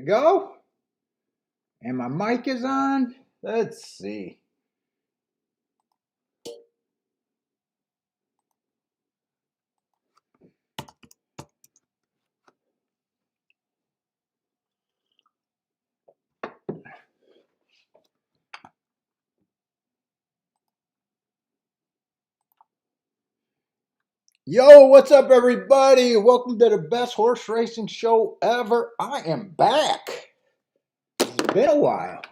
go. And my mic is on. Let's see. Yo, what's up, everybody? Welcome to the best horse racing show ever. I am back. It's been a while.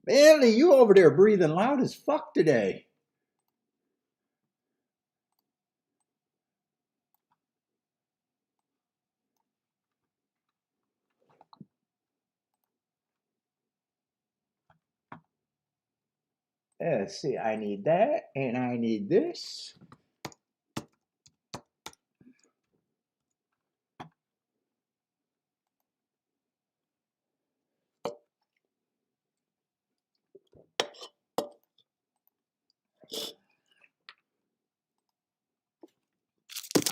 Manly, you over there breathing loud as fuck today. Let's see, I need that, and I need this.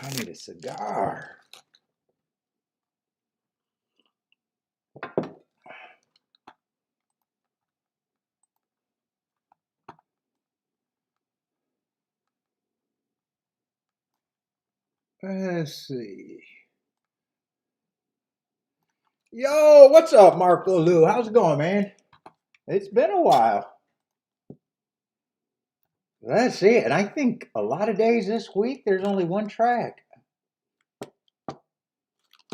I need a cigar. Let's see. Yo, what's up, Marco Lou? How's it going, man? It's been a while. Let's see. And I think a lot of days this week, there's only one track.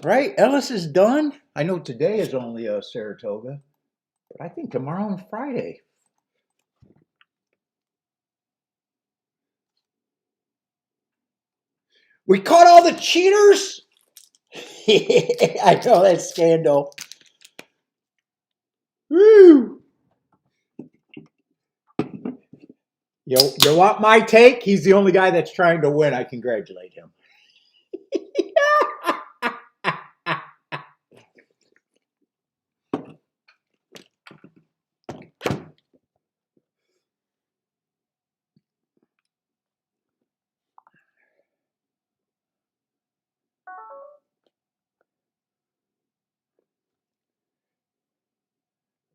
Right? Ellis is done. I know today is only Saratoga, but I think tomorrow and Friday. We caught all the cheaters. I know that scandal. Woo! You want my take? He's the only guy that's trying to win. I congratulate him.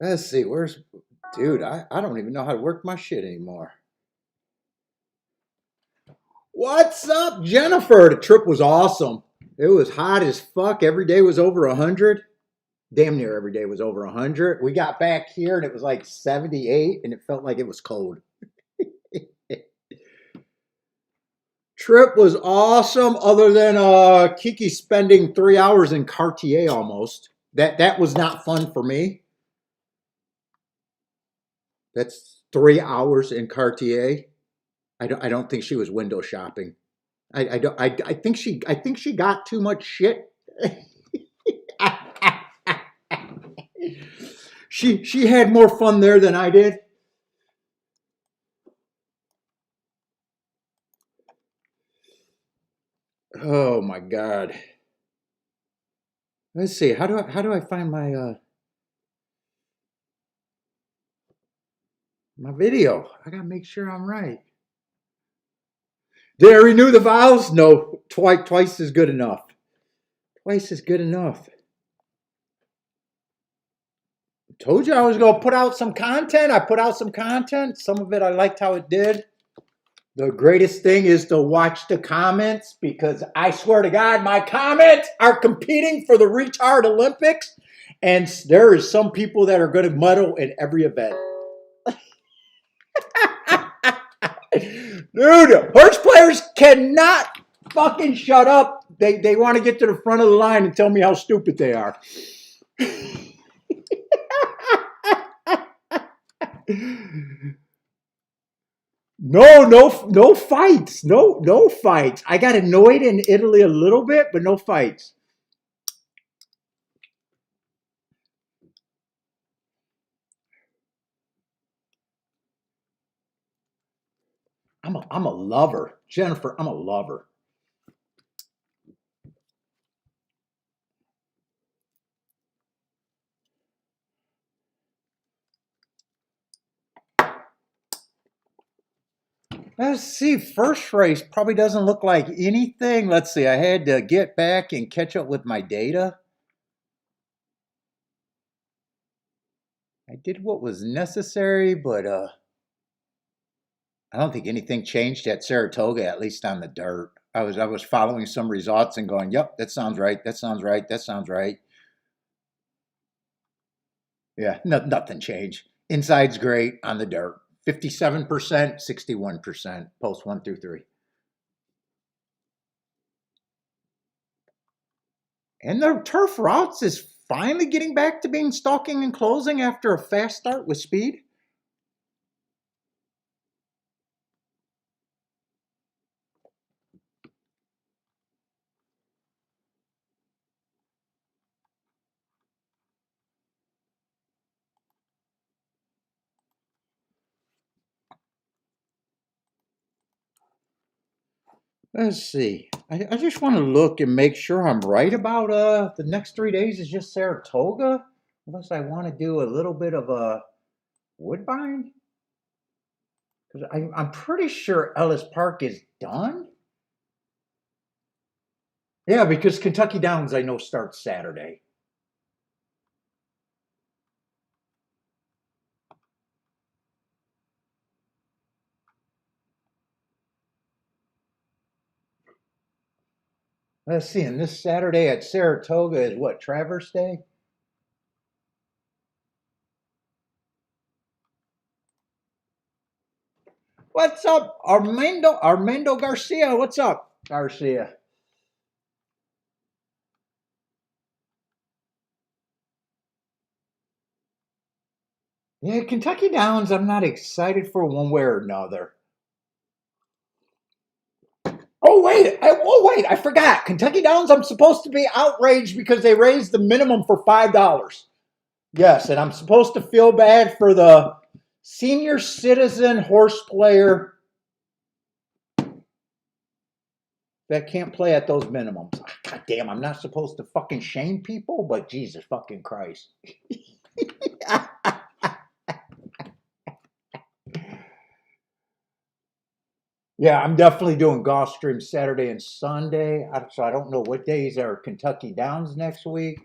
Let's see, dude, I don't even know how to work my shit anymore. What's up, Jennifer? The trip was awesome. It was hot as fuck. Every day was over 100. Damn near every day was over 100. We got back here and it was like 78 and it felt like it was cold. Trip was awesome, other than Kiki spending 3 hours in Cartier almost. That was not fun for me. That's 3 hours in Cartier. I don't think she was window shopping. I think she got too much shit. She had more fun there than I did. Oh my God. Let's see. How do I find my my video? I gotta make sure I'm right. Did I renew the vows? No, twice is good enough. Twice is good enough. Told you I was going to put out some content. I put out some content. Some of it I liked how it did. The greatest thing is to watch the comments, because I swear to God, my comments are competing for the retard Olympics. And there is some people that are going to medal in every event. Dude, horse players cannot fucking shut up. They want to get to the front of the line and tell me how stupid they are. No fights. No fights. I got annoyed in Italy a little bit, but no fights. I'm a lover. Jennifer, I'm a lover. Let's see. First race probably doesn't look like anything. Let's see. I had to get back and catch up with my data. I did what was necessary, but I don't think anything changed at Saratoga, at least on the dirt. I was following some results and going, "Yep, that sounds right. That sounds right. That sounds right." Yeah, nothing changed. Inside's great on the dirt. 57%, 61%, post 1 through 3. And the turf routes is finally getting back to being stalking and closing after a fast start with speed. Let's see. I just want to look and make sure I'm right about the next 3 days is just Saratoga. Unless I want to do a little bit of a Woodbine. Because I'm pretty sure Ellis Park is done. Yeah, because Kentucky Downs I know starts Saturday. Let's see, and this Saturday at Saratoga is what, Traverse Day? What's up, Armando Garcia? What's up, Garcia? Yeah, Kentucky Downs, I'm not excited for one way or another. Oh wait, I forgot. Kentucky Downs, I'm supposed to be outraged because they raised the minimum for $5. Yes, and I'm supposed to feel bad for the senior citizen horse player that can't play at those minimums. God damn, I'm not supposed to fucking shame people, but Jesus fucking Christ. Yeah, I'm definitely doing Gulfstream Saturday and Sunday. So I don't know what days are Kentucky Downs next week.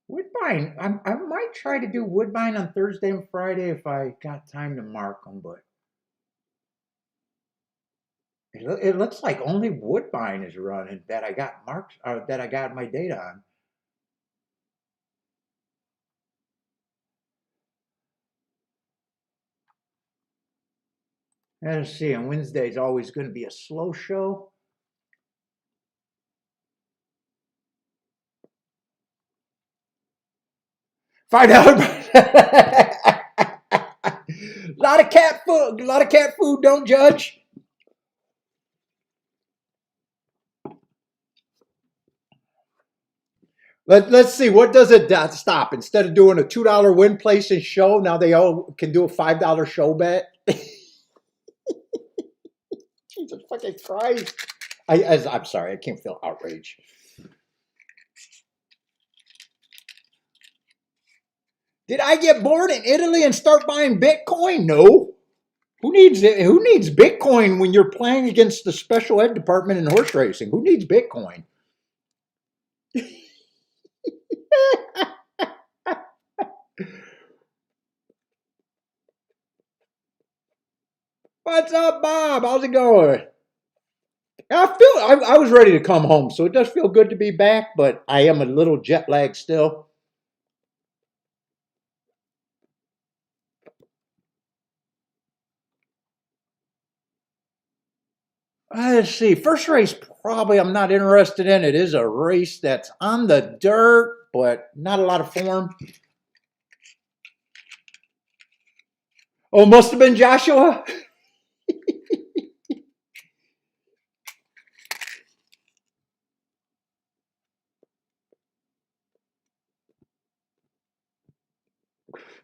Woodbine, I might try to do Woodbine on Thursday and Friday if I got time to mark them, but it looks like only Woodbine is running that I got marked, that I got my data on. Let's see, and Wednesday is always going to be a slow show. $5. A lot of cat food. A lot of cat food. Don't judge. Let's see. What does it stop? Instead of doing a $2 win place and show, now they all can do a $5 show bet. Jesus fucking Christ. I'm sorry. I can't feel outrage. Did I get bored in Italy and start buying Bitcoin? No. Who needs it? Who needs Bitcoin when you're playing against the special ed department in horse racing? Who needs Bitcoin? What's up, Bob? How's it going? I was ready to come home, so it does feel good to be back, but I am a little jet lagged still. Let's see. First race, probably I'm not interested in. It is a race that's on the dirt, but not a lot of form. Oh, must have been Joshua.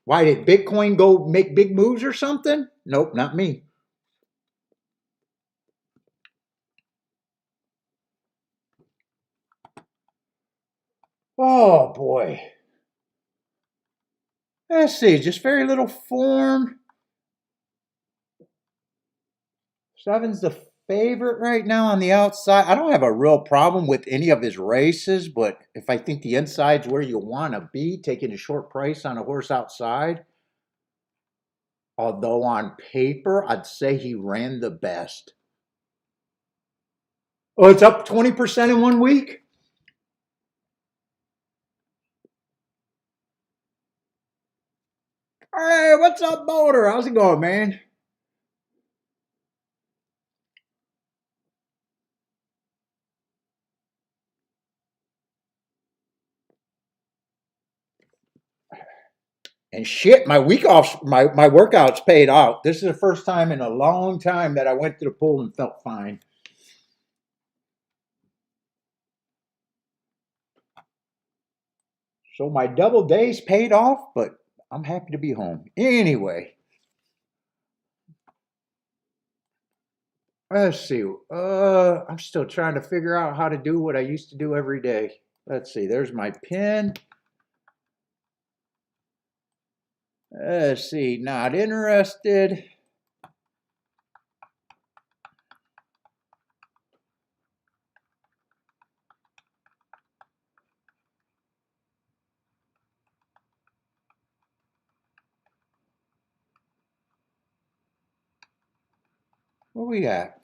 Why did Bitcoin go make big moves or something? Nope, not me. Oh boy. Let's see, just very little form. Seven's the favorite right now on the outside. I don't have a real problem with any of his races, but if I think the inside's where you want to be, taking a short price on a horse outside, although on paper, I'd say he ran the best. Oh, it's up 20% in 1 week? Hey, what's up, Boulder? How's it going, man? And shit, my week off, my workouts paid out. This is the first time in a long time that I went to the pool and felt fine. So my double days paid off, but I'm happy to be home. Anyway, let's see. I'm still trying to figure out how to do what I used to do every day. Let's see. There's my pin. Let's see. Not interested. What we got?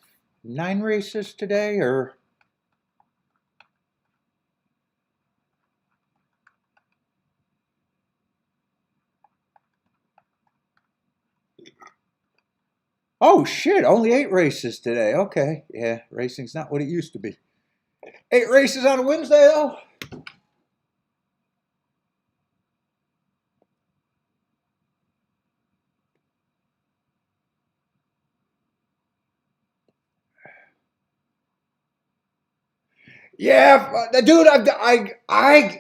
9 races today, or oh shit, only 8 races today. Okay, yeah, racing's not what it used to be. 8 races on a Wednesday though. Yeah, dude,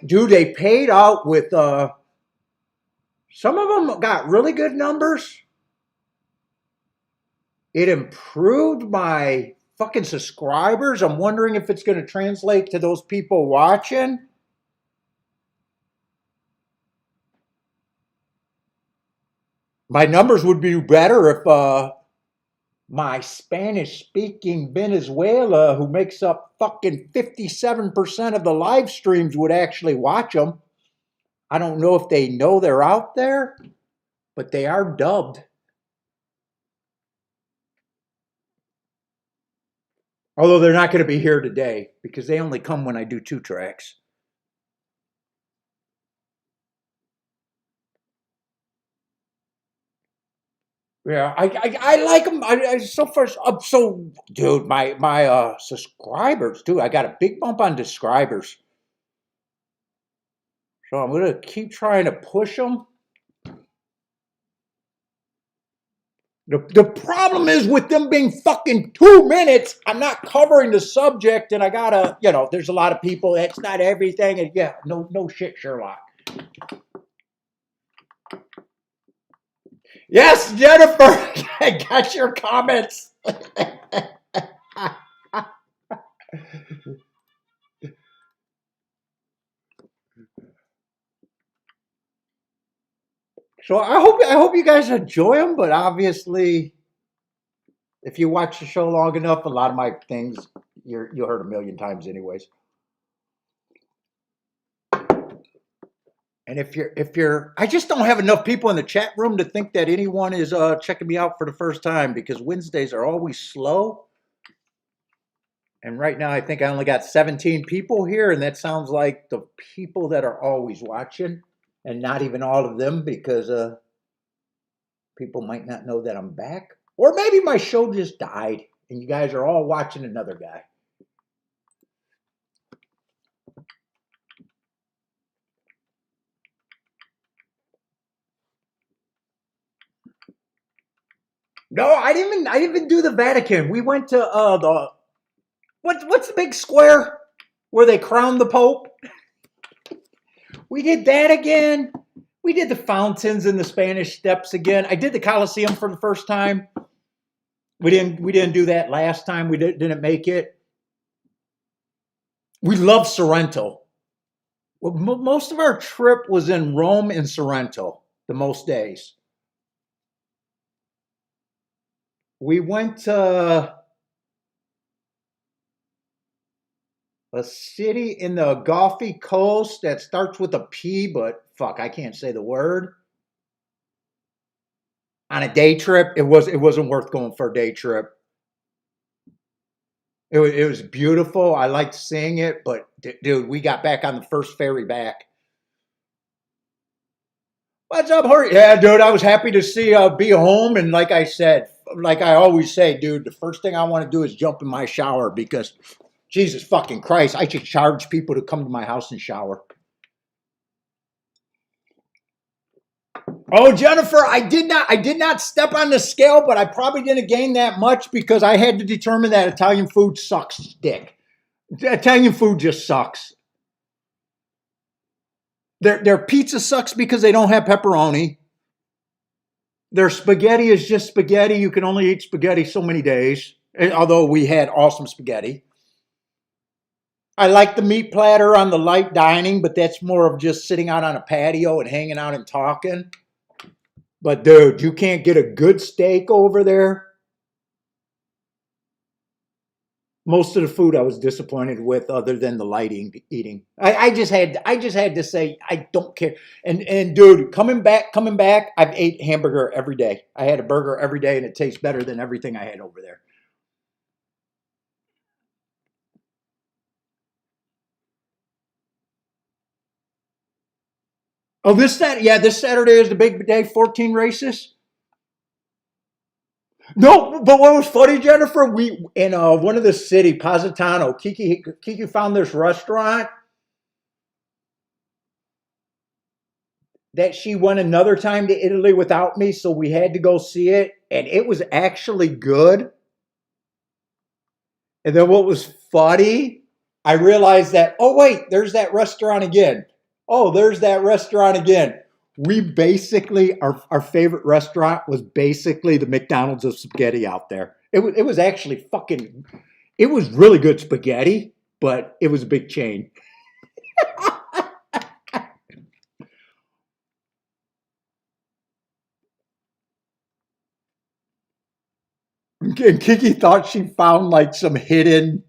dude, they paid out with some of them got really good numbers. It improved my fucking subscribers. I'm wondering if it's going to translate to those people watching. My numbers would be better if my Spanish speaking Venezuela, who makes up fucking 57% of the live streams, would actually watch them. I don't know if they know they're out there, but they are dubbed. Although they're not going to be here today because they only come when I do 2 tracks. Yeah, I like them. Dude, my subscribers, dude, I got a big bump on subscribers. So I'm gonna keep trying to push them. The problem is with them being fucking 2 minutes, I'm not covering the subject, and I gotta, there's a lot of people. That's not everything, and yeah, no shit, Sherlock. Yes, Jennifer, I got your comments. So I hope you guys enjoy them, but obviously, if you watch the show long enough, a lot of my things you heard a million times, anyways. And I just don't have enough people in the chat room to think that anyone is checking me out for the first time because Wednesdays are always slow. And right now, I think I only got 17 people here, and that sounds like the people that are always watching, and not even all of them because people might not know that I'm back. Or maybe my show just died, and you guys are all watching another guy. No, I didn't even do the Vatican. We went to what's the big square where they crown the Pope? We did that again. We did the fountains and the Spanish Steps again. I did the Colosseum for the first time. We didn't do that last time. We didn't make it. We love Sorrento. Well, most of our trip was in Rome and Sorrento, the most days. We went to a city in the Gulfy Coast that starts with a P, but fuck, I can't say the word. On a day trip, it wasn't worth going for a day trip. It was beautiful. I liked seeing it, but dude, we got back on the first ferry back. What's up, Hurt? Yeah, dude, I was happy to see be home, and like I said, like I always say, dude, the first thing I want to do is jump in my shower because Jesus fucking Christ, I should charge people to come to my house and shower. Oh, Jennifer, I did not step on the scale, but I probably didn't gain that much because I had to determine that Italian food sucks dick. Italian food just sucks. Their pizza sucks because they don't have pepperoni. Their spaghetti is just spaghetti. You can only eat spaghetti so many days. Although we had awesome spaghetti. I like the meat platter on the light dining, but that's more of just sitting out on a patio and hanging out and talking. But dude, you can't get a good steak over there. Most of the food I was disappointed with, other than the lighting eating. I just had to say I don't care. And dude, coming back, I've ate hamburger every day. I had a burger every day, and it tastes better than everything I had over there. Oh, this Saturday is the big day. 14 races. No, but what was funny, Jennifer? We in one of the city, Positano. Kiki found this restaurant that she went another time to Italy without me, so we had to go see it, and it was actually good. And then what was funny, I realized that, oh, wait, there's that restaurant again. Oh, there's that restaurant again. We basically, our favorite restaurant was basically the McDonald's of spaghetti out there. It was actually fucking, it was really good spaghetti, but it was a big chain. And Kiki thought she found like some hidden.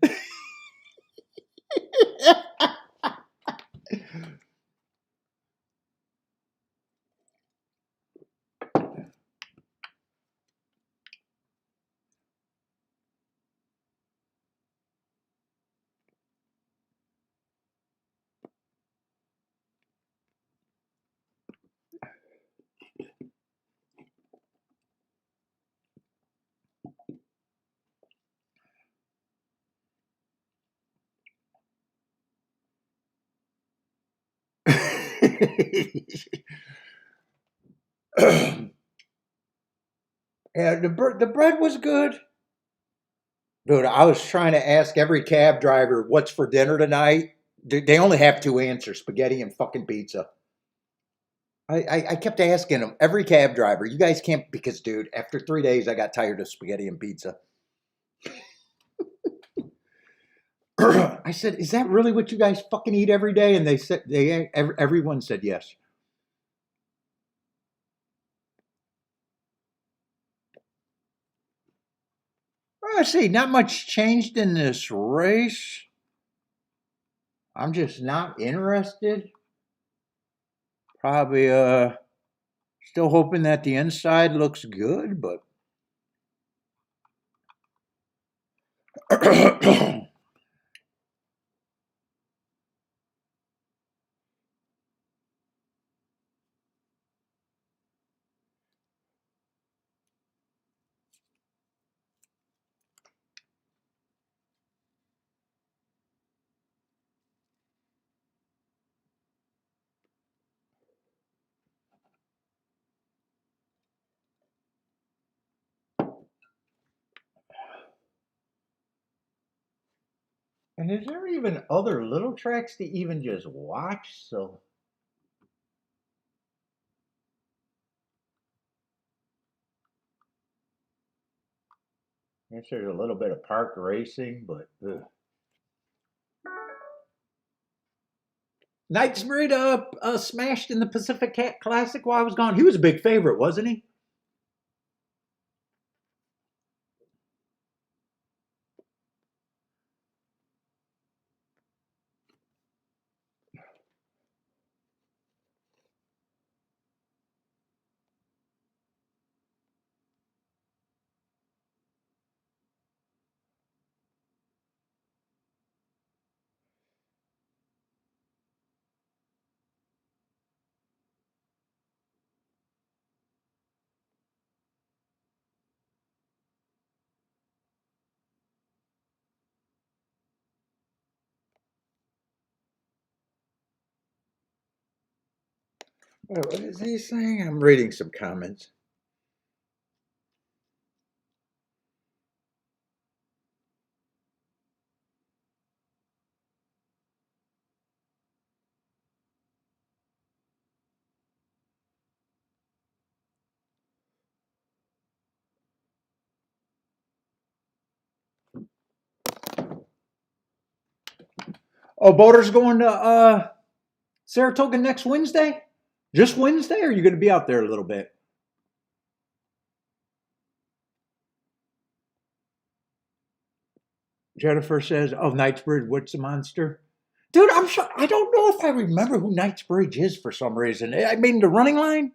Yeah, the bread was good. Dude, I was trying to ask every cab driver what's for dinner tonight. They only have two answers: spaghetti and fucking pizza. I kept asking them, every cab driver, you guys can't, because dude, after 3 days, I got tired of spaghetti and pizza. I said, is that really what you guys fucking eat every day? And they said, everyone said yes. Well, let's see, not much changed in this race. I'm just not interested. Probably still hoping that the inside looks good, but and is there even other little tracks to even just watch? So I guess there's a little bit of park racing, but Knightsbridge smashed in the Pacific Cat Classic while I was gone. He was a big favorite, wasn't he? What is he saying? I'm reading some comments. Oh, Boater's going to Saratoga next Wednesday? Just Wednesday, or are you going to be out there a little bit? Jennifer says, "Oh, Knightsbridge, what's the monster?" Dude, I'm sure I don't know if I remember who Knightsbridge is for some reason. I mean, the running line.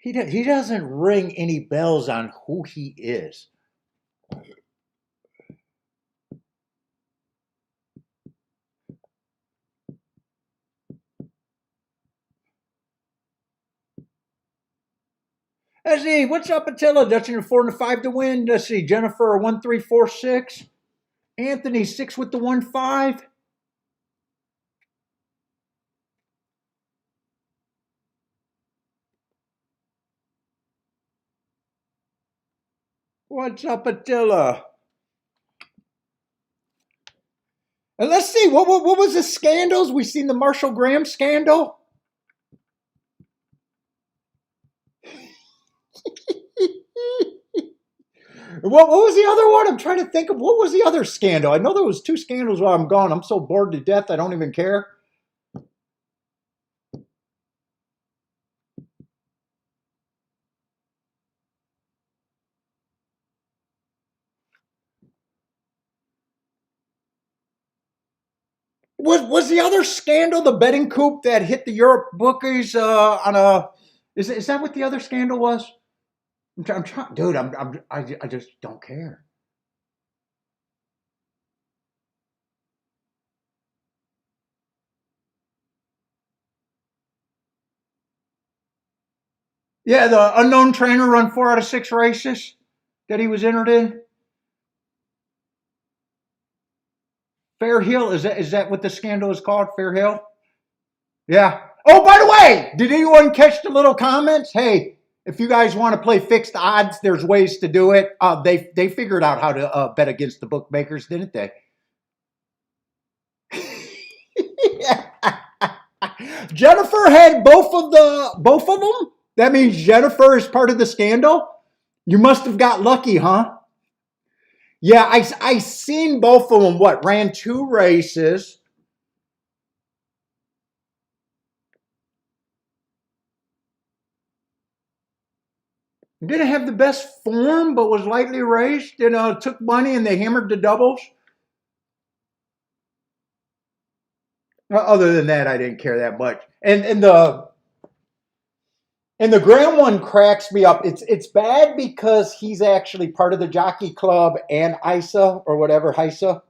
He doesn't ring any bells on who he is. Let's see, what's up, Attila? Dutching 4 and 5 to win. Let's see, Jennifer 1-3-4-6. Anthony 6 with the 1-5. What's up, Attila? And let's see, what was the scandals? We seen the Marshall Graham scandal. What was the other one? I'm trying to think of what was the other scandal. I know there was 2 scandals while I'm gone. I'm so bored to death I don't even care. Was the other scandal the betting coup that hit the Europe bookies on a? Is that what the other scandal was? I'm trying, dude. I just don't care. Yeah, the unknown trainer run 4 out of 6 races that he was entered in. Fair Hill, is that what the scandal is called? Fair Hill? Yeah. Oh, by the way, did anyone catch the little comments? Hey, if you guys want to play fixed odds, there's ways to do it. They figured out how to bet against the bookmakers, didn't they? Jennifer had both of them. That means Jennifer is part of the scandal. You must have got lucky, huh? Yeah, I seen both of them. What, ran 2 races? Didn't have the best form, but was lightly raced. Took money and they hammered the doubles. Other than that, I didn't care that much. And the Graham one cracks me up. It's bad because he's actually part of the jockey club and ISA or whatever, HISA.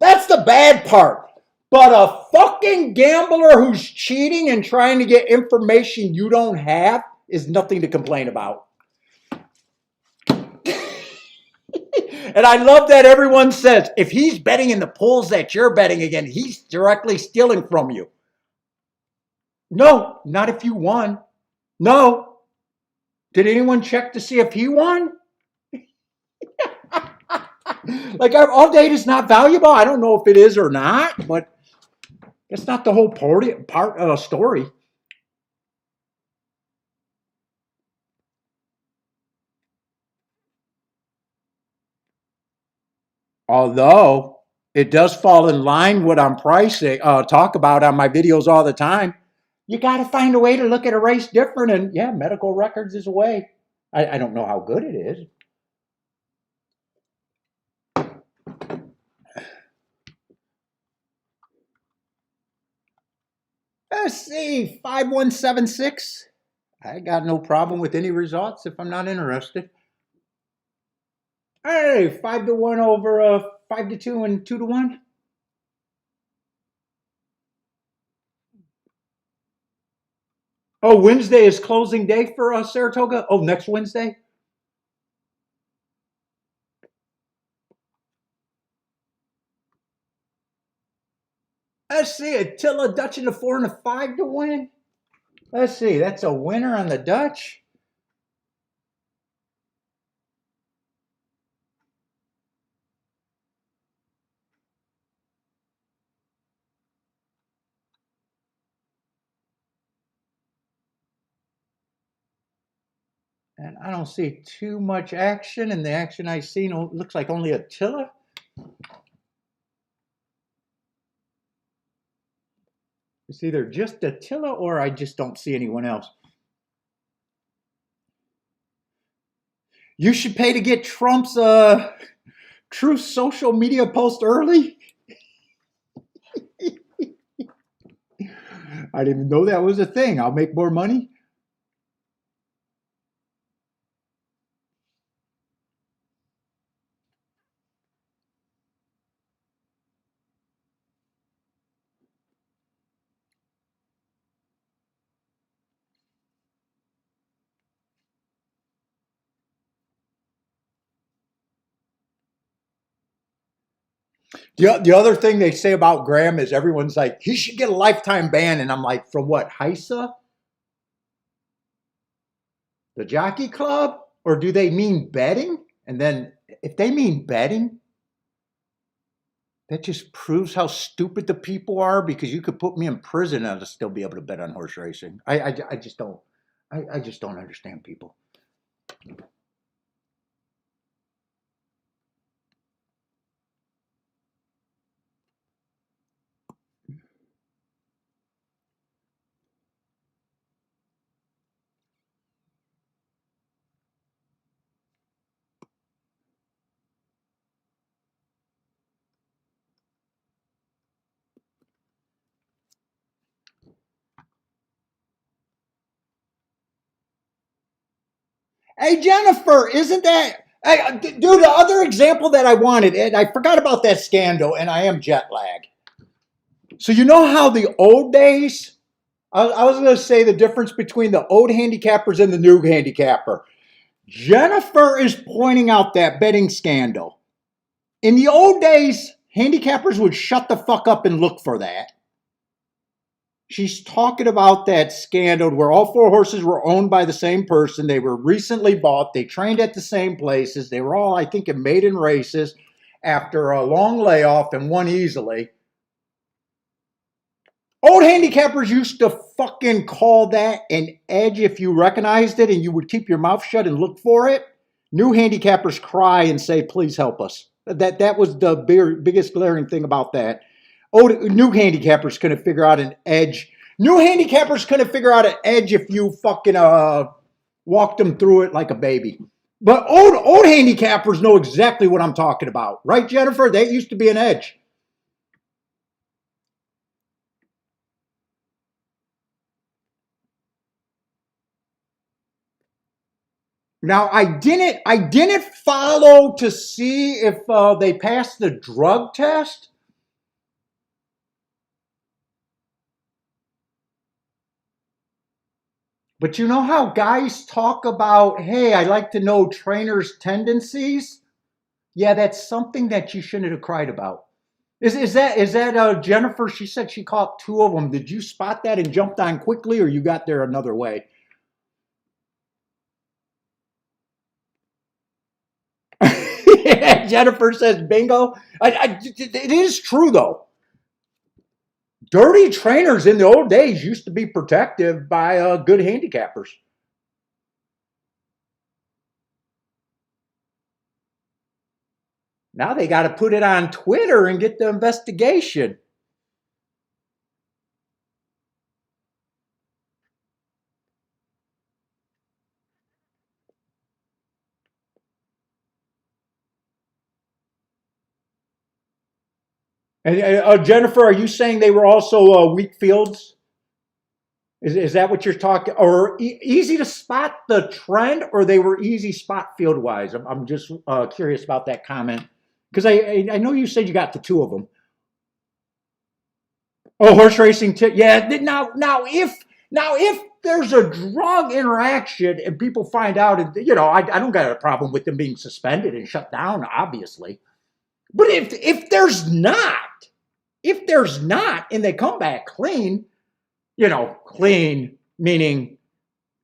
That's the bad part. But a fucking gambler who's cheating and trying to get information you don't have is nothing to complain about. And I love that everyone says, if he's betting in the pools that you're betting again, he's directly stealing from you. No, not if you won. No. Did anyone check to see if he won? Like, all data is not valuable. I don't know if it is or not, but that's not the whole part of the story. Although it does fall in line with what I'm pricing, talk about on my videos all the time. You got to find a way to look at a race different. And yeah, medical records is a way. I don't know how good it is. Let's see, 5176. I got no problem with any results if I'm not interested. Hey, 5-1 over 5-2 and 2-1. Oh, Wednesday is closing day for Saratoga. Oh, next Wednesday. Let's see, Attila Dutch in the 4 and a 5 to win. Let's see, that's a winner on the Dutch. And I don't see too much action, and the action I've seen looks like only Attila. It's either just Attila or I just don't see anyone else. You should pay to get Trump's true social media post early. I didn't even know that was a thing. I'll make more money. The other thing they say about Graham is everyone's like, he should get a lifetime ban. And I'm like, from what, HISA? The Jockey Club? Or do they mean betting? And then if they mean betting, that just proves how stupid the people are, because you could put me in prison and I'd still be able to bet on horse racing. I just don't understand people. Hey, Jennifer, isn't that... Hey, dude, the other example that I wanted, and I forgot about that scandal, and I am jet lagged. So you know how the old days, I was going to say the difference between the old handicappers and the new handicapper. Jennifer is pointing out that betting scandal. In the old days, handicappers would shut the fuck up and look for that. She's talking about that scandal where all 4 horses were owned by the same person. They were recently bought. They trained at the same places. They were all, I think, in maiden races after a long layoff and won easily. Old handicappers used to fucking call that an edge if you recognized it, and you would keep your mouth shut and look for it. New handicappers cry and say, please help us. That was the biggest glaring thing about that. New handicappers couldn't figure out an edge. New handicappers couldn't figure out an edge if you fucking walked them through it like a baby. But old handicappers know exactly what I'm talking about. Right, Jennifer? That used to be an edge. Now, I didn't follow to see if they passed the drug test. But you know how guys talk about, hey, I like to know trainers' tendencies? Yeah, that's something that you shouldn't have cried about. Is that Jennifer? She said she caught 2 of them. Did you spot that and jumped on quickly, or you got there another way? Yeah, Jennifer says bingo. It is true, though. Dirty trainers in the old days used to be protective by good handicappers. Now they got to put it on Twitter and get the investigation. And Jennifer, are you saying they were also weak fields? Is that what you're talking? Or easy to spot the trend, or they were easy spot field wise? I'm just curious about that comment, because I know you said you got the 2 of them. Oh, horse racing. Yeah. Now if there's a drug interaction and people find out, and I don't got a problem with them being suspended and shut down, obviously. But if there's not, If there's not, and they come back clean, you know, clean meaning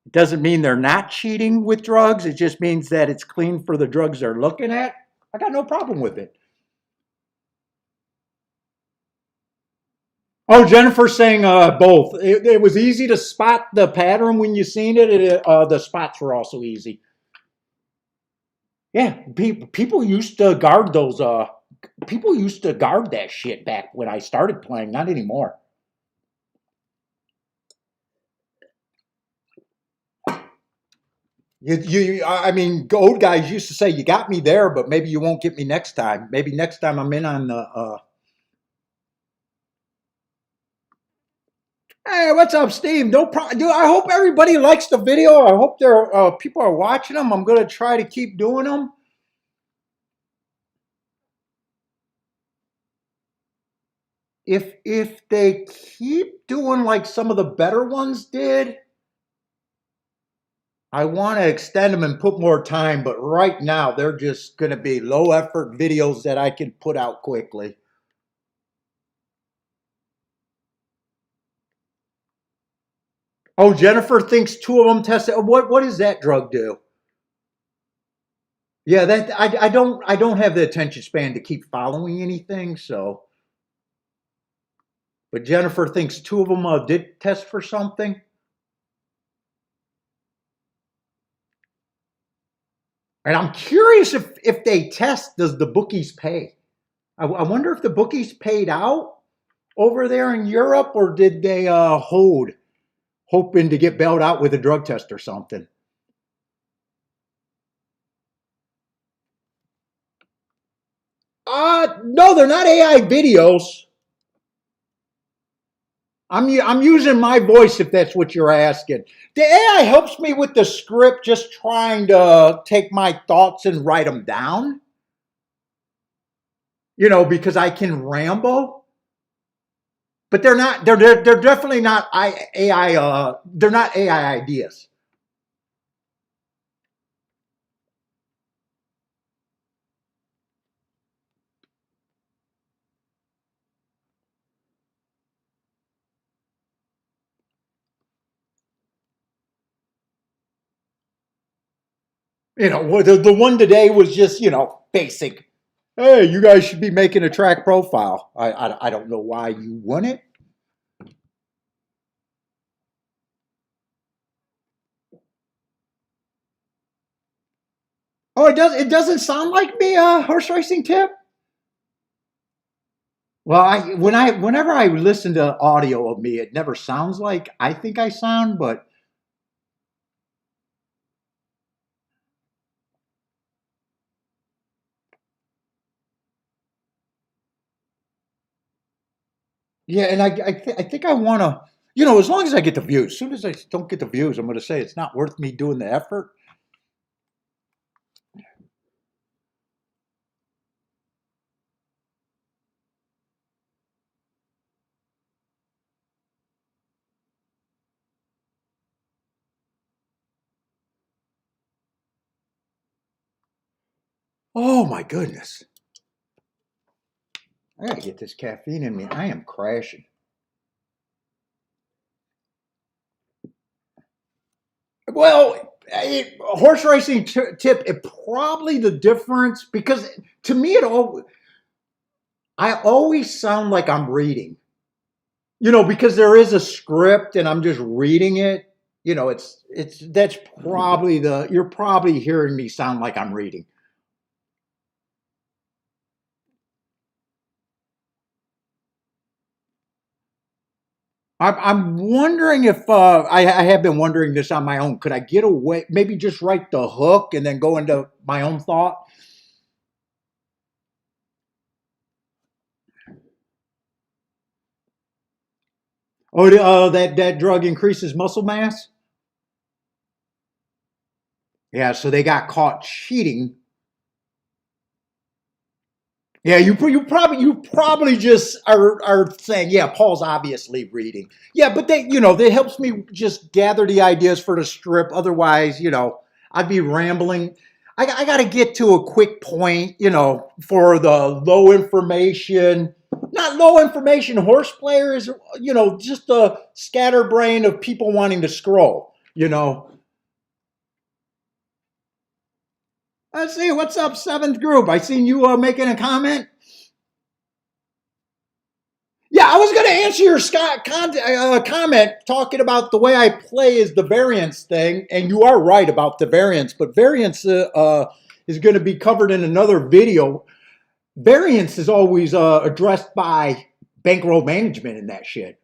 it doesn't mean they're not cheating with drugs. It just means that it's clean for the drugs they're looking at. I got no problem with it. Oh, Jennifer's saying both. It was easy to spot the pattern when you seen it. The spots were also easy. Yeah, people used to guard those. People used to guard that shit back when I started playing. Not anymore. I mean, old guys used to say, "You got me there, but maybe you won't get me next time. Maybe next time I'm in on the." Hey, what's up, Steve? No problem. Dude, I hope everybody likes the video. I hope people are watching them. I'm gonna try to keep doing them. If they keep doing like some of the better ones did, I want to extend them and put more time, but right now they're just going to be low effort videos that I can put out quickly. Oh, Jennifer thinks two of them tested. What does that drug do? Yeah, that I don't have the attention span to keep following anything, so. But Jennifer thinks two of them did test for something. And I'm curious if they test, does the bookies pay? I wonder if the bookies paid out over there in Europe, or did they hold, hoping to get bailed out with a drug test or something? No, they're not AI videos. I'm using my voice if that's what you're asking. The AI helps me with the script, just trying to take my thoughts and write them down. You know, because I can ramble. But they're not. They're definitely not AI. They're not AI ideas. You know, the one today was just, you know, basic. Hey, you guys should be making a track profile. I don't know why you wouldn't. Oh, it doesn't sound like me, horse racing tip. Well, whenever I listen to audio of me, it never sounds like I think I sound, but yeah, and I think I want to, you know, as long as I get the views. As soon as I don't get the views, I'm going to say it's not worth me doing the effort. Oh my goodness. I got to get this caffeine in me. I am crashing. Well, horse racing tip, it probably the difference, because to me, I always sound like I'm reading, you know, because there is a script and I'm just reading it. You know, that's probably you're probably hearing me sound like I'm reading. I'm wondering if I have been wondering this on my own. Could I get away? Maybe just write the hook and then go into my own thought. Oh, that drug increases muscle mass. Yeah, so they got caught cheating. Yeah, you probably just are saying, yeah, Paul's obviously reading. Yeah, but that helps me just gather the ideas for the strip. Otherwise, I'd be rambling. I got to get to a quick point, for the low information. not low information horse players, you know, just a scatterbrain of people wanting to scroll, you know. Let's see, what's up, seventh group? I seen you making a comment. Yeah, I was going to answer your comment talking about the way I play is the variance thing, and you are right about the variance, but variance is going to be covered in another video. Variance is always addressed by bankroll management and that shit.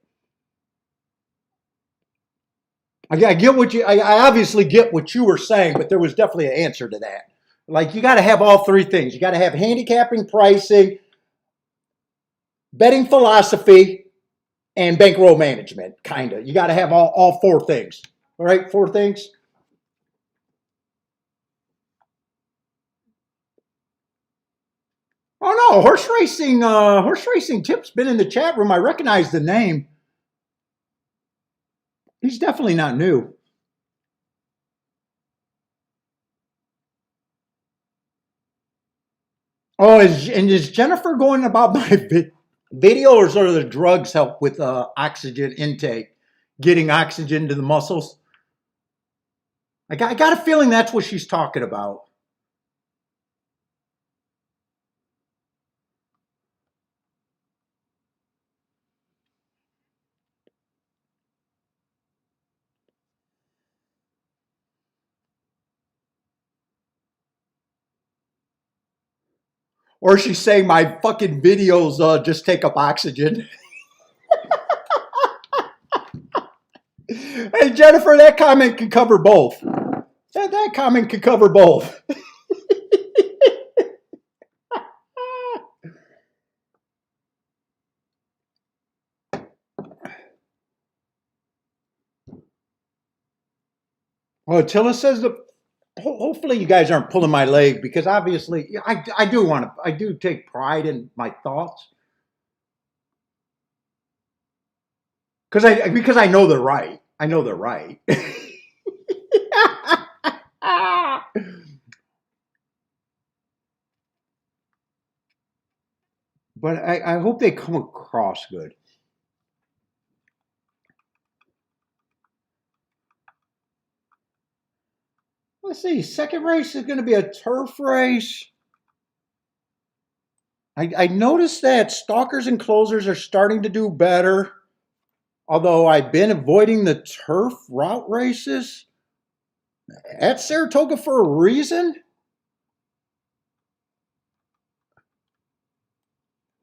I get what I obviously get what you were saying, but there was definitely an answer to that. Like, you got to have all three things. You got to have handicapping, pricing, betting philosophy, and bankroll management, kind of. You got to have all four things. All right, four things. Oh no, horse racing Tip's been in the chat room. I recognize the name. He's definitely not new. Oh, is Jennifer going about my video, or sort of the drugs help with oxygen intake, getting oxygen to the muscles? I got a feeling that's what she's talking about. Or she's saying my fucking videos just take up oxygen. Hey, Jennifer, that comment can cover both. That comment can cover both. Well, Attila says that hopefully you guys aren't pulling my leg, because obviously I do take pride in my thoughts. Because I know they're right. I know they're right. But I hope they come across good. Let's see. Second race is going to be a turf race. I noticed that stalkers and closers are starting to do better. Although I've been avoiding the turf route races at Saratoga for a reason.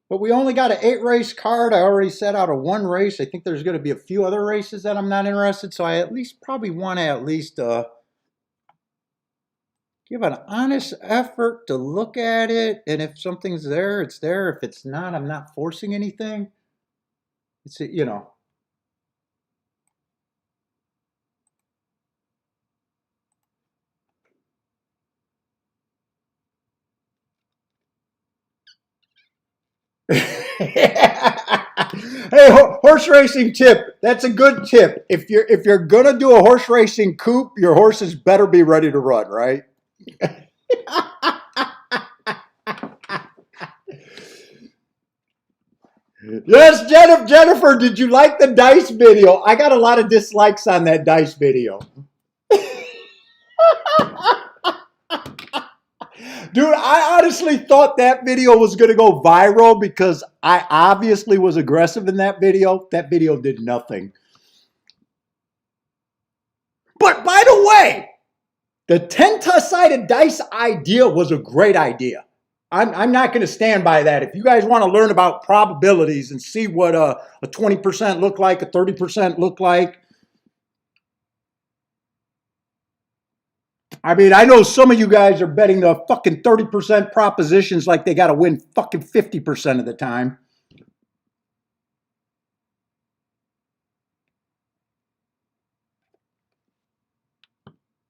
But we only got an 8-race card. I already set out a 1 race. I think there's going to be a few other races that I'm not interested. So I at least probably want to at least give an honest effort to look at it. And if something's there, it's there. If it's not, I'm not forcing anything. It's, you know. Hey, horse racing tip. That's a good tip. If you're gonna do a horse racing coupe, your horses better be ready to run, right? Yes, Jennifer, did you like the dice video? I got a lot of dislikes on that dice video. Dude, I honestly thought that video was going to go viral because I obviously was aggressive in that video. That video did nothing. But by the way, the 10-sided dice idea was a great idea. I'm not going to stand by that. If you guys want to learn about probabilities and see what a 20% look like, a 30% look like, I mean, I know some of you guys are betting the fucking 30% propositions like they got to win fucking 50% of the time.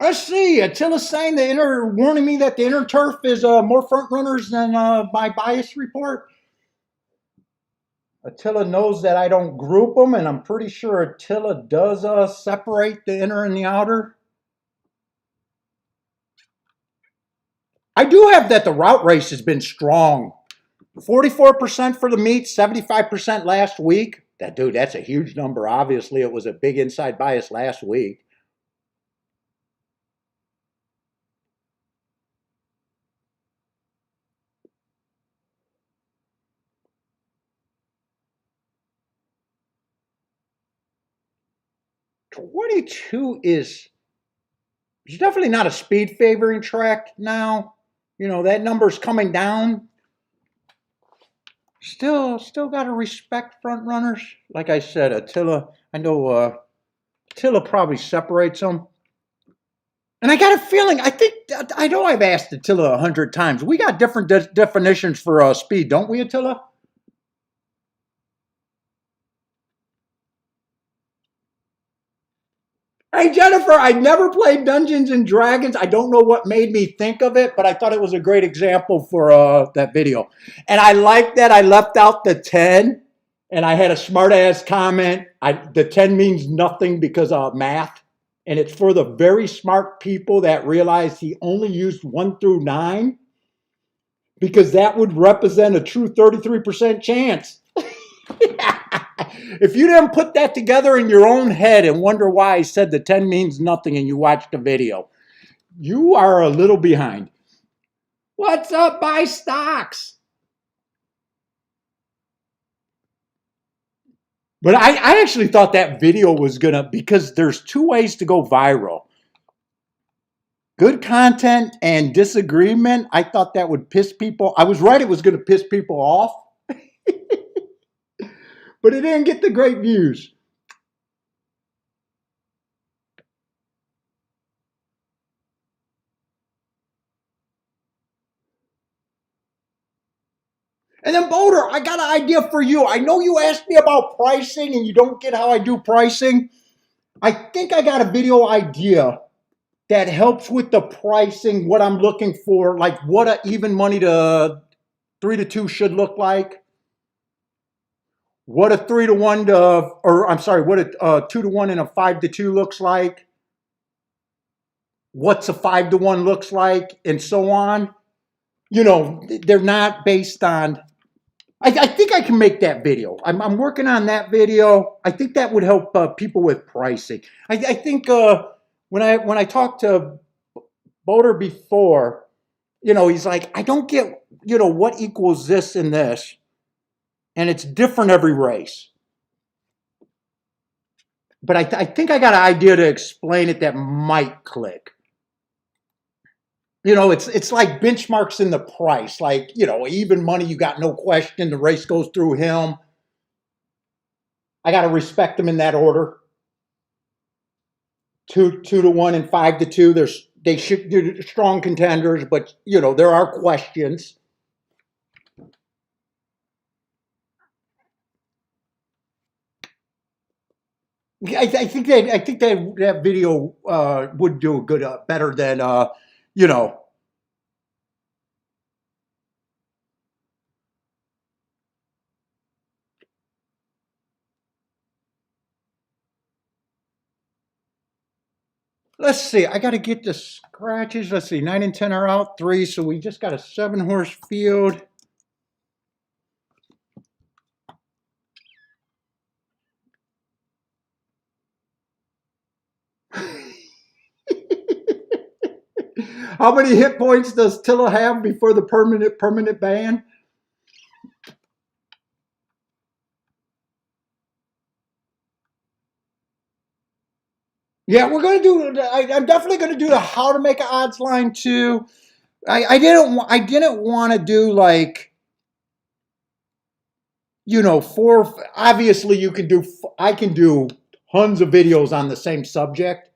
Let's see. Attila's saying warning me that the inner turf is more front runners than my bias report. Attila knows that I don't group them, and I'm pretty sure Attila does separate the inner and the outer. I do have that the route race has been strong. 44% for the meet, 75% last week. Dude, that's a huge number. Obviously, it was a big inside bias last week. $22 is definitely not a speed favoring track now. You know, that number's coming down. Still got to respect front runners. Like I said, Attila, I know Attila probably separates them. And I got a feeling, I know I've asked Attila 100 times. We got different definitions for speed, don't we, Attila? Hey, Jennifer, I never played Dungeons and Dragons. I don't know what made me think of it, but I thought it was a great example for that video. And I like that I left out the 10, and I had a smart-ass comment. The 10 means nothing because of math, and it's for the very smart people that realize he only used 1 through 9 because that would represent a true 33% chance. If you didn't put that together in your own head and wonder why I said the 10 means nothing and you watched the video, you are a little behind. What's up, buy stocks? But I actually thought that video was gonna, because there's 2 ways to go viral. Good content and disagreement. I thought that would piss people. I was right, it was gonna piss people off. But it didn't get the great views. And then Boulder, I got an idea for you. I know you asked me about pricing and you don't get how I do pricing. I think I got a video idea that helps with the pricing, what I'm looking for, like what a even money to 3 to 2 should look like. What a 3 to 1 to, or I'm sorry, what a 2 to 1 and a 5 to 2 looks like. What's a 5 to 1 looks like, and so on. You know, they're not based on. I think I can make that video. I'm working on that video. I think that would help people with pricing. I think when I talked to Boulder before, you know, he's like, I don't get, you know, what equals this and this. And it's different every race. But I think I got an idea to explain it that might click. You know, it's like benchmarks in the price. Like, you know, even money, you got no question. The race goes through him. I got to respect them in that order. 2 to 1 and 5 to 2. They should do strong contenders, but you know, there are questions. I think that video would do good, better than you know. Let's see. I got to get the scratches. Let's see. 9 and 10 are out. 3, so we just got a 7-horse field. How many hit points does Tilla have before the permanent ban? Yeah, we're going to do. I'm definitely going to do the how to make an odds line too. I didn't want to do like, you know, obviously you can do. I can do tons of videos on the same subject,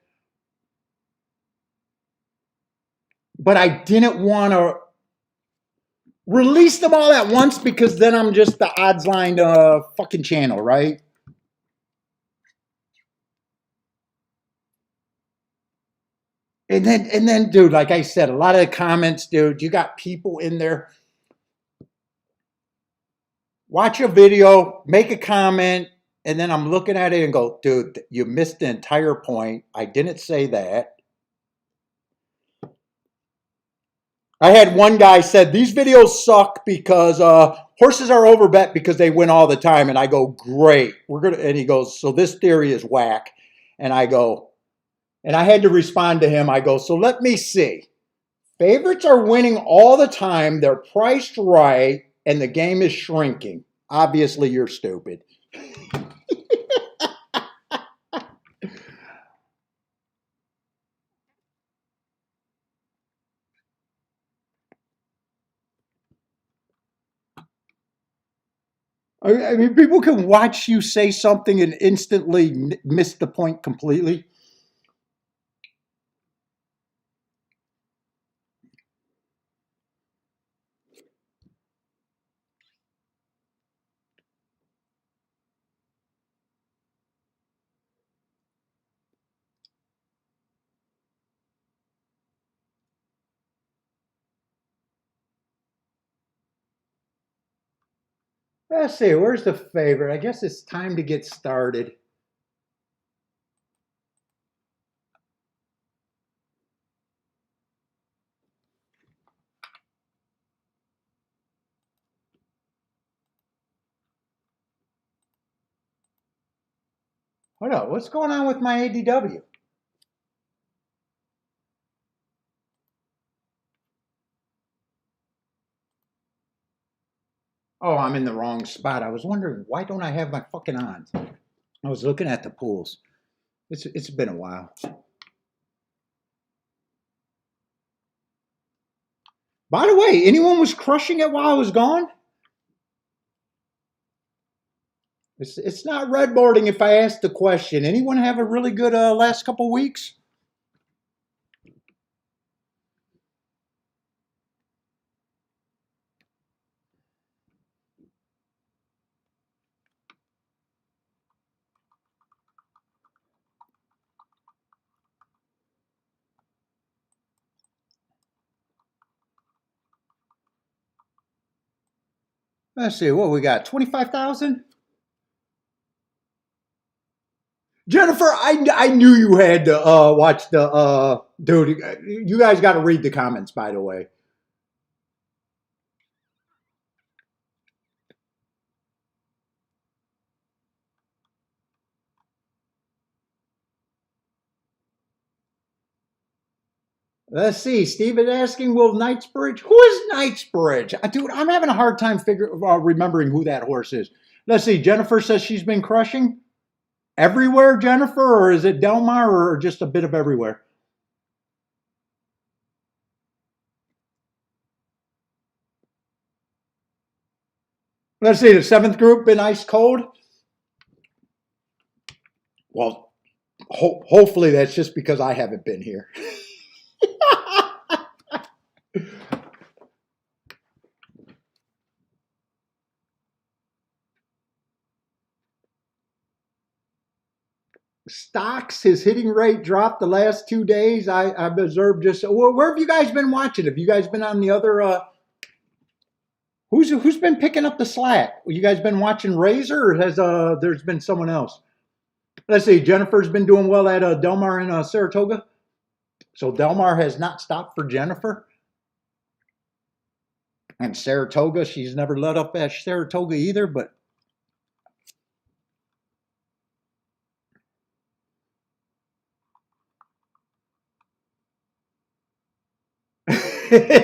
but I didn't want to release them all at once because then I'm just the odds line fucking channel, right? And then, dude, like I said, a lot of the comments, dude, you got people in there. Watch a video, make a comment, and then I'm looking at it and go, dude, you missed the entire point. I didn't say that. I had one guy said these videos suck because horses are overbet because they win all the time, and I go, great, we're gonna. And he goes, so this theory is whack, and I go, and I had to respond to him. I go, so let me see. Favorites are winning all the time. They're priced right, and the game is shrinking. Obviously, you're stupid. I mean, people can watch you say something and instantly miss the point completely. Let's see, where's the favorite? I guess it's time to get started. Hold on, what's going on with my ADW? Oh, I'm in the wrong spot. I was wondering, why don't I have my fucking odds? I was looking at the pools. It's been a while. By the way, anyone was crushing it while I was gone? It's not redboarding if I ask the question. Anyone have a really good last couple weeks? Let's see, what we got? 25,000? Jennifer, I knew you had to watch the dude. You guys got to read the comments, by the way. Let's see. Steven asking, will Knightsbridge? Who is Knightsbridge? Dude, I'm having a hard time remembering who that horse is. Let's see. Jennifer says she's been crushing. Everywhere, Jennifer? Or is it Del Mar or just a bit of everywhere? Let's see. The seventh group been ice cold? Well, hopefully that's just because I haven't been here. Stocks, his hitting rate dropped the last 2 days. I've observed just, well, where have you guys been watching? Have you guys been on the other, who's been picking up the slack? You guys been watching Razor or has there's been someone else? Let's see, Jennifer's been doing well at Del Mar and Saratoga. So Del Mar has not stopped for Jennifer. And Saratoga, she's never let up at Saratoga either, but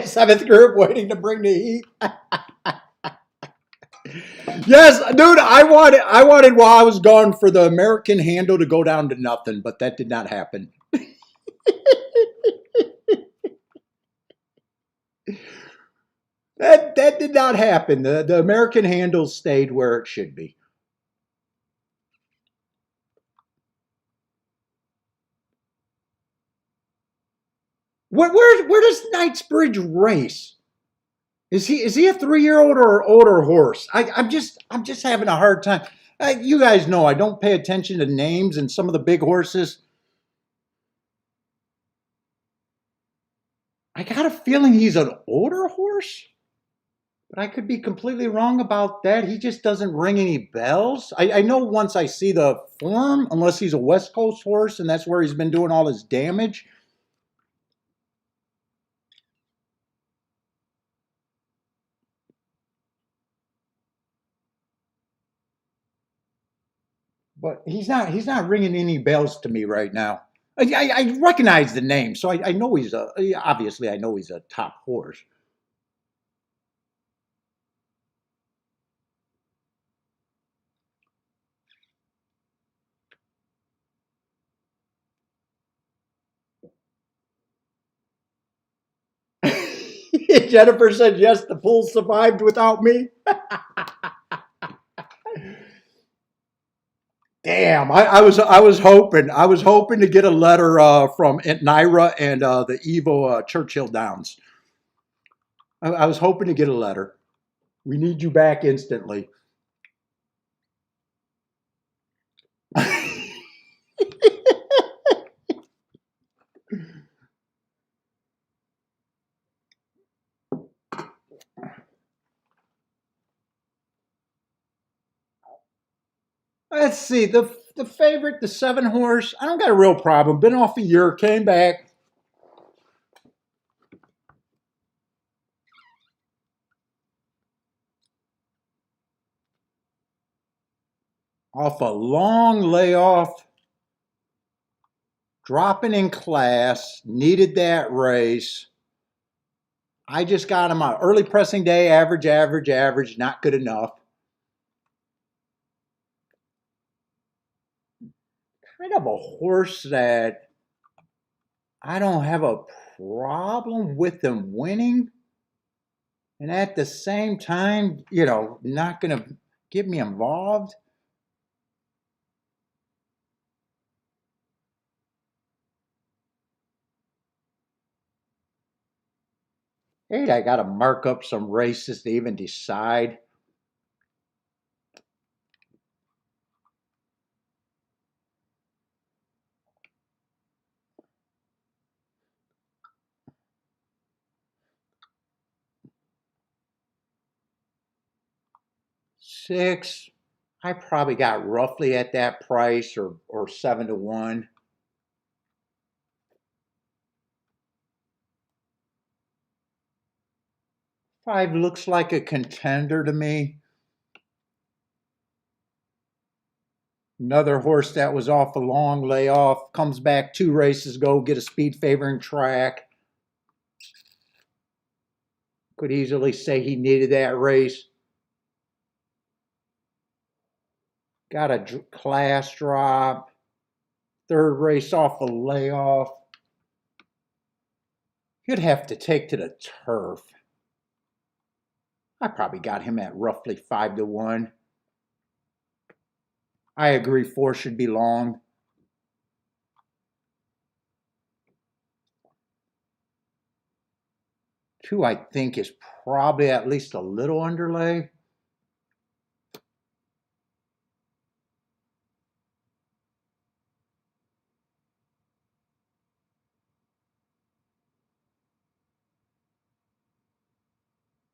seventh group waiting to bring the heat. Yes, dude, I wanted while I was gone for the American handle to go down to nothing, but that did not happen. That did not happen. The American handle stayed where it should be. Where does Knightsbridge race? Is he a 3-year-old or older horse? I'm just having a hard time. You guys know I don't pay attention to names and some of the big horses. I got a feeling he's an older horse, but I could be completely wrong about that. He just doesn't ring any bells. I know once I see the form, unless he's a West Coast horse and that's where he's been doing all his damage. but he's not ringing any bells to me right now. I recognize the name, so I know he's a obviously I know he's a top horse. Jennifer said yes, the pool survived without me. Damn, I was hoping to get a letter from Aunt Naira and the Evo Churchill Downs. I was hoping to get a letter. We need you back instantly. Let's see the favorite, the 7 horse. I don't got a real problem. Been off a year, came back. Off a long layoff, dropping in class, needed that race. I just got him on early pressing day, average, average, average, not good enough. Kind of a horse that I don't have a problem with him winning. And at the same time, not going to get me involved. Hey, I got to mark up some races to even decide. Six, I probably got roughly at that price or 7 to 1. 5 looks like a contender to me. Another horse that was off a long layoff, comes back 2 races ago, get a speed favoring track. Could easily say he needed that race. Got a class drop. 3rd race off a layoff. You'd have to take to the turf. I probably got him at roughly 5 to 1. I agree 4 should be long. 2, I think, is probably at least a little underlay.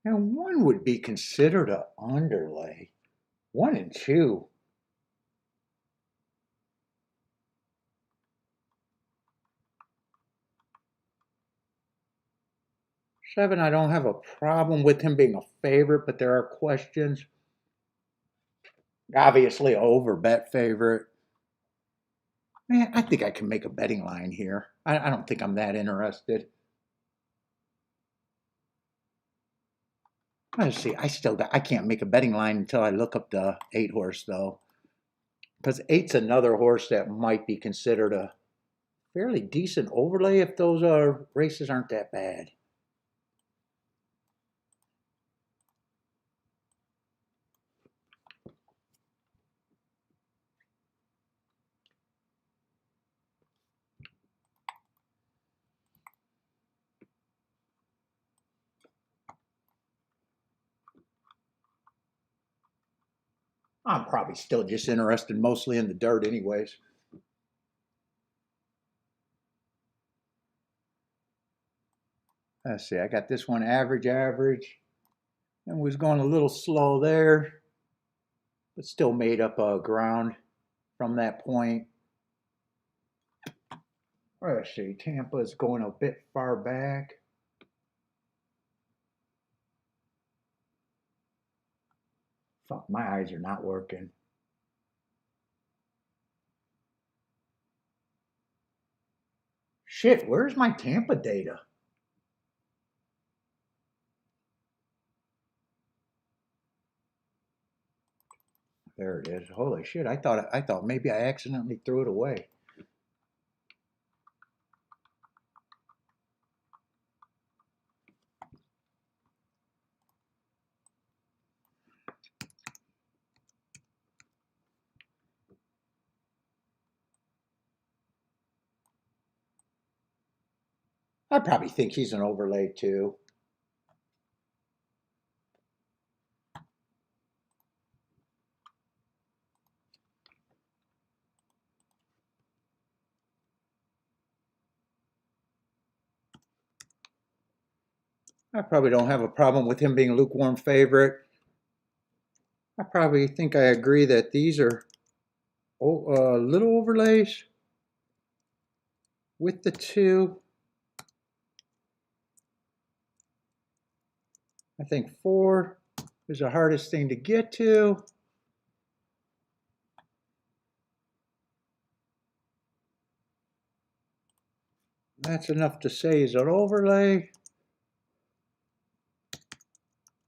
And 1 would be considered an underlay. 1 and 2. 7, I don't have a problem with him being a favorite, but there are questions. Obviously, over bet favorite. Man, I think I can make a betting line here. I don't think I'm that interested. Let's see. I can't make a betting line until I look up the 8 horse though, because 8's another horse that might be considered a fairly decent overlay if those races aren't that bad. I'm probably still just interested mostly in the dirt anyways. Let's see, I got this one average, average, and was going a little slow there, but still made up ground from that point. Let's see, Tampa is going a bit far back. Fuck, my eyes are not working. Shit, where's my Tampa data? There it is. Holy shit! I thought maybe I accidentally threw it away. I probably think he's an overlay too. I probably don't have a problem with him being a lukewarm favorite. I probably think I agree that these are little overlays with the two. I think 4 is the hardest thing to get to. That's enough to say is an overlay.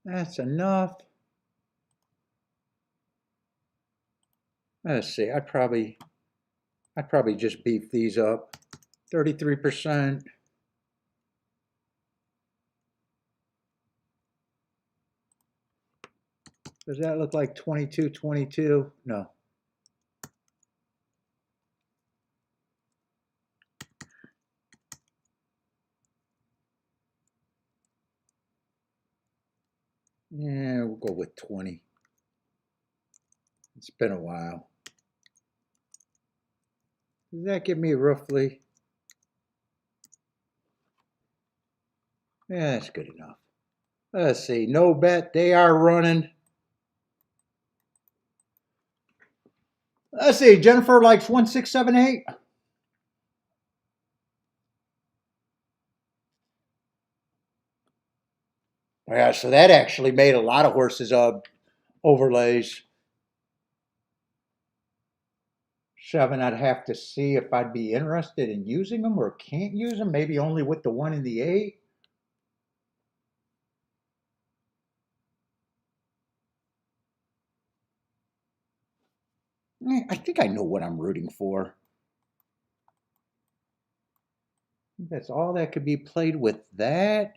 That's enough. Let's see, I'd probably just beef these up. 33%. Does that look like 22, 22? No. Yeah, we'll go with 20. It's been a while. Does that give me roughly? Yeah, that's good enough. Let's see, no bet, they are running. Let's see, Jennifer likes 1678. Yeah, so that actually made a lot of horses overlays. 7, I'd have to see if I'd be interested in using them or can't use them. Maybe only with the 1 and the 8. I think I know what I'm rooting for. That's all that could be played with that.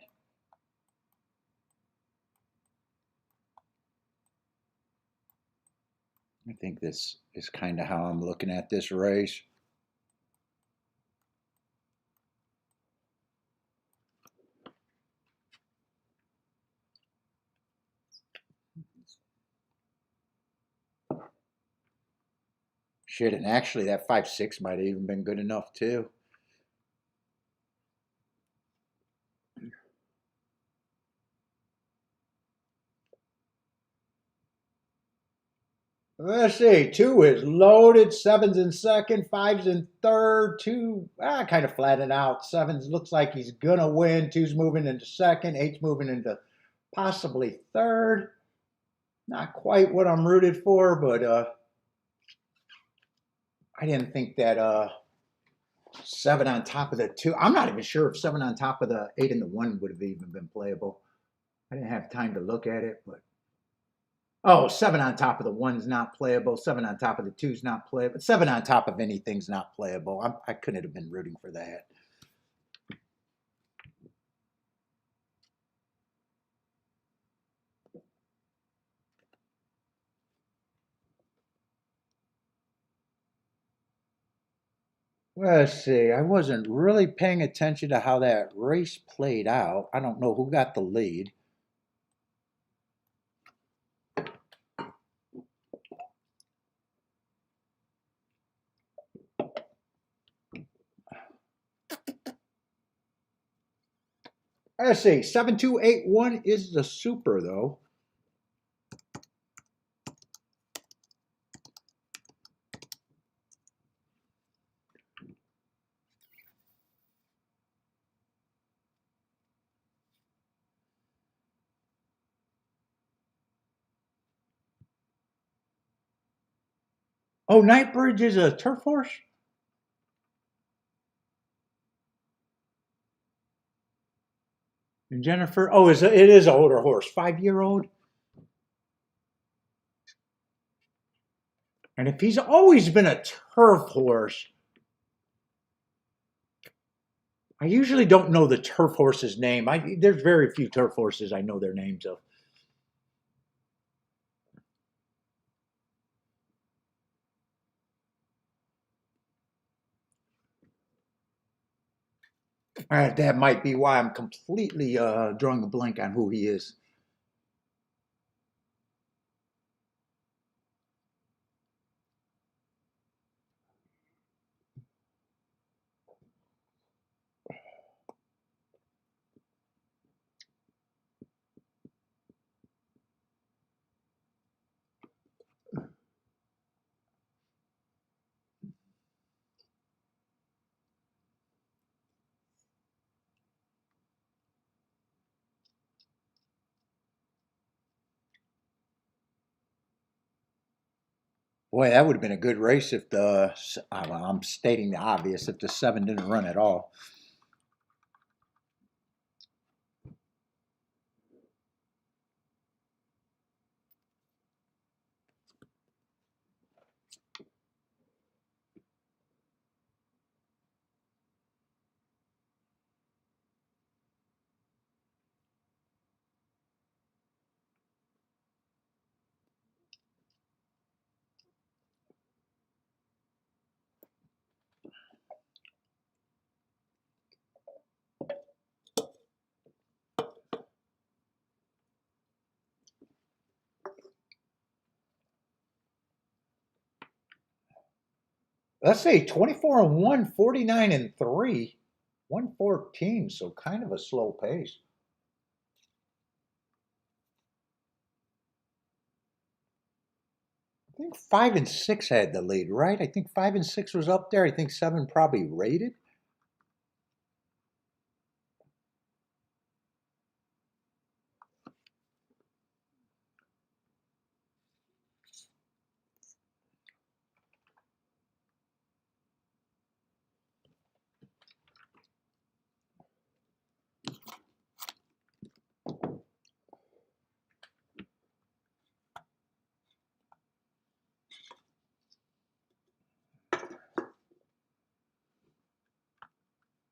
I think this is kind of how I'm looking at this race. Shit, and actually that 5-6 might have even been good enough too. Let's see, 2 is loaded, 7's in second, 5's in third, 2 kind of flattened out. 7's looks like he's gonna win, 2's moving into second, 8's moving into possibly third. Not quite what I'm rooted for, but I didn't think that 7 on top of the 2. I'm not even sure if 7 on top of the 8 and the 1 would have even been playable. I didn't have time to look at it, but oh, 7 on top of the 1's not playable. 7 on top of the 2's not playable. 7 on top of anything's not playable. I couldn't have been rooting for that. Let's see. I wasn't really paying attention to how that race played out. I don't know who got the lead. Let's see. 7281 is the super, though. Oh, Nightbridge is a turf horse? And Jennifer, oh, it is an older horse, 5-year-old. And if he's always been a turf horse, I usually don't know the turf horse's name. There's very few turf horses I know their names of. That might be why I'm completely drawing a blank on who he is. Boy, that would have been a good race if I'm stating the obvious, if the 7 didn't run at all. Let's say 24-1, 49-3, 114. So kind of a slow pace. I think 5 and 6 had the lead, right? I think 5 and 6 was up there. I think 7 probably rated.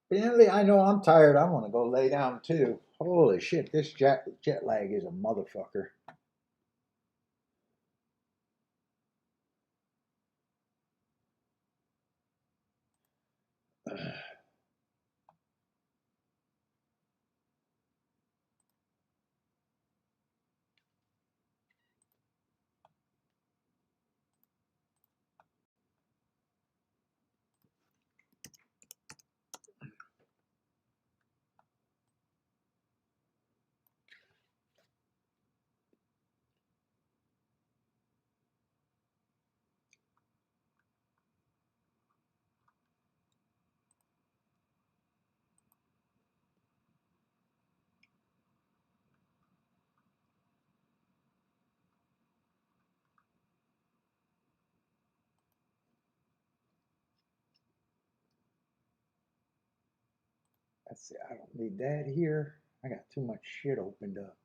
Bentley, I know I'm tired. I want to go lay down too. Holy shit, this jet lag is a motherfucker. Let's see, I don't need that here. I got too much shit opened up.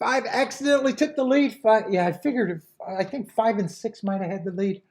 5 accidentally took the lead. 5, yeah, I figured. I think 5 and 6 might have had the lead.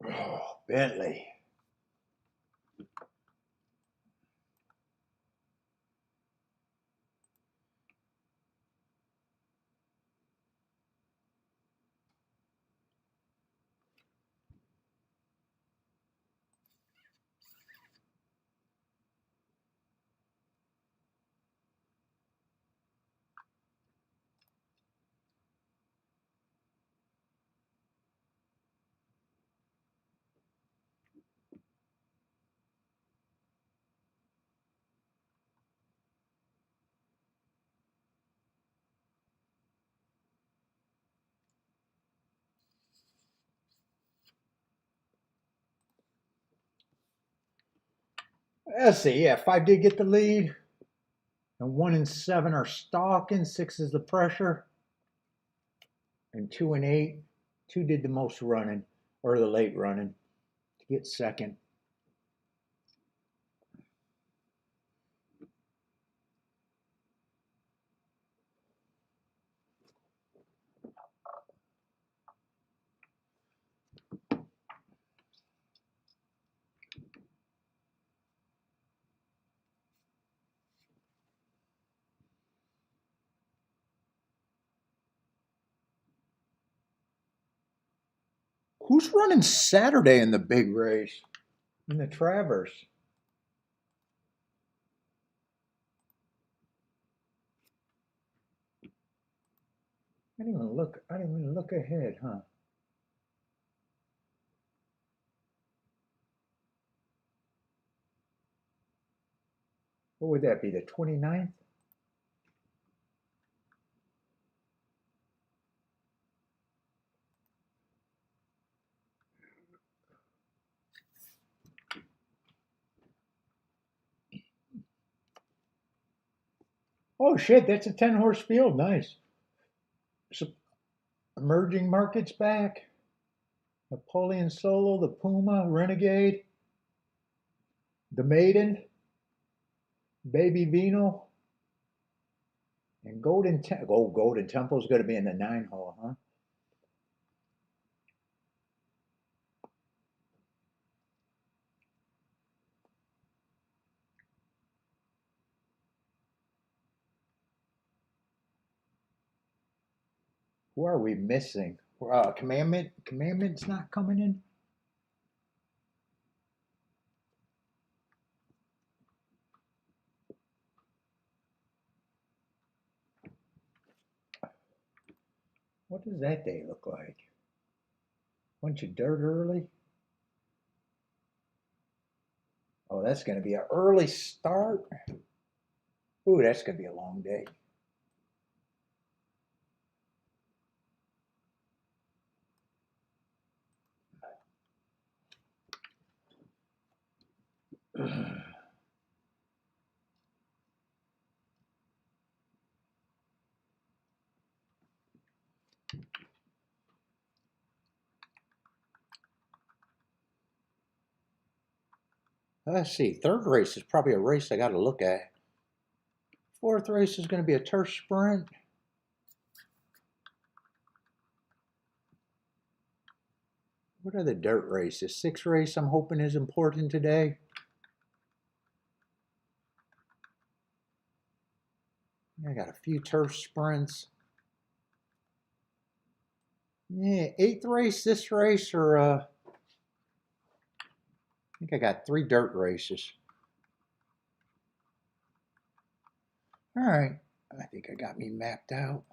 Oh, Bentley. Let's see. Yeah, 5 did get the lead. And 1 and 7 are stalking. 6 is the pressure. And 2 and 8. 2 did the most running, or the late running, to get second. Who's running Saturday in the big race? In the Traverse? I didn't even look ahead, huh? What would that be, the 29th? Oh shit, that's a 10-horse field. Nice. So, emerging markets back. Napoleon Solo, the Puma, Renegade, the Maiden, Baby Vino, and Golden Temple. Oh, Golden Temple's going to be in the 9 hole, huh? Who are we missing? Commandment's not coming in. What does that day look like? Bunch of dirt early. Oh, that's going to be an early start. Ooh, that's going to be a long day. Let's see. 3rd race is probably a race I got to look at. 4th race is going to be a turf sprint. What are the dirt races? 6th race I'm hoping is important today. I got a few turf sprints. Yeah, 8th race this race, or I think I got 3 dirt races. All right, I think I got me mapped out.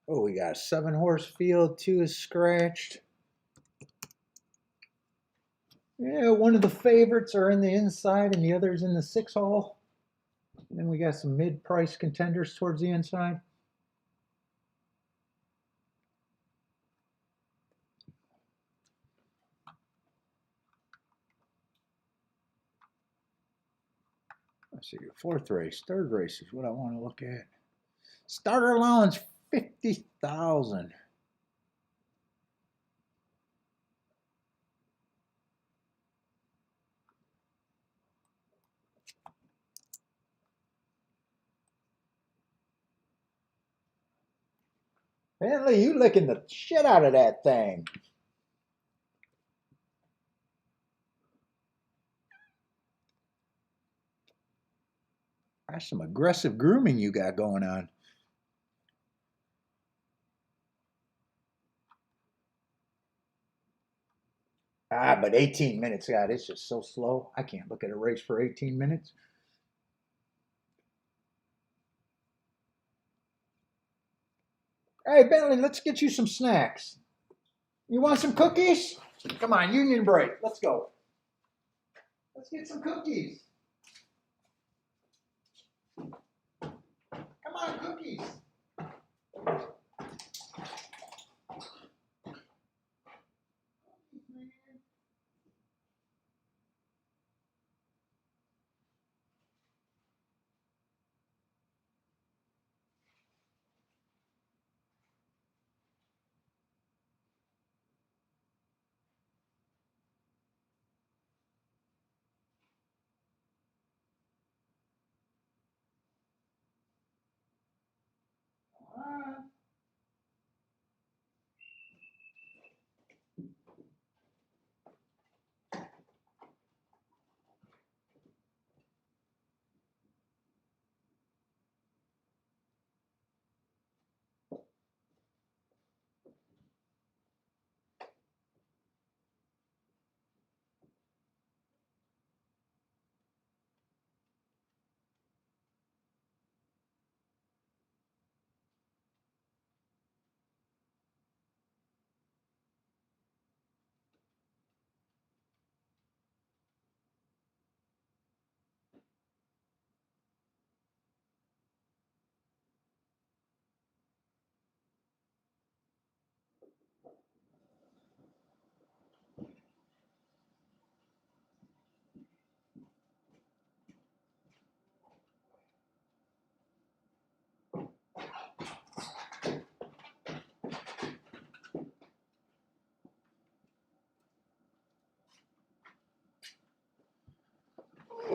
Oh, we got a 7-horse field. 2 is scratched. Yeah, one of the favorites are in the inside and the other's in the 6-hole. And then we got some mid-price contenders towards the inside. Let's see, 4th race, 3rd race is what I want to look at. Starter allowance 50,000. Bentley, you licking the shit out of that thing. That's some aggressive grooming you got going on. Ah, but 18 minutes, God, it's just so slow. I can't look at a race for 18 minutes. Hey, Bentley, let's get you some snacks. You want some cookies? Come on, union break. Let's go. Let's get some cookies. Come on, cookies.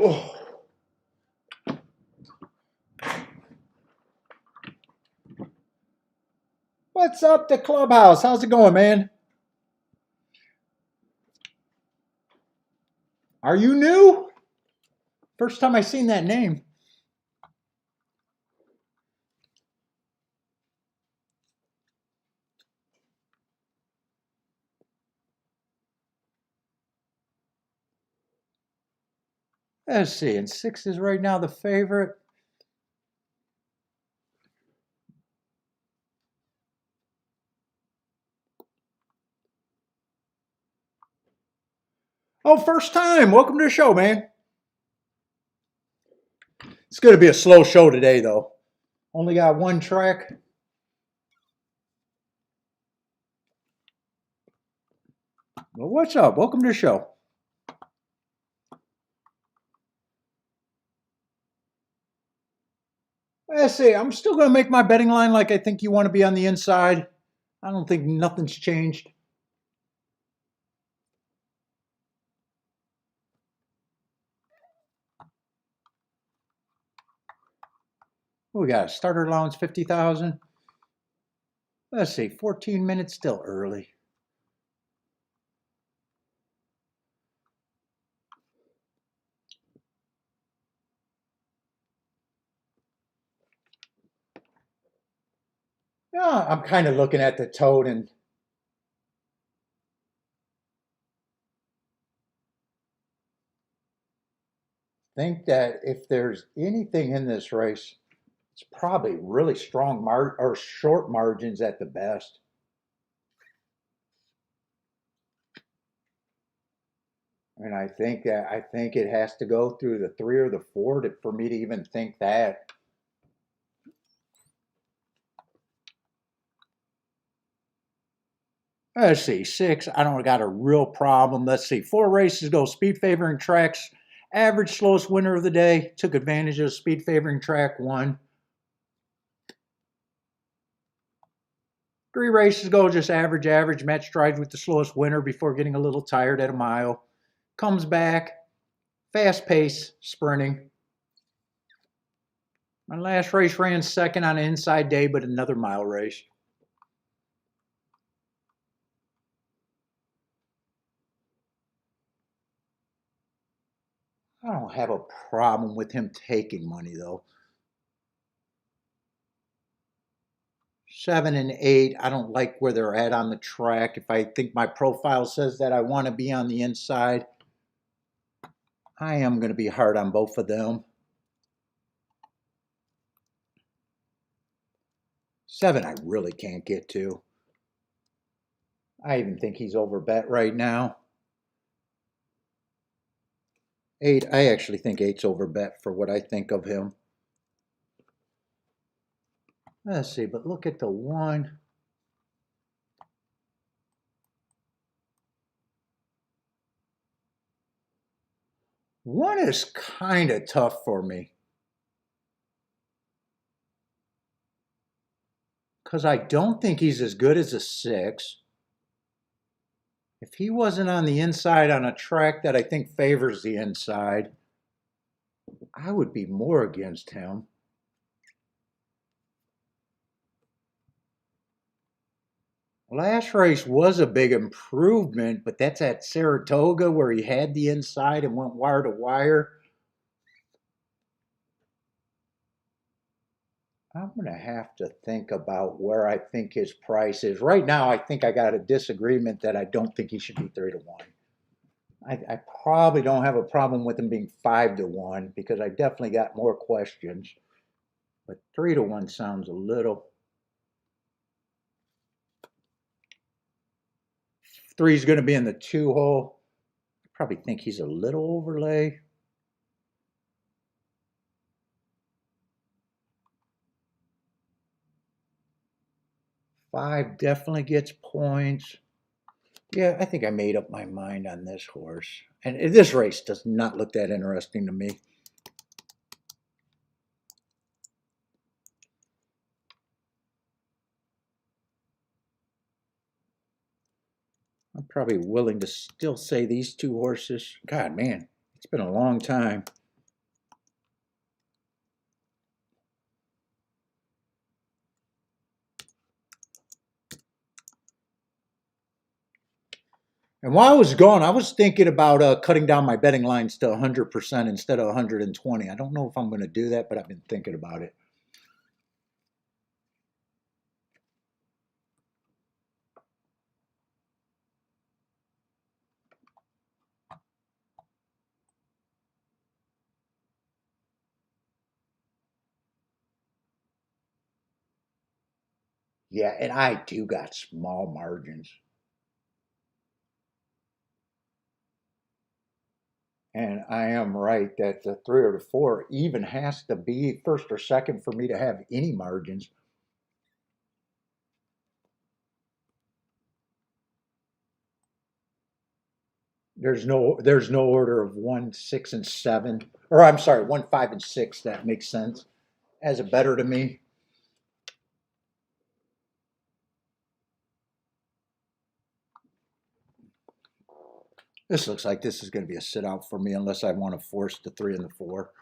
Oh. What's up, the clubhouse? How's it going, man? Are you new? First time I seen that name. Let's see, and 6 is right now the favorite. Oh, first time. Welcome to the show, man. It's going to be a slow show today, though. Only got 1 track. Well, what's up? Welcome to the show. Let's see. I'm still going to make my betting line like I think you want to be on the inside. I don't think nothing's changed. We got a starter allowance 50,000. Let's see, 14 minutes, still early. Yeah, I'm kind of looking at the tote and think that if there's anything in this race, it's probably really strong or short margins at the best. And I think it has to go through the 3 or the 4 for me to even think that. Let's see, 6. I don't got a real problem. Let's see, 4 races go speed favoring tracks. Average slowest winner of the day. Took advantage of speed favoring track, won. 3 races go just average. Met strides with the slowest winner before getting a little tired at a mile. Comes back, fast pace, sprinting. My last race ran second on an inside day, but another mile race. I don't have a problem with him taking money, though. 7 and 8, I don't like where they're at on the track. If I think my profile says that I want to be on the inside, I am going to be hard on both of them. 7, I really can't get to. I even think he's overbet right now. 8, I actually think 8's overbet for what I think of him. Let's see, but look at the 1. One is kind of tough for me because I don't think he's as good as a 6. If he wasn't on the inside on a track that I think favors the inside, I would be more against him. Last race was a big improvement, but that's at Saratoga where he had the inside and went wire to wire. I'm going to have to think about where I think his price is. Right now, I think I got a disagreement that I don't think he should be 3 to 1. I probably don't have a problem with him being 5 to 1 because I definitely got more questions. But 3 to 1 sounds a little. 3 is going to be in the 2 hole. I probably think he's a little overlay. 5 definitely gets points. Yeah, I think I made up my mind on this horse. And this race does not look that interesting to me. I'm probably willing to still say these 2 horses. God, man, it's been a long time. And while I was gone, I was thinking about cutting down my betting lines to 100% instead of 120. I don't know if I'm going to do that, but I've been thinking about it. Yeah, and I do got small margins. And I am right that the 3 or the 4 even has to be first or second for me to have any margins. There's no order of 1, 6, and 7. Or I'm sorry, 1, 5, and 6. That makes sense as a better to me. This looks like this is going to be a sit out for me unless I want to force the 3 and the 4.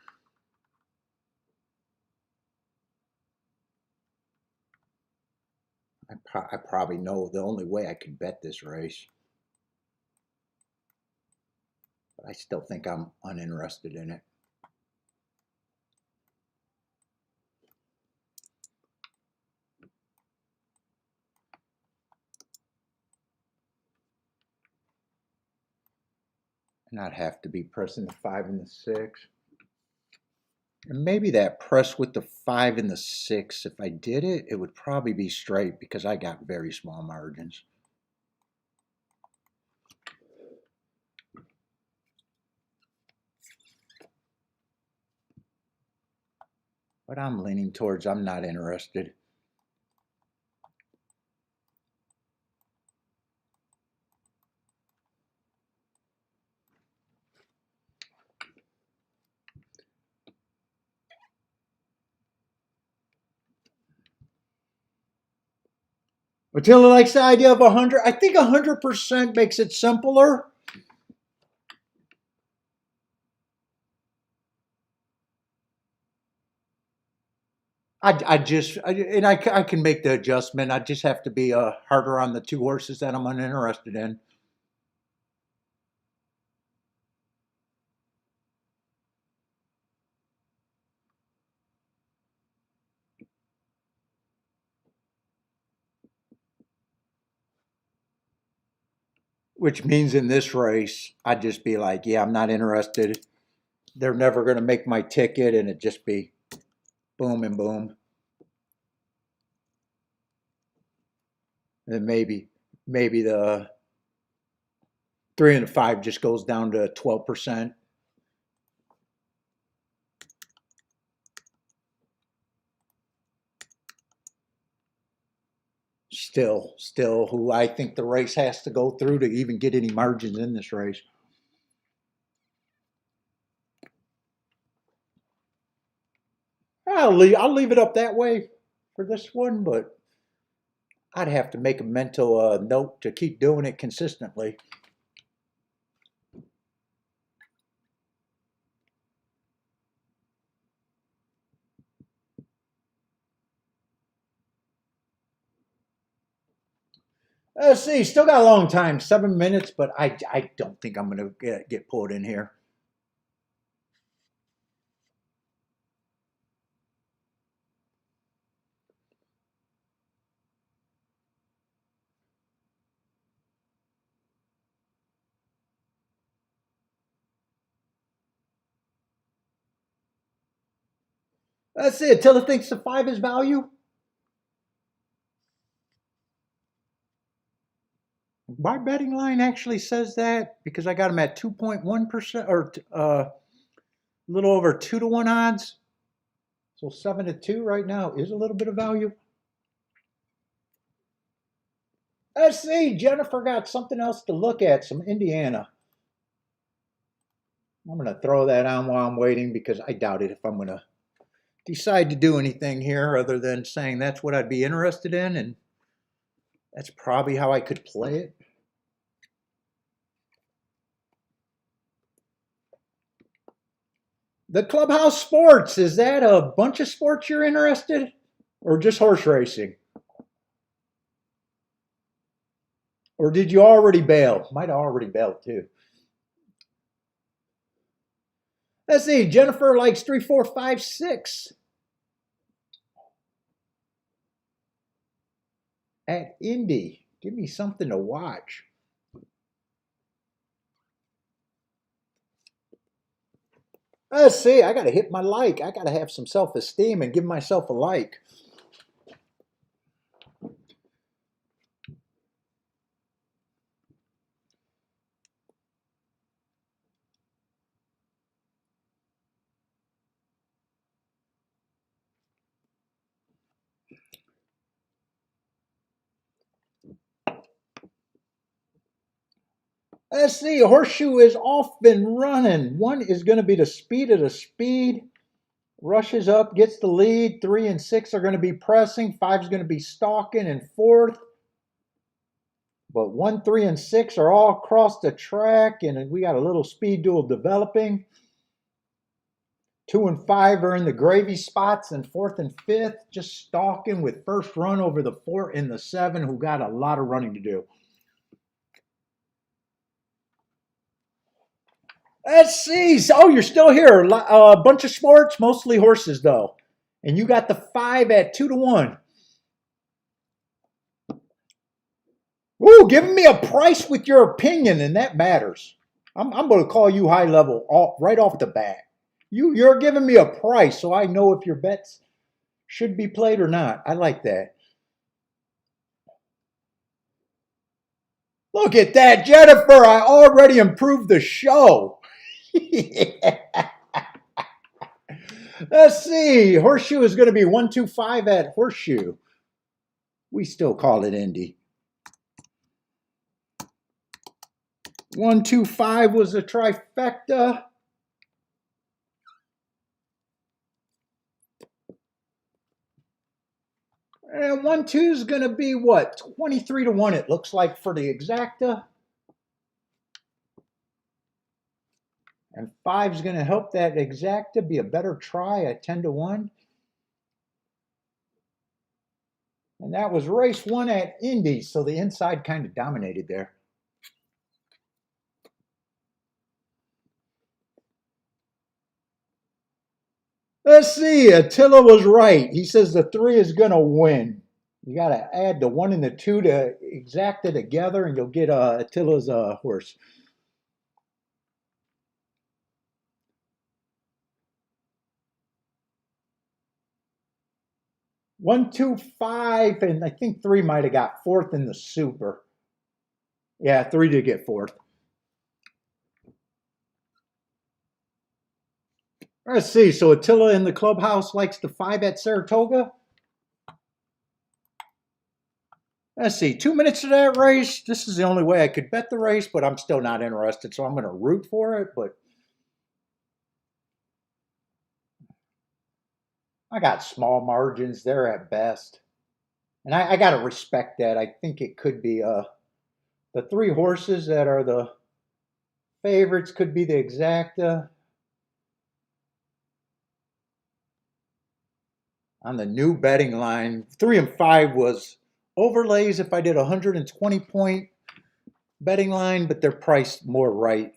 I probably know the only way I could bet this race. But I still think I'm uninterested in it. And I'd have to be pressing the 5 and the 6. And maybe that press with the 5 and the 6, if I did it, it would probably be straight because I got very small margins. But I'm leaning towards I'm not interested. Attila likes the idea of 100. I think 100% makes it simpler. I can make the adjustment. I just have to be harder on the 2 horses that I'm uninterested in. Which means in this race, I'd just be like, yeah, I'm not interested. They're never going to make my ticket, and it'd just be boom and boom. And then maybe the 3 and the 5 just goes down to 12%. Still, who I think the race has to go through to even get any margins in this race. I'll leave it up that way for this one, but I'd have to make a mental note to keep doing it consistently. Let's see, still got a long time, 7 minutes, but I don't think I'm going to get pulled in here. Let's see, Attila thinks the 5 is value. My betting line actually says that because I got him at 2.1% or a little over 2-to-1 odds. So 7-to-2 right now is a little bit of value. Let's see, Jennifer got something else to look at, some Indiana. I'm going to throw that on while I'm waiting because I doubt it if I'm going to decide to do anything here other than saying that's what I'd be interested in, and that's probably how I could play it. The Clubhouse Sports, is that a bunch of sports you're interested or just horse racing? Or did you already bail? Might have already bailed too. Let's see, Jennifer likes 3, 4, 5, 6. At Indy, give me something to watch. Let's see, I got to hit my like. I got to have some self-esteem and give myself a like. Let's see, Horseshoe is off and running. 1 is going to be the speed of the speed. Rushes up, gets the lead. 3 and 6 are going to be pressing. 5 is going to be stalking in 4th. But 1, 3, and 6 are all across the track, and we got a little speed duel developing. 2 and 5 are in the gravy spots, and 4th and 5th just stalking with first run over the 4 and the 7, who got a lot of running to do. Let's see. Oh, you're still here. A bunch of sports, mostly horses, though. And you got the 5 at 2 to 1. Ooh, giving me a price with your opinion, and that matters. I'm going to call you high level right off the bat. You're giving me a price, so I know if your bets should be played or not. I like that. Look at that, Jennifer. I already improved the show. Let's see. Horseshoe is going to be 125 at Horseshoe. We still call it Indy. 125 was a trifecta. And 1-2 is going to be what? 23 to 1, it looks like, for the exacta. And 5 is going to help that exacta be a better try at 10 to 1. And that was race 1 at Indy, so the inside kind of dominated there. Let's see. Attila was right. He says the 3 is going to win. You got to add the 1 and the 2 to exacta together, and you'll get Attila's horse. 1, 2, 5, and I think 3 might have got 4th in the super. Yeah, 3 did get 4th. Let's see. So Attila in the clubhouse likes the 5 at Saratoga. Let's see. 2 minutes to that race. This is the only way I could bet the race, but I'm still not interested, so I'm going to root for it. But I got small margins there at best. And I got to respect that. I think it could be the 3 horses that are the favorites could be the exacta. On the new betting line, 3 and 5 was overlays if I did a 120-point betting line, but they're priced more right.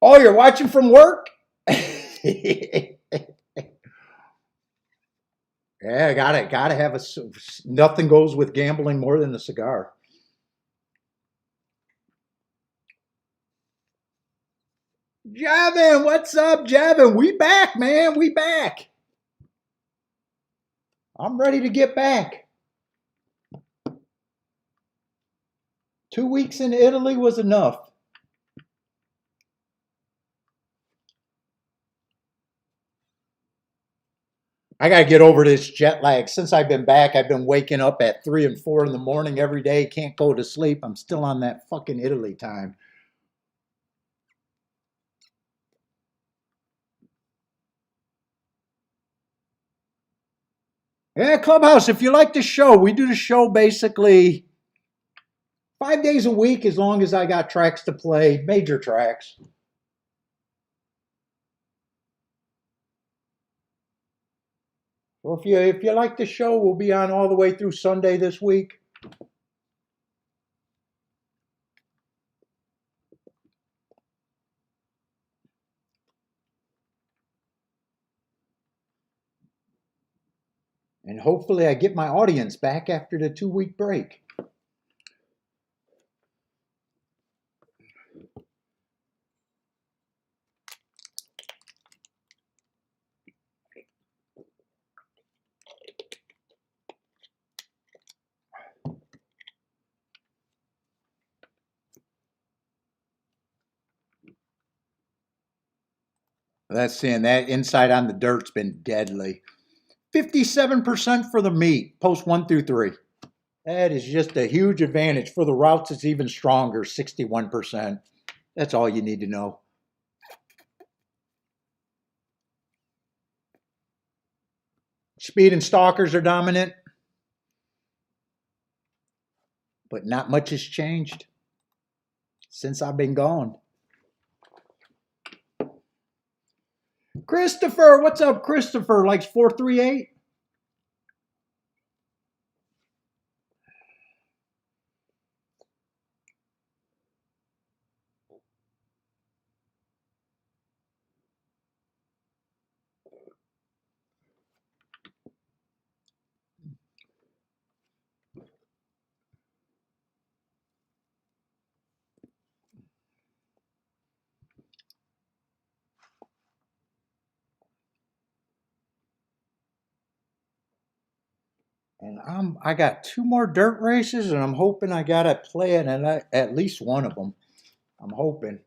Oh, you're watching from work? Yeah, gotta have nothing goes with gambling more than a cigar. Javin, what's up, Javin? We back, man. We back. I'm ready to get back. 2 weeks in Italy was enough. I got to get over this jet lag. Since I've been back, I've been waking up at 3 and 4 in the morning every day. Can't go to sleep. I'm still on that fucking Italy time. Yeah, Clubhouse, if you like the show, we do the show basically 5 days a week as long as I got tracks to play, major tracks. Well, if you like the show, we'll be on all the way through Sunday this week. And hopefully I get my audience back after the 2-week break. Let's see, and that inside on the dirt's been deadly. 57% for the meat, post 1 through 3. That is just a huge advantage. For the routes, it's even stronger, 61%. That's all you need to know. Speed and stalkers are dominant. but not much has changed since I've been gone. Christopher, what's up, Christopher? Likes 438. And I got 2 more dirt races, and I'm hoping I got to play it at least one of them. I'm hoping.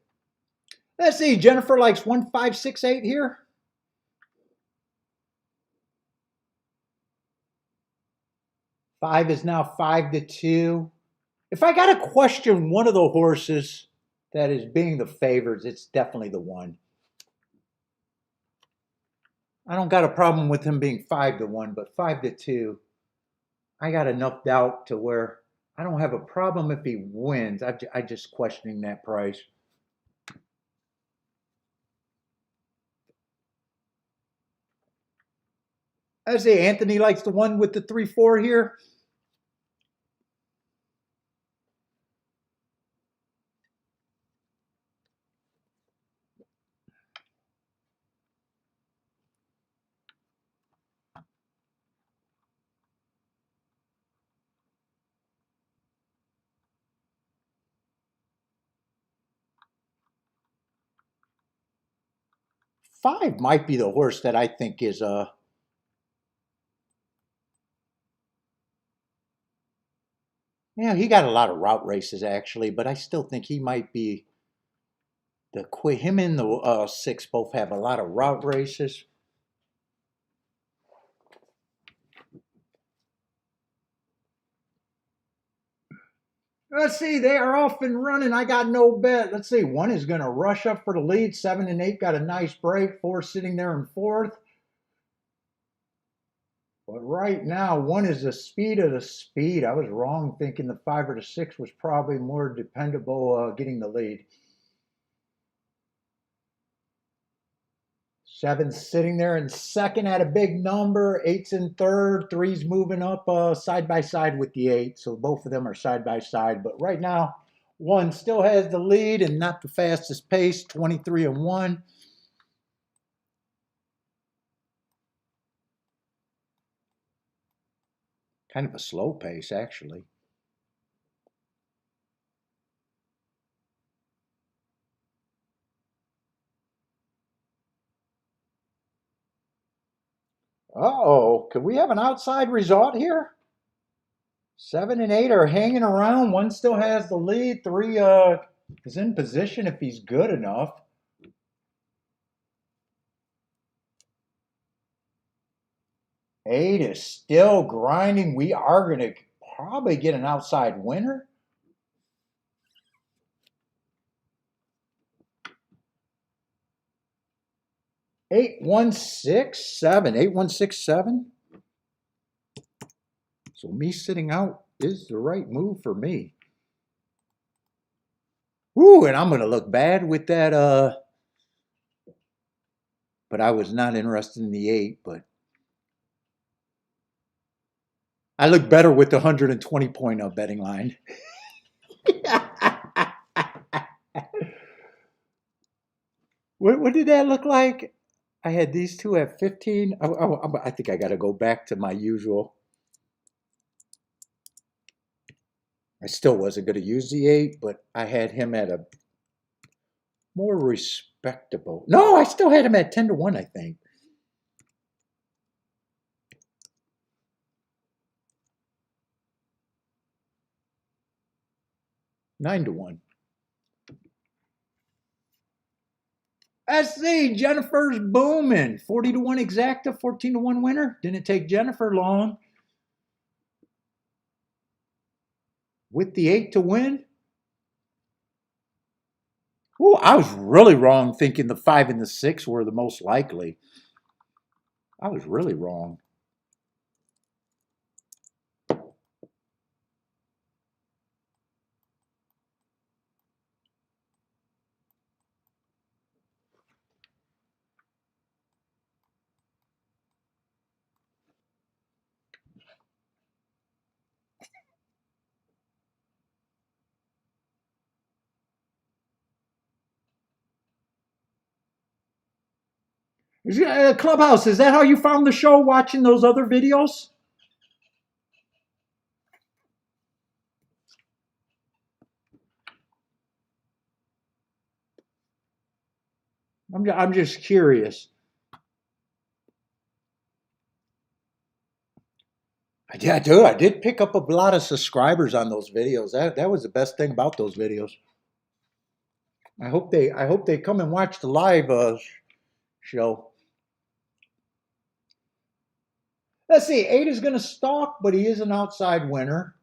Let's see. Jennifer likes 1568 here. 5 is now 5-2. If I got to question one of the horses that is being the favorites, it's definitely the one. I don't got a problem with him being 5-1, but 5-2, I got enough doubt to where I don't have a problem if he wins. I just questioning that price. I say Anthony likes the one with the 3-4 here. Five might be the horse that I think is yeah, he got a lot of route races actually, but I still think he might be the him and the 6 both have a lot of route races. Let's see, they are off and running. I got no bet. Let's see, 1 is going to rush up for the lead. 7 and 8 got a nice break. 4 sitting there in 4th. But right now, 1 is the speed of the speed. I was wrong thinking the 5 or the 6 was probably more dependable getting the lead. 7's sitting there in 2nd at a big number. 8's in 3rd. 3's moving up side by side with the 8. So both of them are side by side. But right now, 1 still has the lead and not the fastest pace. 23 and 1. Kind of a slow pace, actually. Uh-oh, could we have an outside result here? 7 and 8 are hanging around. 1 still has the lead. 3 is in position if he's good enough. 8 is still grinding. We are going to probably get an outside winner. 8167. 8167. So me sitting out is the right move for me. Ooh, and I'm going to look bad with that. But I was not interested in the 8. But I look better with the 120 point betting line. What did that look like? I had these two at 15. I think I got to go back to my usual. I still wasn't going to use the 8, but I had him at a more respectable. No, I still had him at 10-1, I think. Nine to 1. Let's see, Jennifer's booming. 40-1 exacta, 14-1 winner. Didn't take Jennifer long. With the 8 to win. Oh, I was really wrong thinking the 5 and the 6 were the most likely. I was really wrong. Clubhouse, is that how you found the show, watching those other videos? I'm just curious. Yeah, dude, I did pick up a lot of subscribers on those videos. That was the best thing about those videos. I hope they come and watch the live show. Let's see, 8 is going to stalk, but he is an outside winner.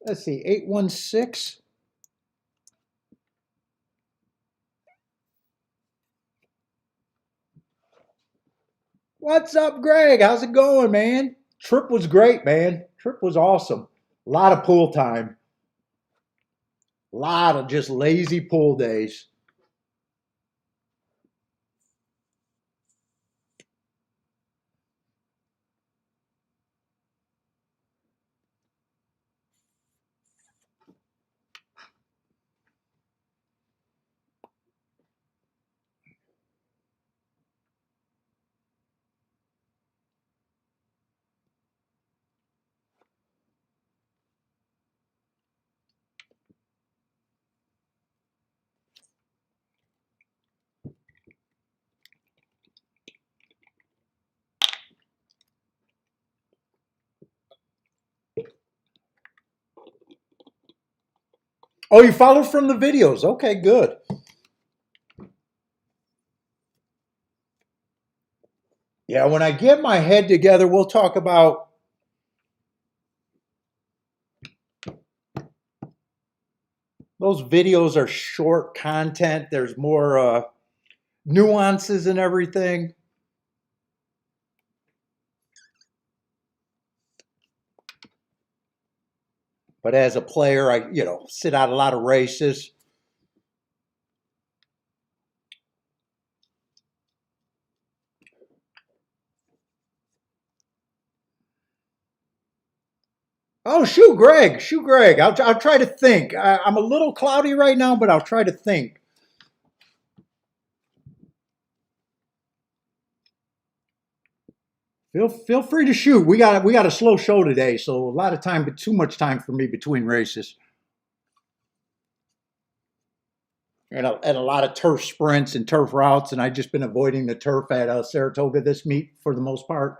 Let's see, 816. What's up, Greg? How's it going, man? Trip was great, man. Trip was awesome. A lot of pool time. A lot of just lazy pool days. Oh, you followed from the videos. Okay, good. Yeah, when I get my head together, we'll talk about those videos are short content. There's more nuances and everything. But as a player, I, sit out a lot of races. Oh, shoot, Greg. Shoot, Greg. I'll try to think. I'm a little cloudy right now, but I'll try to think. Feel free to shoot. We got a slow show today, so a lot of time, but too much time for me between races. And a lot of turf sprints and turf routes, and I've just been avoiding the turf at Saratoga this meet for the most part.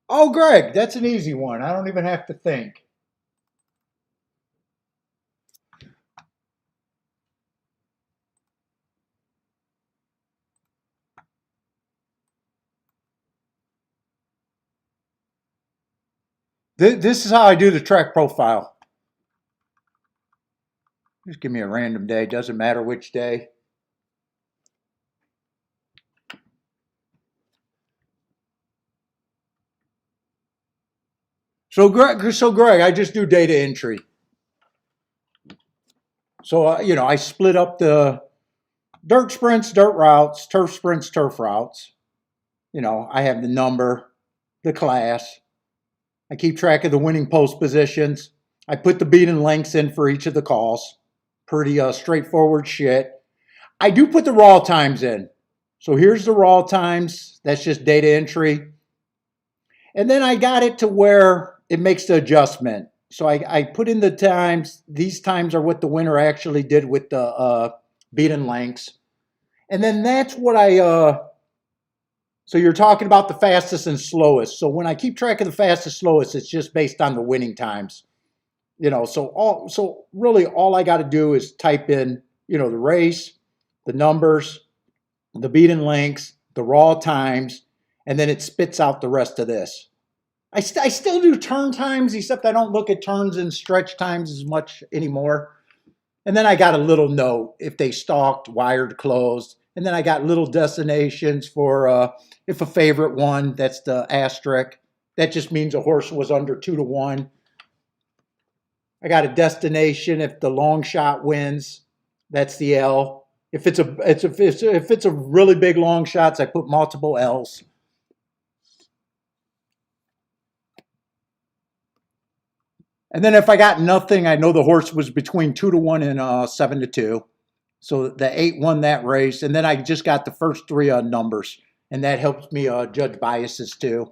Oh, Greg, that's an easy one. I don't even have to think. This is how I do the track profile. Just give me a random day. Doesn't matter which day. So Greg, I just do data entry. So, I split up the dirt sprints, dirt routes, turf sprints, turf routes. I have the number, the class. I keep track of the winning post positions. I put the beat and lengths in for each of the calls. Pretty straightforward shit. I do put the raw times in. So here's the raw times. That's just data entry. And then I got it to where it makes the adjustment. So I put in the times. These times are what the winner actually did with the beaten lengths. And then that's what so you're talking about the fastest and slowest. So when I keep track of the fastest, slowest, it's just based on the winning times. So really all I got to do is type in, the race, the numbers, the beaten lengths, the raw times, and then it spits out the rest of this. I still do turn times, except I don't look at turns and stretch times as much anymore. And then I got a little note if they stalked, wired, closed. And then I got little destinations for if a favorite won, that's the asterisk. That just means a horse was under 2-1. I got a destination if the long shot wins, that's the L. If it's a really big long shots, I put multiple L's. And then if I got nothing, I know the horse was between 2-1 and 7-2. So the 8 won that race. And then I just got the first 3 numbers. And that helps me judge biases too.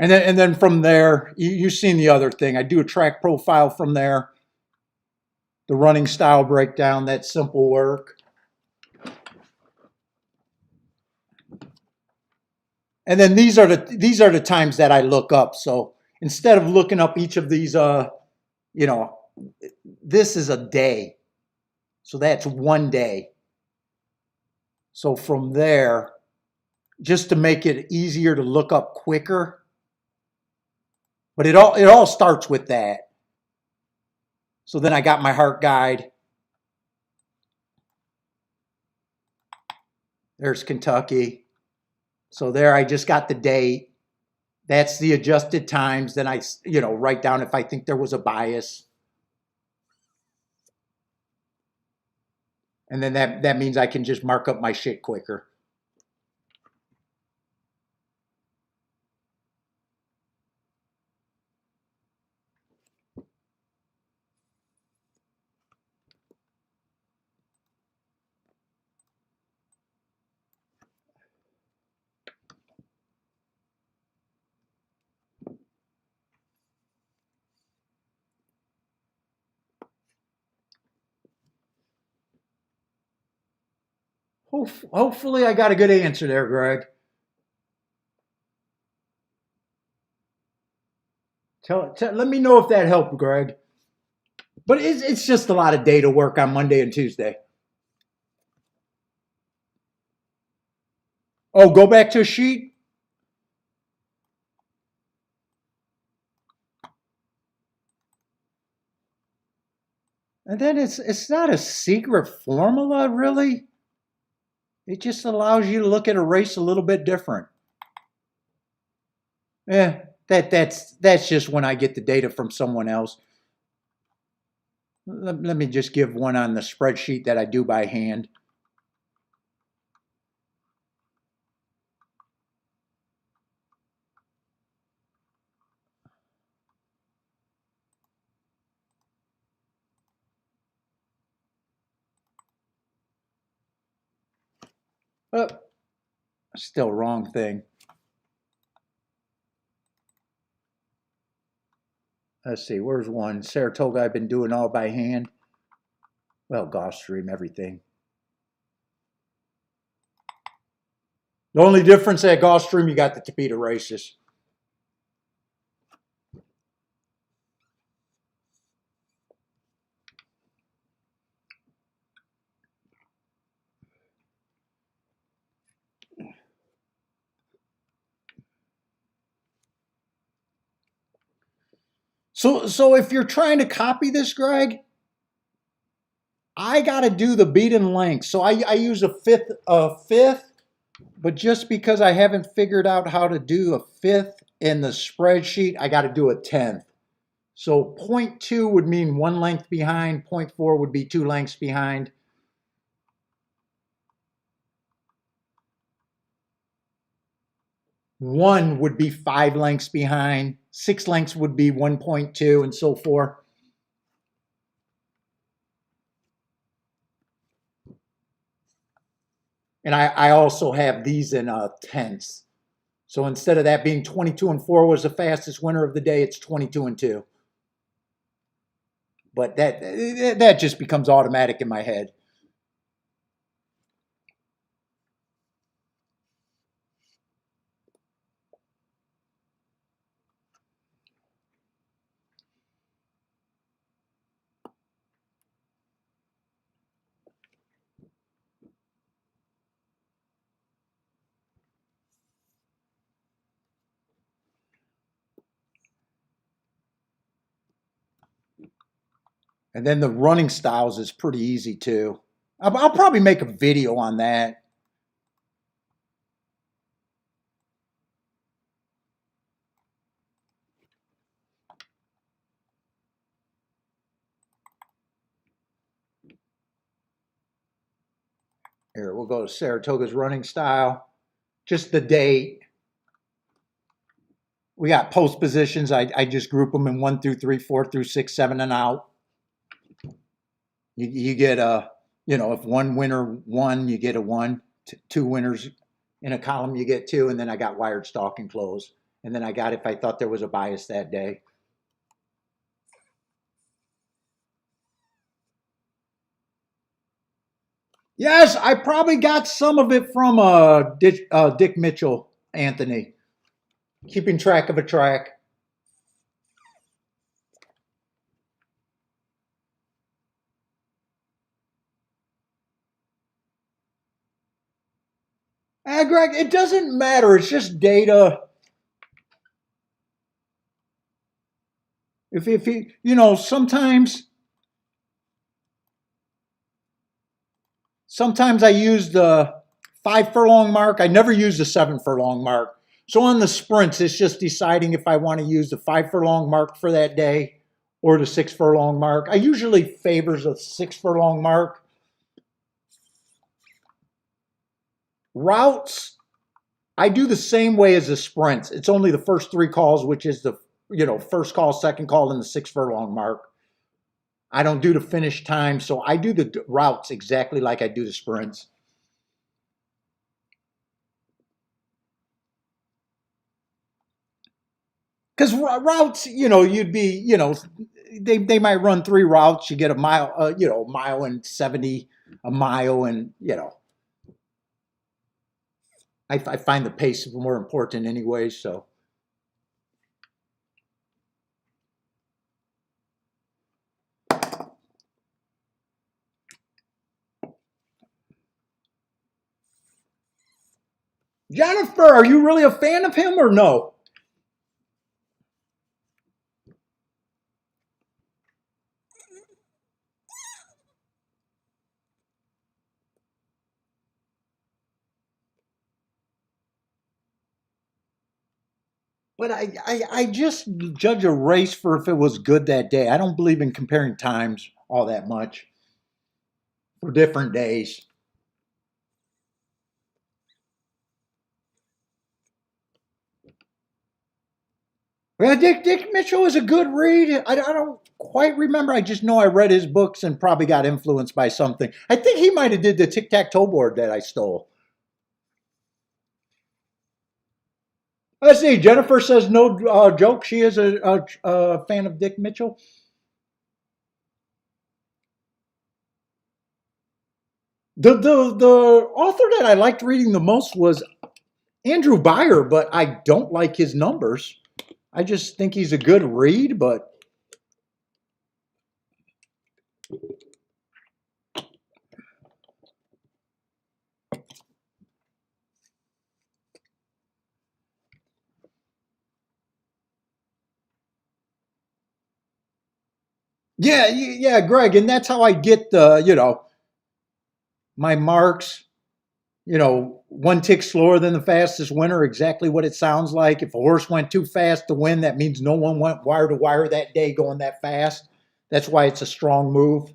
And then from there, you've seen the other thing. I do a track profile from there. The running style breakdown, that's simple work. And then these are the times that I look up. So instead of looking up each of these, this is a day. So that's one day. So from there, just to make it easier to look up quicker, but it all starts with that. So then I got my heart guide. There's Kentucky. So there I just got the date. That's the adjusted times. Then I, write down if I think there was a bias. And then that means I can just mark up my shit quicker. Hopefully I got a good answer there, Greg. Let me know if that helped, Greg. But it's just a lot of data work on Monday and Tuesday. Oh, go back to a sheet? And then it's not a secret formula, really. It just allows you to look at a race a little bit different. Yeah, that's just when I get the data from someone else. Let me just give one on the spreadsheet that I do by hand. Oh, still wrong thing. Let's see, where's one? Saratoga, I've been doing all by hand. Well, Gulfstream, everything. The only difference at Gulfstream, you got the Tampa races. So if you're trying to copy this, Greg, I got to do the beaten length. So I use a fifth, but just because I haven't figured out how to do a fifth in the spreadsheet, I got to do a 10th. So 0.2 would mean 1 length behind, 0.4 would be 2 lengths behind. One would be 5 lengths behind, 6 lengths would be 1.2, and so forth. And I also have these in tenths. So instead of that being 22 and 4 was the fastest winner of the day, it's 22 and 2. But that just becomes automatic in my head. And then the running styles is pretty easy too. I'll probably make a video on that. Here, we'll go to Saratoga's running style. Just the date. We got post positions. I just group them in 1 through 3, 4 through 6, 7 and out. You get a, if one winner won, you get a 1. Two winners in a column, you get 2. And then I got wired, stalk, and close. And then I got if I thought there was a bias that day. Yes, I probably got some of it from Dick Mitchell, Anthony. Keeping track of a track. Greg, it doesn't matter. It's just data. If sometimes I use the 5 furlong mark. I never use the 7 furlong mark. So on the sprints, it's just deciding if I want to use the 5 furlong mark for that day or the 6 furlong mark. I usually favors the 6 furlong mark. Routes, I do the same way as the sprints. It's only the first 3 calls, which is the first call, second call, and the 6 furlong mark. I don't do the finish time, so I do the routes exactly like I do the sprints. Because routes, you'd be, they might run 3 routes. You get a mile, a mile and 70, a mile, and I find the pace more important anyway. So. Jennifer, are you really a fan of him or no? But I just judge a race for if it was good that day. I don't believe in comparing times all that much for different days. Yeah, Dick Mitchell is a good read. I don't quite remember. I just know I read his books and probably got influenced by something. I think he might have did the tic-tac-toe board that I stole. Let's see. Jennifer says no joke. She is a fan of Dick Mitchell. The author that I liked reading the most was Andrew Beyer, but I don't like his numbers. I just think he's a good read, but yeah, Greg, and that's how I get the my marks. 1 tick slower than the fastest winner, exactly what it sounds like. If a horse went too fast to win, that means no one went wire to wire that day going that fast. That's why it's a strong move.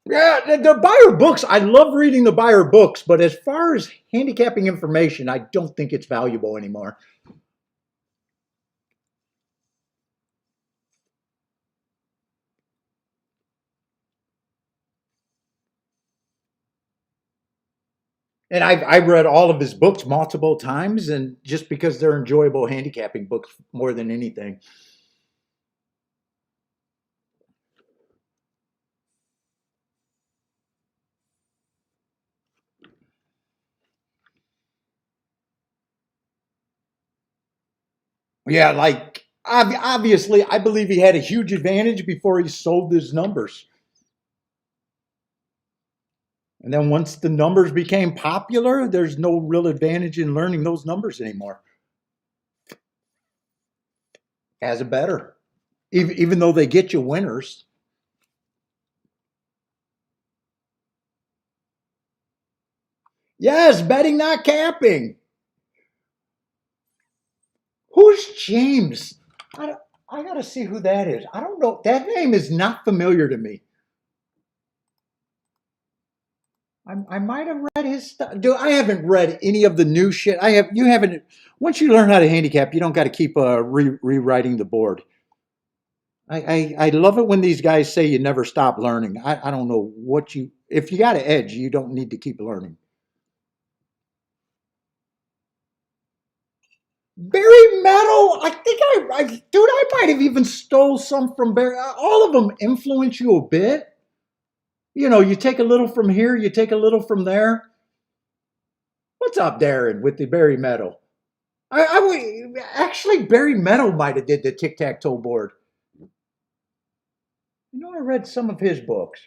Yeah, the Beyer books, I love reading the Beyer books, but as far as handicapping information, I don't think it's valuable anymore. And I've read all of his books multiple times, and just because they're enjoyable handicapping books more than anything. Yeah, like obviously, I believe he had a huge advantage before he sold his numbers. And then once the numbers became popular, there's no real advantage in learning those numbers anymore as a bettor, even though they get you winners. Yes, betting, not capping. Who's James? I, I got to see who that is. I don't know. That name is not familiar to me. I might have read his stuff. Dude, I haven't read any of the new shit. I have. You haven't. Once you learn how to handicap, you don't got to keep rewriting the board. I love it when these guys say you never stop learning. I don't know what you. If you got an edge, you don't need to keep learning. Barry Metal. I think dude, I might have even stole some from Barry. All of them influence you a bit. You know, you take a little from here, you take a little from there. What's up, Darren, with the Barry Metal? I would actually Barry Metal might have did the tic tac toe board. You know, I read some of his books.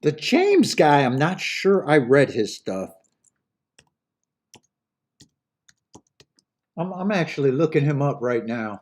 The James guy, I'm not sure I read his stuff. I'm actually looking him up right now.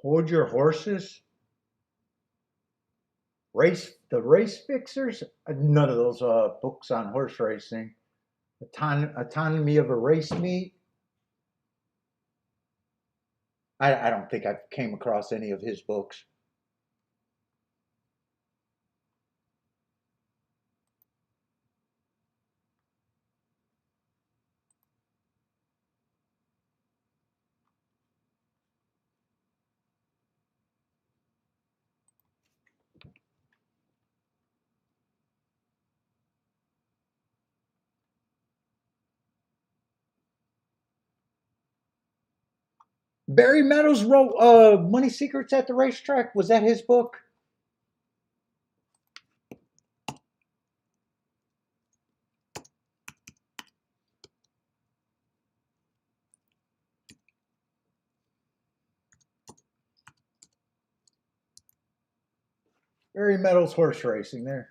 Hold Your Horses, Race Fixers. None of those books on horse racing. Autonomy of a Race Meet. I don't think I came across any of his books. Barry Meadows wrote Money Secrets at the Racetrack. Was that his book? Barry Meadows Horse Racing there.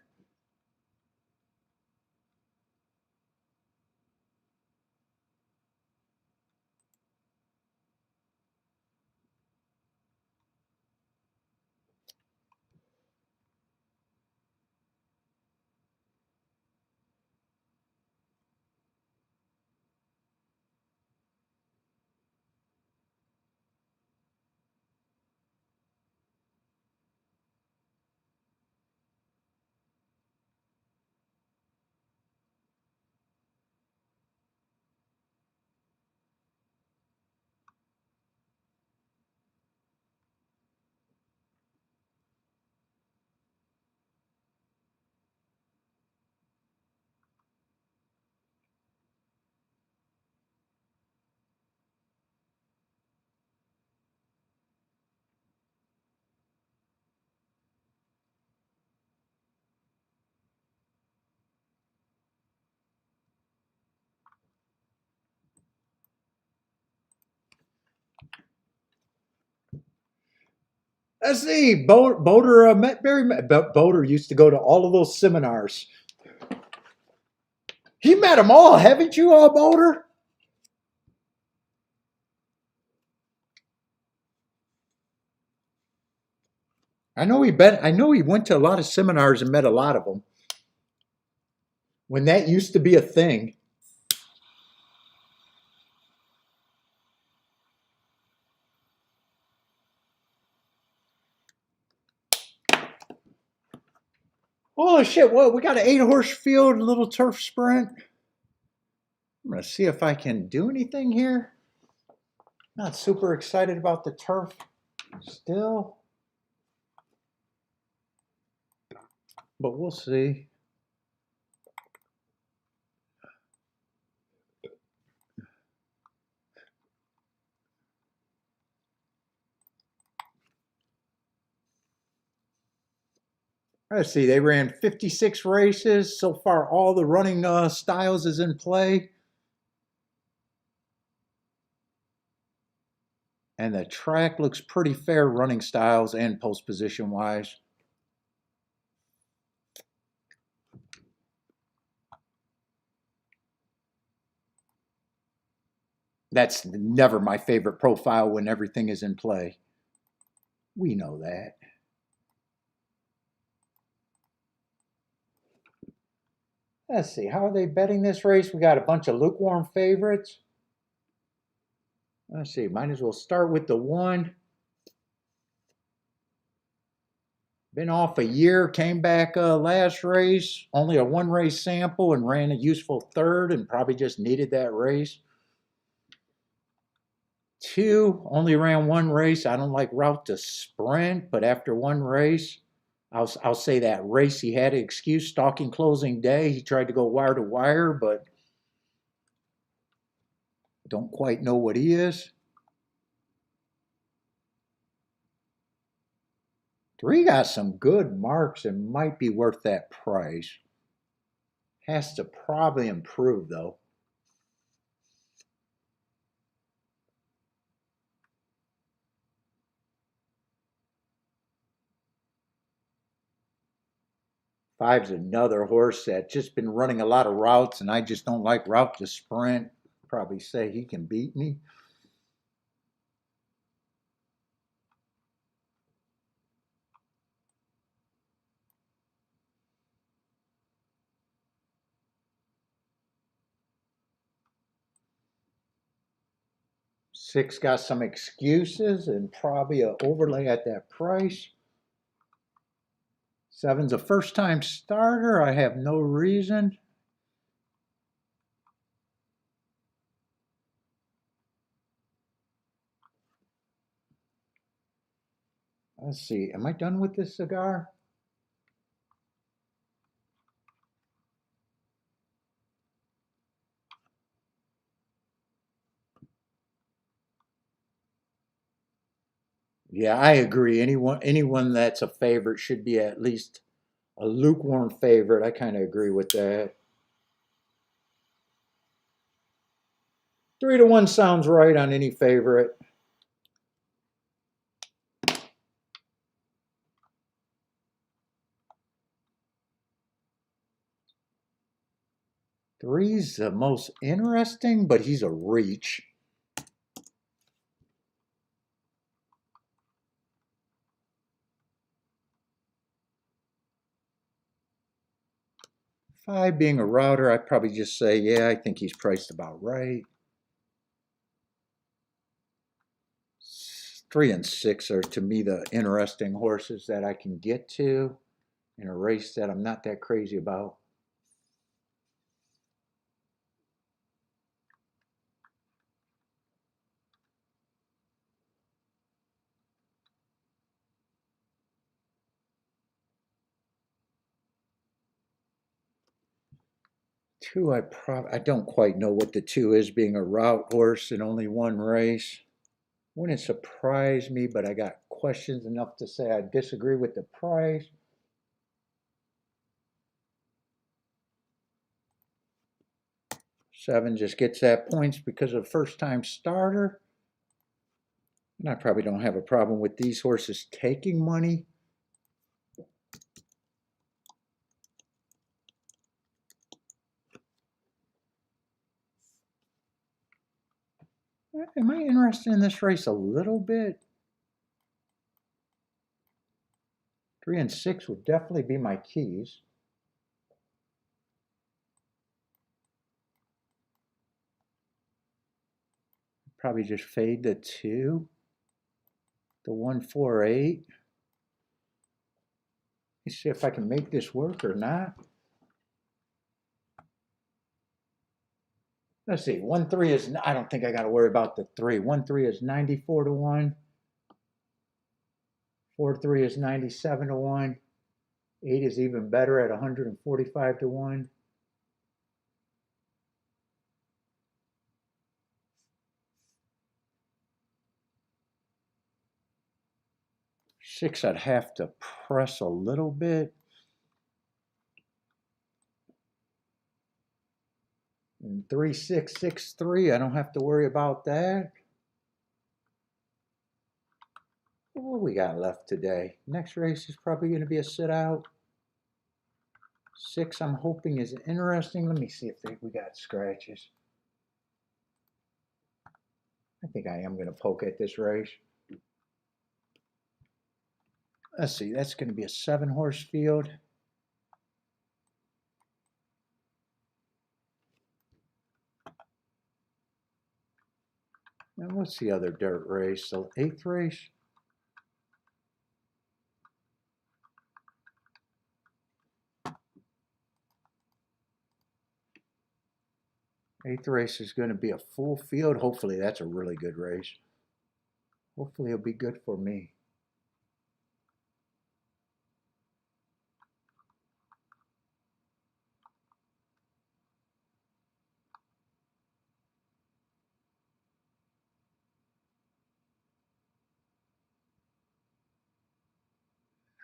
Let's see. Boater met Barry. Boater used to go to all of those seminars. You met them all, haven't you, Boater? I know he went to a lot of seminars and met a lot of them. when that used to be a thing. Holy shit, what? We got an 8-horse field, a little turf sprint. I'm going to see if I can do anything here. Not super excited about the turf still, but we'll see. Let's see, they ran 56 races. So far, all the running styles is in play. And the track looks pretty fair running styles and post position wise. That's never my favorite profile when everything is in play. We know that. Let's see, how are they betting this race? We got a bunch of lukewarm favorites. Let's see, might as well start with the 1. Been off a year, came back last race, only a 1-race sample and ran a useful 3rd and probably just needed that race. 2, only ran 1 race. I don't like route to sprint, but after 1 race, I'll say that race he had an excuse, stalking closing day. He tried to go wire to wire, but don't quite know what he is. 3 got some good marks and might be worth that price. Has to probably improve though. Five's another horse that's just been running a lot of routes, and I just don't like route to sprint. Probably say he can beat me. Six got some excuses and probably an overlay at that price. Seven's a first-time starter. I have no reason. Let's see. Am I done with this cigar? Yeah, I agree. Anyone that's a favorite should be at least a lukewarm favorite. I kind of agree with that. 3-1 sounds right on any favorite. Three's the most interesting, but he's a reach. Five being a router, I'd probably just say, yeah, I think he's priced about right. 3 and 6 are, to me, the interesting horses that I can get to in a race that I'm not that crazy about. Two, I don't quite know what the 2 is, being a route horse in only 1 race. Wouldn't surprise me, but I got questions enough to say I disagree with the price. Seven just gets that points because of first-time starter. And I probably don't have a problem with these horses taking money. Am I interested in this race a little bit? 3 and 6 would definitely be my keys. Probably just fade the 2, the 148. Let's see if I can make this work or not. Let's see, 1-3 is, I don't think I got to worry about the 3. 1-3 is 94 to 1. 4-3 is 97 to 1. 8 is even better at 145 to 1. 6, I'd have to press a little bit. And 3, 6, 6, 3, I don't have to worry about that. What we got left today? Next race is probably going to be a sit out. 6, I'm hoping is interesting. Let me see if we got scratches. I think I am going to poke at this race. Let's see, that's going to be a 7-horse field. And what's the other dirt race? The 8th race? Eighth race is going to be a full field. Hopefully that's a really good race. Hopefully it'll be good for me.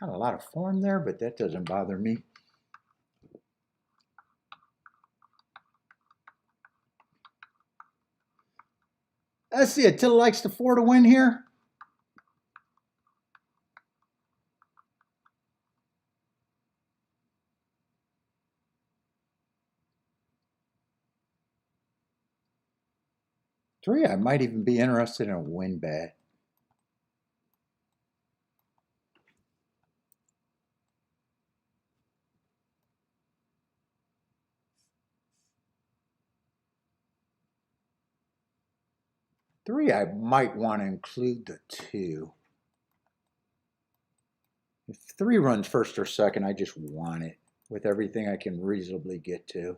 Not a lot of form there, but that doesn't bother me. Let's see, Attila likes the 4 to win here. Three, I might even be interested in a win bet. Three, I might want to include the 2. If 3 runs first or second, I just want it with everything I can reasonably get to.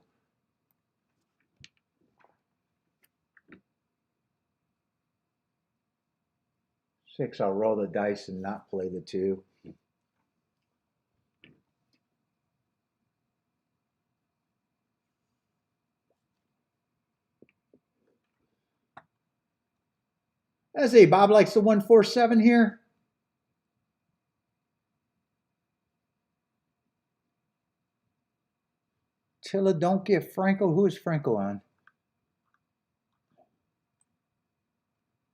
6, I'll roll the dice and not play the 2. Let's see, Bob likes the 147 here. Tilla, don't get Franco. Who is Franco on?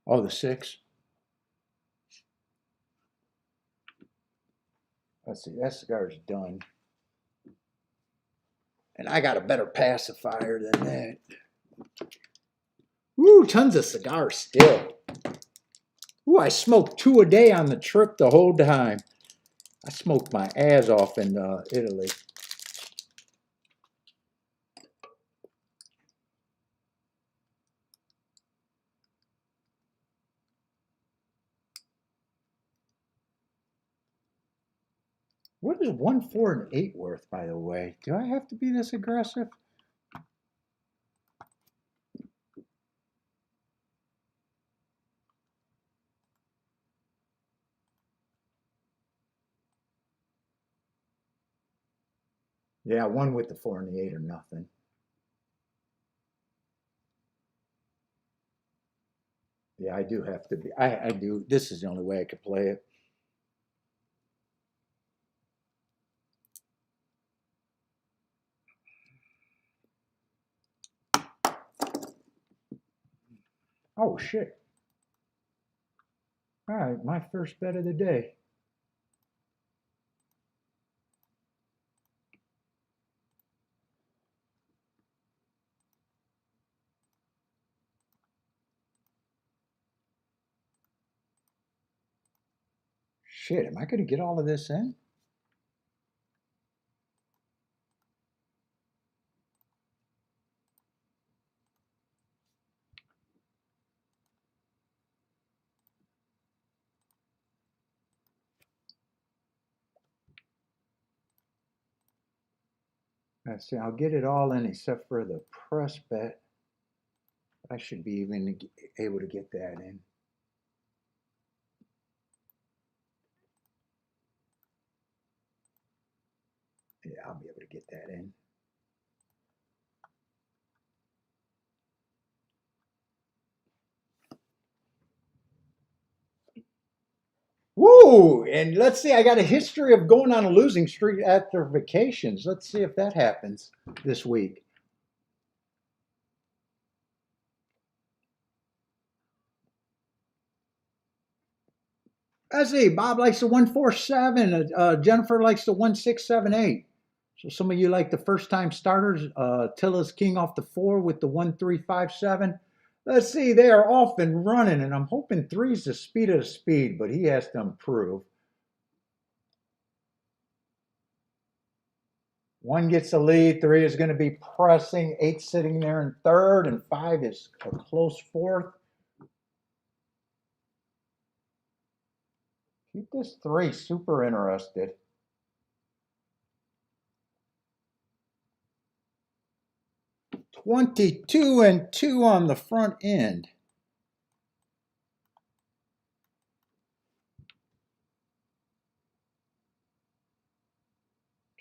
Oh, the 6. Let's see, that cigar's done. And I got a better pacifier than that. Woo, tons of cigars still. Ooh, I smoked 2 a day on the trip the whole time. I smoked my ass off in Italy. What is 1, 4, and 8 worth, by the way? Do I have to be this aggressive? Yeah, 1 with the 4 and the 8 or nothing. Yeah, I do have to be. I do. This is the only way I could play it. Oh, shit. All right, my first bet of the day. Shit, am I going to get all of this in? Let's see, I'll get it all in except for the press bet. I should be even able to get that in. Yeah, I'll be able to get that in. Woo! And let's see, I got a history of going on a losing streak after vacations. Let's see if that happens this week. Let's see, Bob likes the 147. Jennifer likes the 1678. So some of you like the first time starters. Tilla's king off the 4 with the 1357. Let's see, they are off and running, and I'm hoping 3's the speed of the speed, but he has to improve. 1 gets the lead, 3 is going to be pressing, 8 sitting there in 3rd, and 5 is a close 4th. Keep this 3 super interested. $22 and 2 on the front end.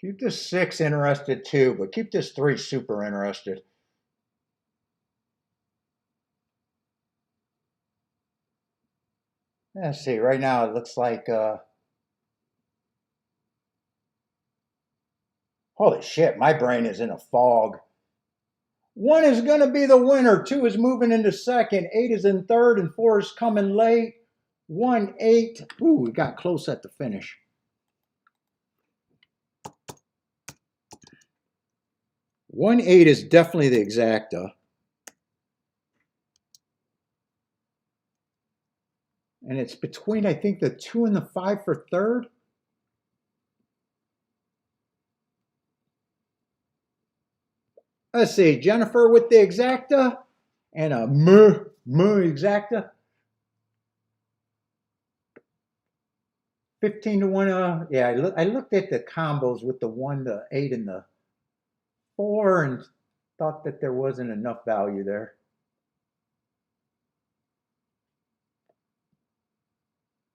Keep this 6 interested too, but keep this 3 super interested. Let's see, right now it looks like, holy shit, my brain is in a fog. 1 is going to be the winner, 2 is moving into 2nd, 8 is in 3rd, and 4 is coming late. 1, 8, ooh, we got close at the finish. 1, 8 is definitely the exacta. And it's between, I think, the 2 and the 5 for 3rd. Let's see, Jennifer with the exacta and a exacta. 15 to 1. Yeah, I looked at the combos with the 1, the 8, and the 4 and thought that there wasn't enough value there.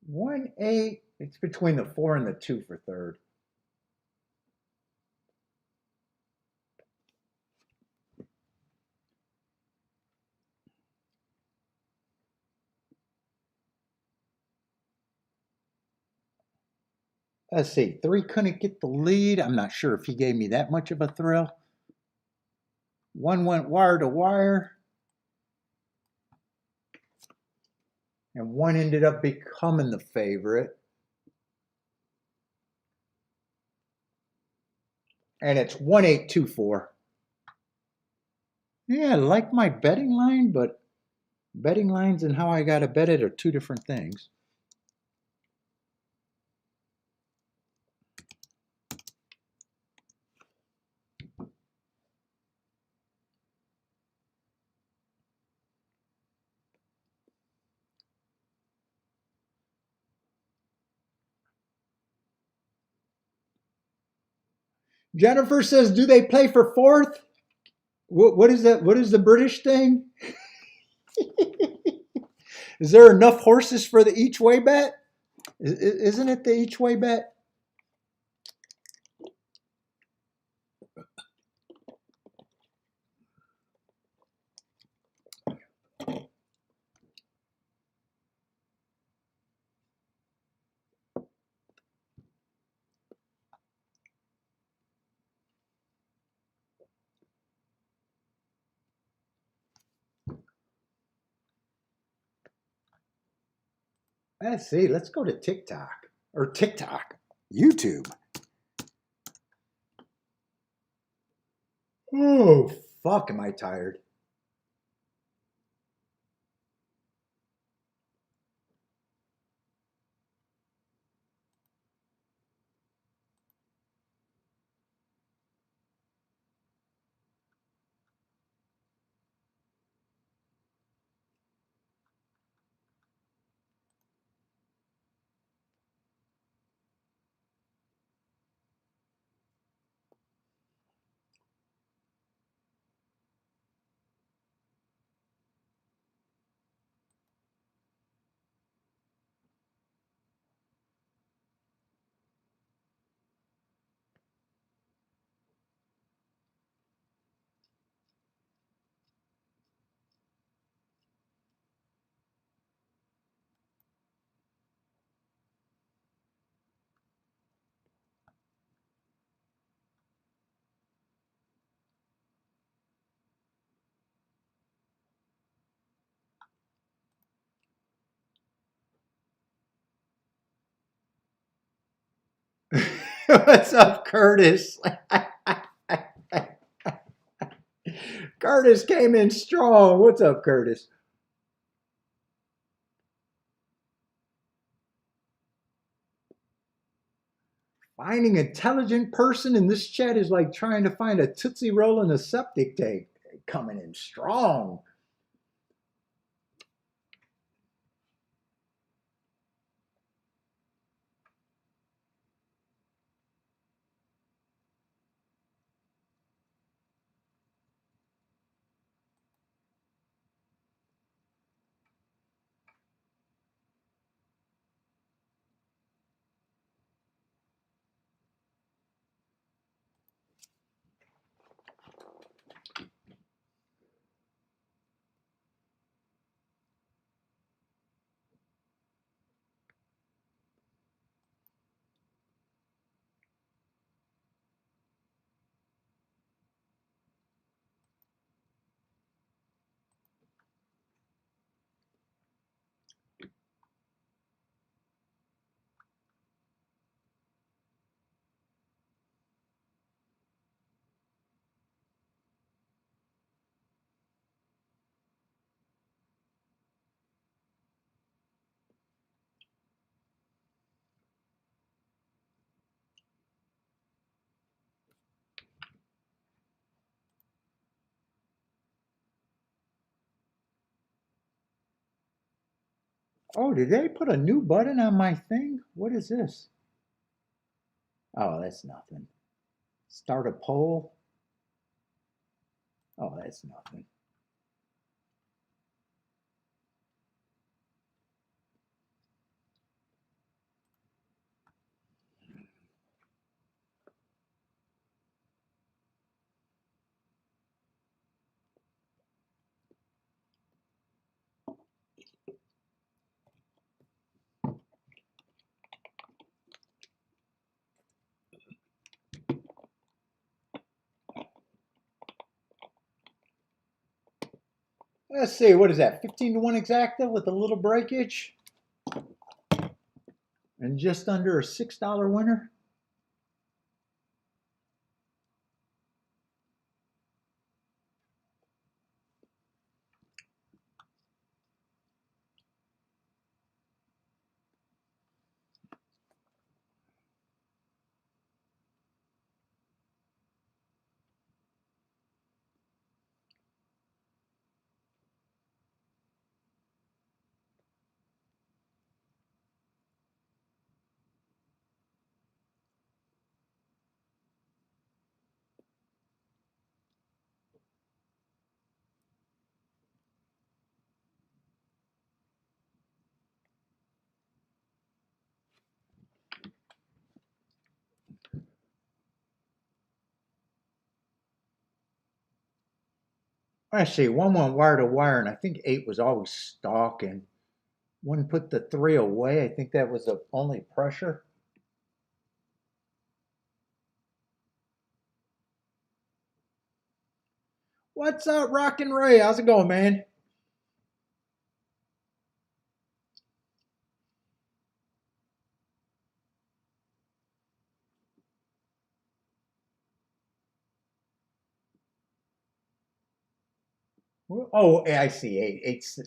1, 8, it's between the 4 and the 2 for 3rd. Let's see, 3 couldn't get the lead. I'm not sure if he gave me that much of a thrill. 1 went wire to wire. And 1 ended up becoming the favorite. And it's 1824. Yeah, I like my betting line, but betting lines and how I got to bet it are 2 different things. Jennifer says, do they play for 4th? What is that? What is the British thing? Is there enough horses for the each way bet? Isn't it the each way bet? Let's see. Let's go to TikTok or YouTube. Oh, fuck, am I tired? What's up, Curtis? Curtis came in strong. What's up, Curtis? Finding an intelligent person in this chat is like trying to find a Tootsie Roll in a septic tank. Coming in strong. Oh, did they put a new button on my thing? What is this? Oh, that's nothing. Start a poll. Oh, that's nothing. Let's see, what is that? 15-1 exacta with a little breakage? And just under a $6 winner? Actually, one went wire to wire, and I think 8 was always stalking. One put the 3 away. I think that was the only pressure. What's up, Rockin' Ray? How's it going, man? Oh, yeah, I see.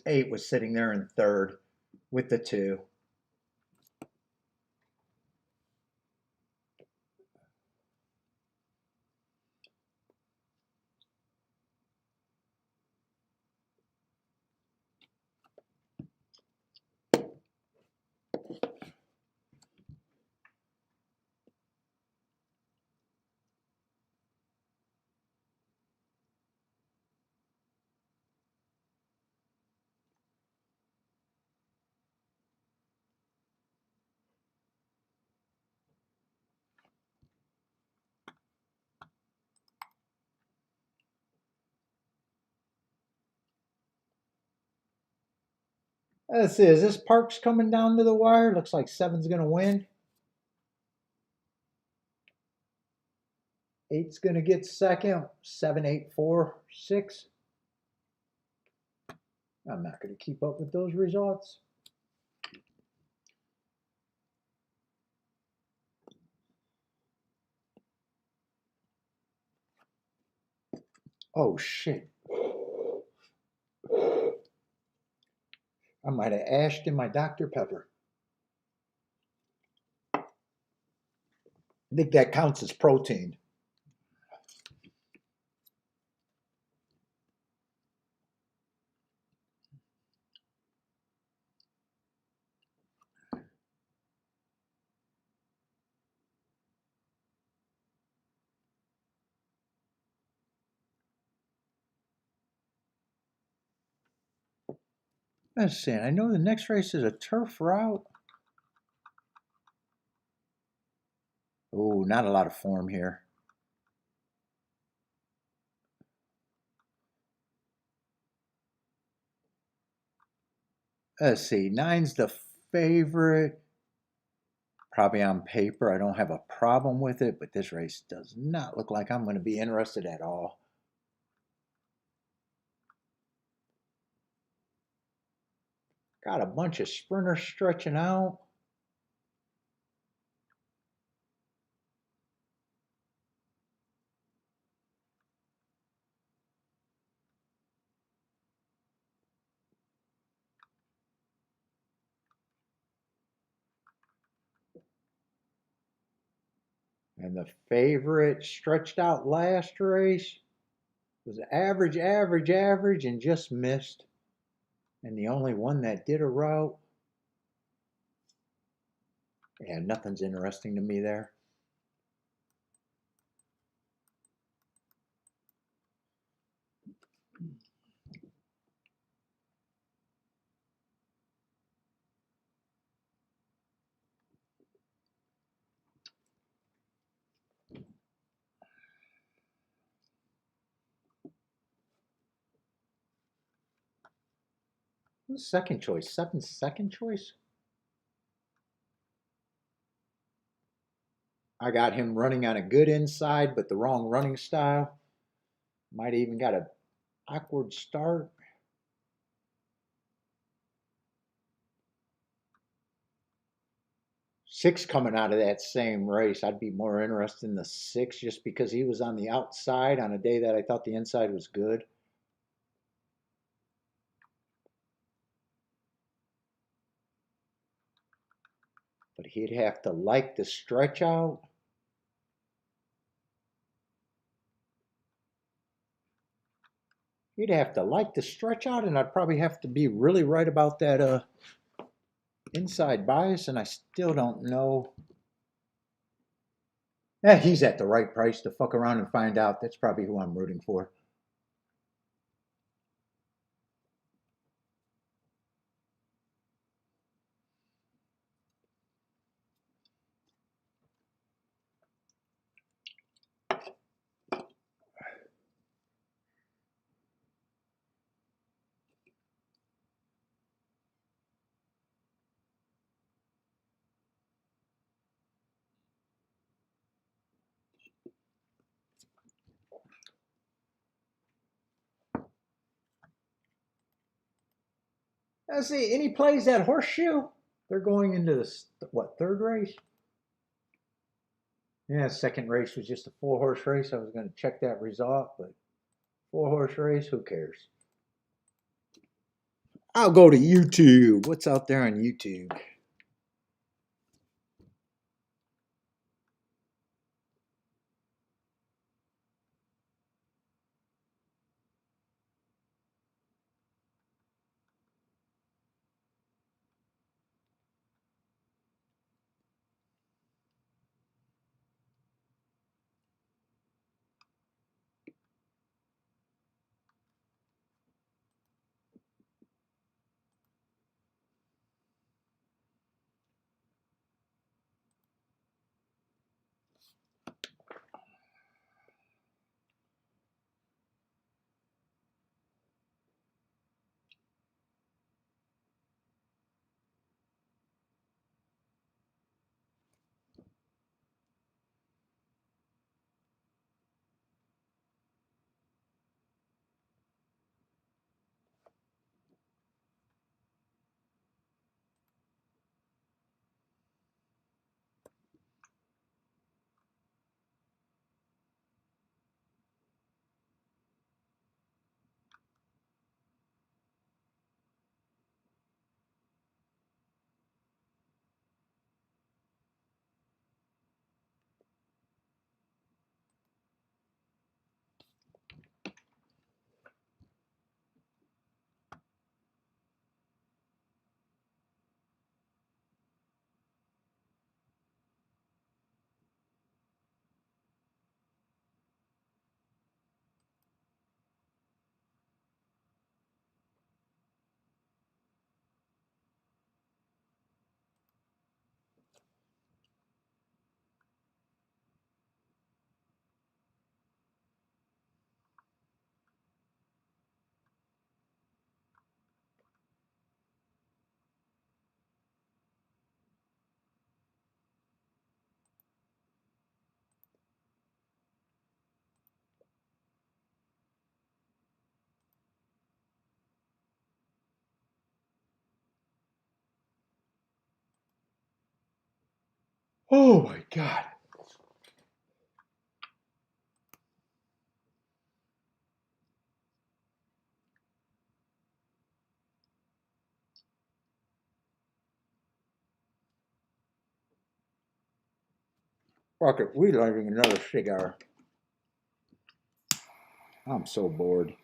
8 was sitting there in third with the 2. Let's see. Is this Parks coming down to the wire? Looks like 7's going to win. 8's going to get second. 7, 8, 4, 6. I'm not going to keep up with those results. Oh shit. I might have ashed in my Dr. Pepper. I think that counts as protein. Let's see. I know the next race is a turf route. Oh, not a lot of form here. Let's see. Nine's the favorite. Probably on paper, I don't have a problem with it, but this race does not look like I'm going to be interested at all. Got a bunch of sprinters stretching out. And the favorite stretched out last race was average, average, average, and just missed. And the only one that did a route. Yeah, nothing's interesting to me there. Who's second choice? Seven's second choice? I got him running on a good inside, but the wrong running style. Might even got an awkward start. Six coming out of that same race. I'd be more interested in the six just because he was on the outside on a day that I thought the inside was good. But he'd have to like the stretch out. He'd have to like the stretch out, and I'd probably have to be really right about that inside bias, and I still don't know. He's at the right price to fuck around and find out. That's probably who I'm rooting for. Let's see, any plays that horseshoe? They're going into the, what, third race? Yeah, second race was just a 4-horse race. I was going to check that result, but 4-horse race, who cares? I'll go to YouTube. What's out there on YouTube? Oh my God. Fuck it, we lighting another cigar. I'm so bored.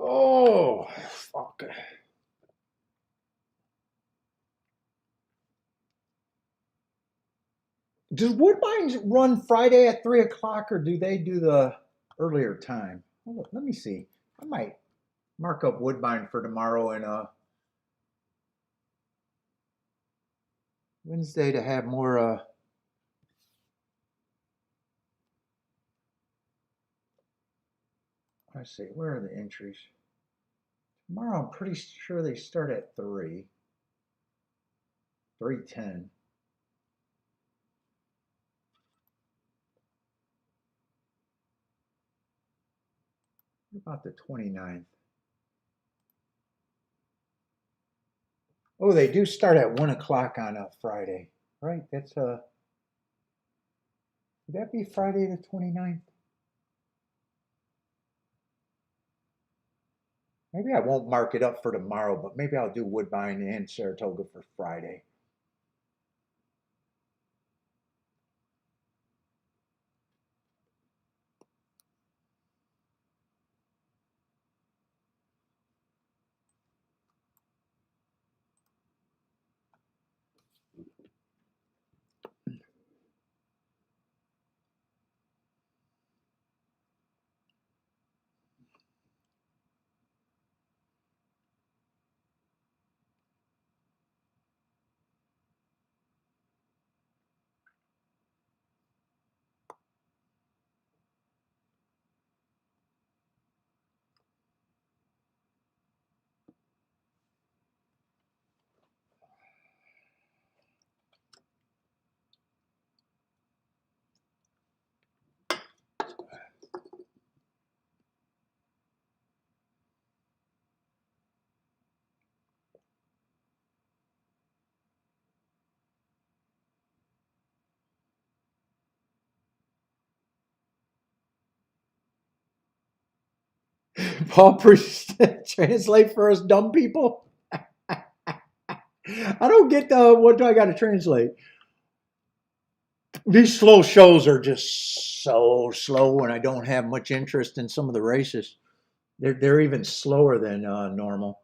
Oh, fuck. Does Woodbines run Friday at 3 o'clock or do they do the earlier time? Hold on, let me see. I might mark up Woodbine for tomorrow and Wednesday to have more let's see, where are the entries? Tomorrow I'm pretty sure they start at 3. 3:10. What about the 29th? Oh, they do start at 1 o'clock on a Friday. Right, that's would that be Friday the 29th? Maybe I won't mark it up for tomorrow, but maybe I'll do Woodbine and Saratoga for Friday. Paul Priest translate for us dumb people. I don't get the what do I got to translate? These slow shows are just so slow, and I don't have much interest in some of the races. They're even slower than normal.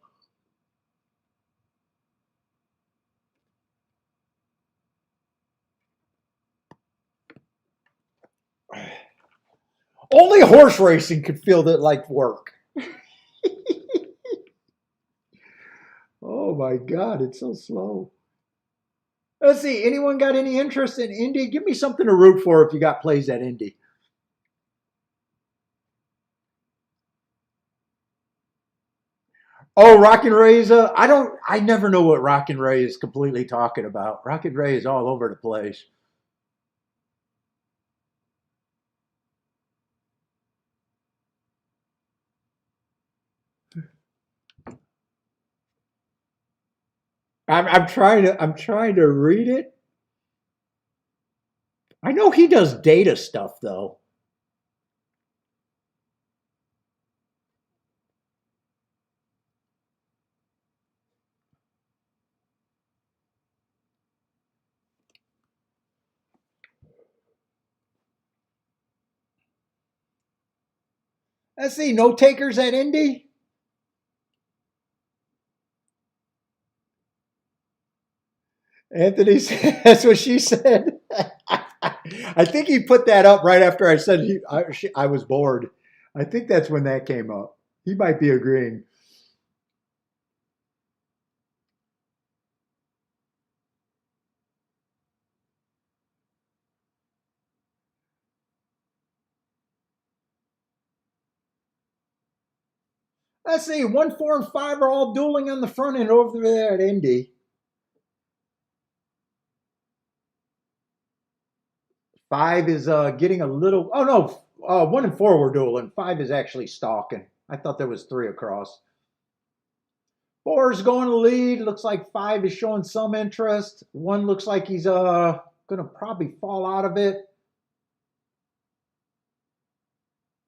Only horse racing could feel that like work. Oh my God, it's so slow. Let's see. Anyone got any interest in Indy? Give me something to root for if you got plays at Indy. Oh, Rock and Ray's. I never know what Rock and Ray is completely talking about. Rock and Ray is all over the place. I'm trying to read it. I know he does data stuff though. Let's see, no takers at Indy. Anthony, that's what she said. I think he put that up right after I said I was bored. I think that's when that came up. He might be agreeing. Let's see, 1, 4, and 5 are all dueling on the front end over there at Indy. 5 is getting a little. Oh no, 1 and 4 were dueling. 5 is actually stalking. I thought there was 3 across. 4 is going to lead. Looks like 5 is showing some interest. 1 looks like he's going to probably fall out of it.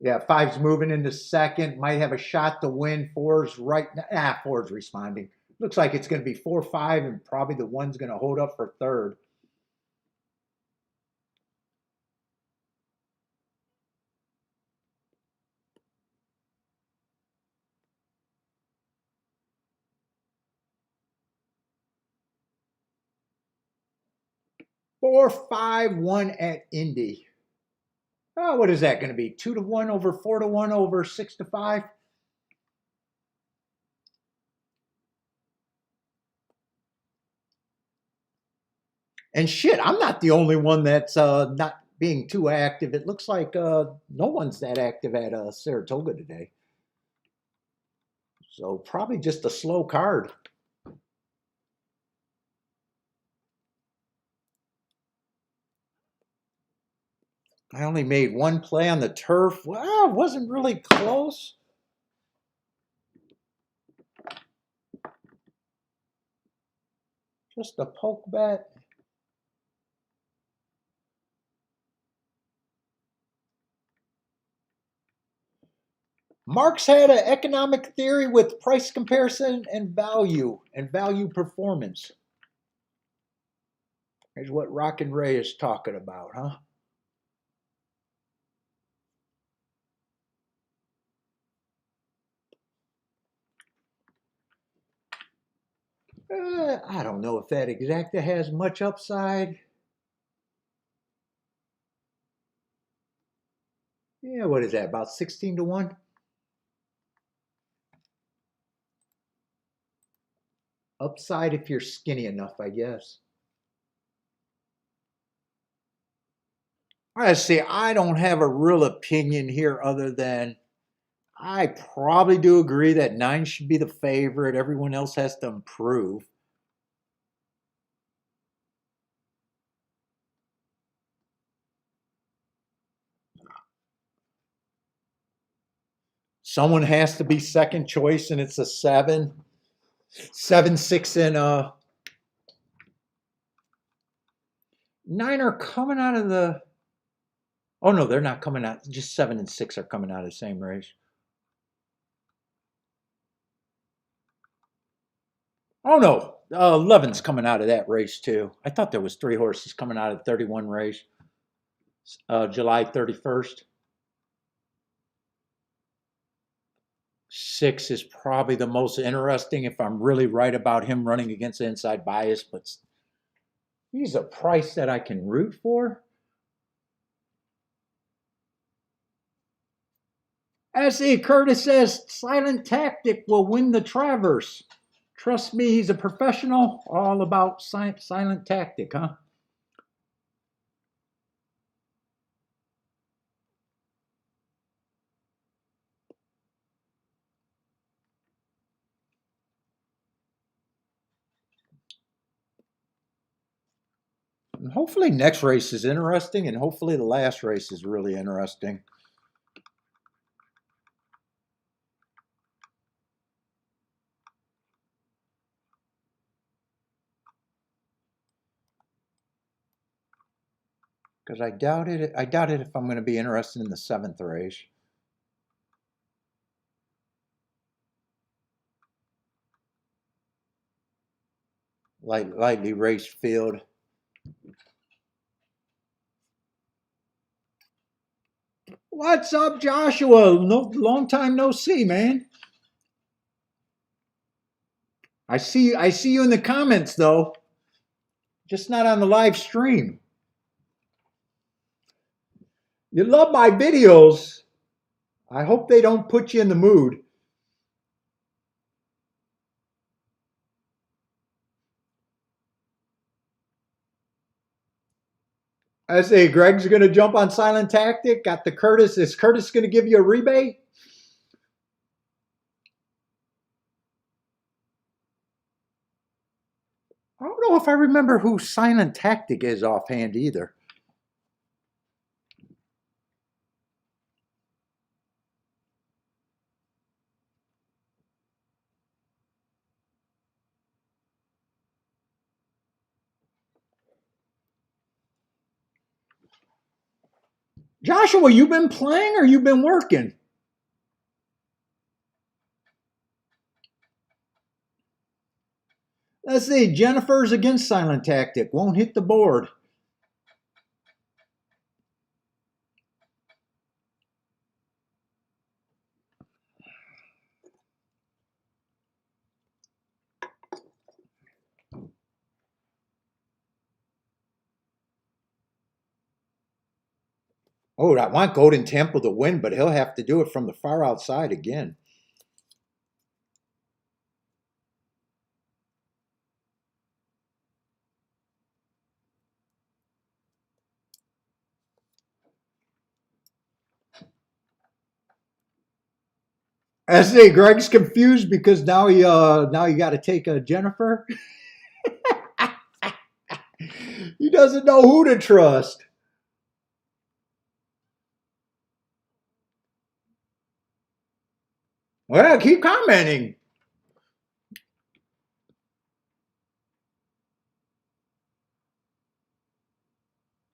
Yeah, 5's moving into second. Might have a shot to win. 4's right now. 4's responding. Looks like it's going to be 4, 5, and probably the 1's going to hold up for third. Four, 5, 1 at Indy. Oh, what is that going to be? 2-1 over 4-1 over 6-5. And shit, I'm not the only one that's not being too active. It looks like no one's that active at Saratoga today. So probably just a slow card. I only made 1 play on the turf. Well, it wasn't really close. Just a poke bet. Marx had an economic theory with price comparison and value performance. Is what Rock and Ray is talking about, huh? I don't know if that exacta has much upside. Yeah, what is that? About 16-1? Upside if you're skinny enough, I guess. I see, I don't have a real opinion here other than I probably do agree that 9 should be the favorite. Everyone else has to improve. Someone has to be second choice, and it's a 7. 7, 6, and 9 are coming out of the. Oh no, they're not coming out. Just 7 and 6 are coming out of the same race. Oh no, 11's coming out of that race too. I thought there was 3 horses coming out of the 31 race. July 31st. 6 is probably the most interesting if I'm really right about him running against the inside bias, but he's a price that I can root for. S.E. Curtis says Silent Tactic will win the Traverse. Trust me, he's a professional. All about Silent Tactic, huh? hopefully next race is interesting, and hopefully the last race is really interesting. Because I doubt it if I'm going to be interested in the 7th race. Lightly raced field. What's up, Joshua? No, long time no see, man. I see you in the comments though. Just not on the live stream. You love my videos. I hope they don't put you in the mood. I say Greg's going to jump on silent tactic. Got the Curtis. Is Curtis going to give you a rebate? I don't know if I remember who silent tactic is offhand either. Joshua, you been playing or you been working? Let's see. Jennifer's against silent tactic. Won't hit the board. Oh, I want Golden Temple to win, but he'll have to do it from the far outside again. I say Greg's confused because now you got to take a Jennifer. He doesn't know who to trust. Well, keep commenting.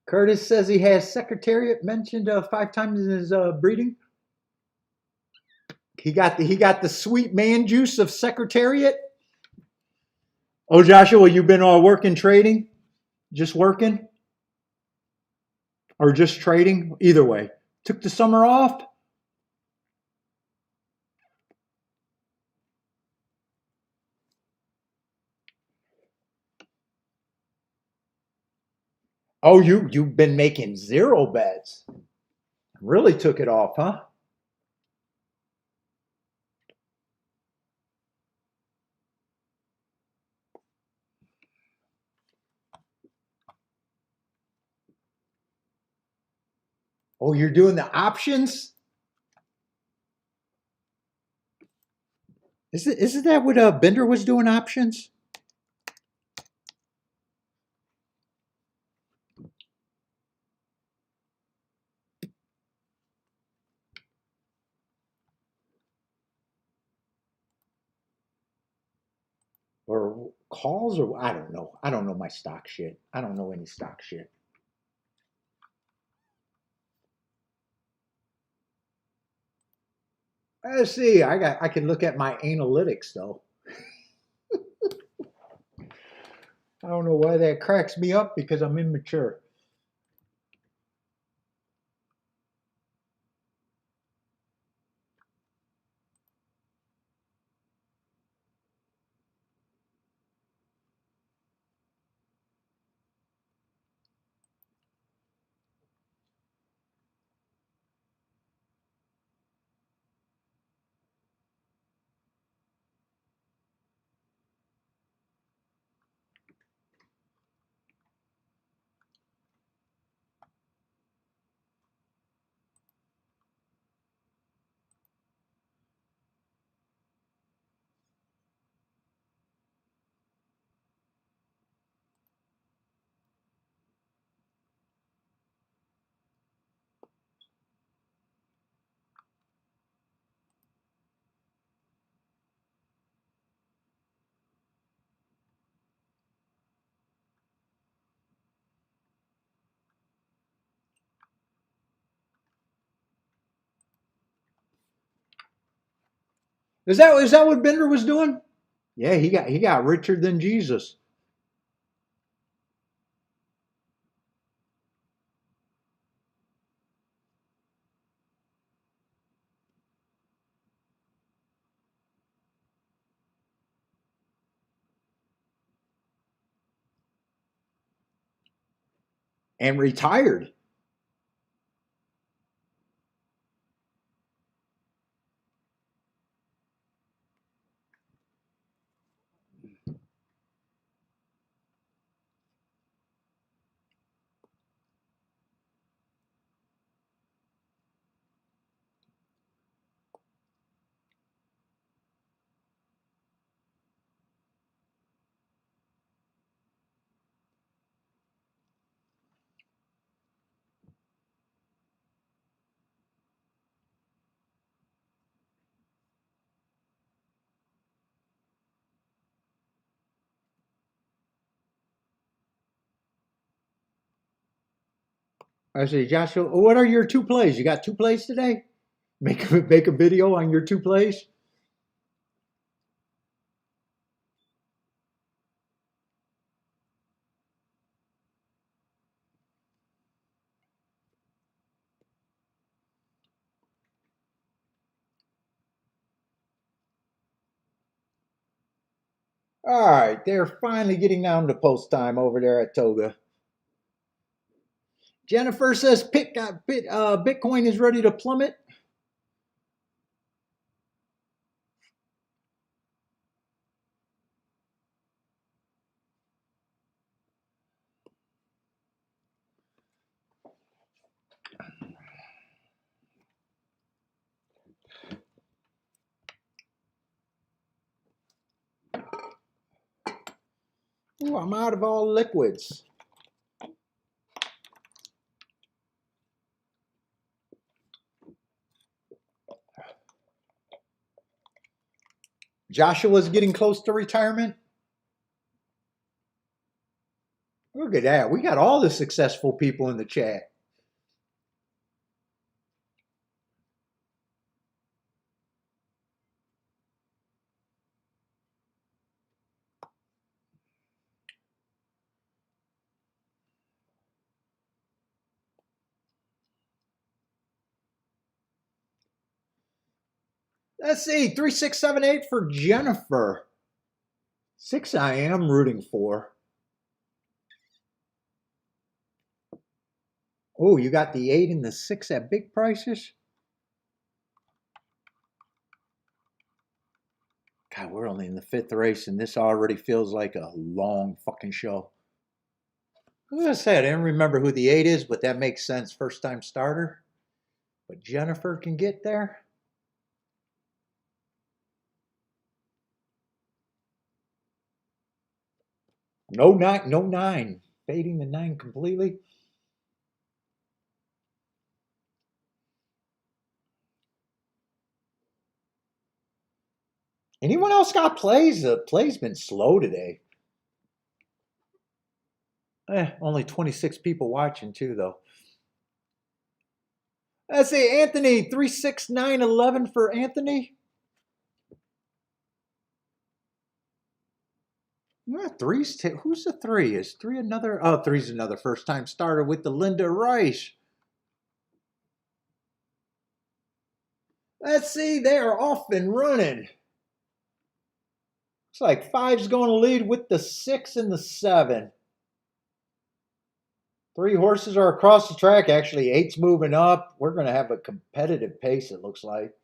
Curtis says he has Secretariat mentioned 5 times in his breeding. He got the sweet man juice of Secretariat. Oh, Joshua, you been working trading? Just working? Or just trading? Either way. Took the summer off? Oh, you've been making 0 bets. Really took it off, huh? Oh, you're doing the options? Isn't that what Bender was doing, options? Or calls, or I don't know. I don't know my stock shit. I don't know any stock shit. Let's see. I can look at my analytics though. I don't know why that cracks me up because I'm immature. Is that what Bender was doing? Yeah, he got richer than Jesus. And retired. I say, Joshua, what are your two plays? You got two plays today? Make a video on your two plays. All right, they're finally getting down to post time over there at Toga. Jennifer says Bitcoin is ready to plummet. Ooh, I'm out of all liquids. Joshua's getting close to retirement. Look at that. We got all the successful people in the chat. Let's see, 3678 for Jennifer. 6 I am rooting for. Oh, you got the 8 and the 6 at big prices? God, we're only in the 5th race, and this already feels like a long fucking show. As I said, I didn't remember who the 8 is, but that makes sense. First time starter. But Jennifer can get there. No 9, no 9. Fading the 9 completely. Anyone else got plays? The play's been slow today. Only 26 people watching too, though. Let's see, Anthony, 36911 for Anthony. Three's who's the 3? Is 3 another? Oh, 3's another first time starter with the Linda Rice. Let's see, they are off and running. Looks like 5's going to lead with the 6 and the 7. 3 horses are across the track. Actually, 8's moving up. We're going to have a competitive pace, it looks like.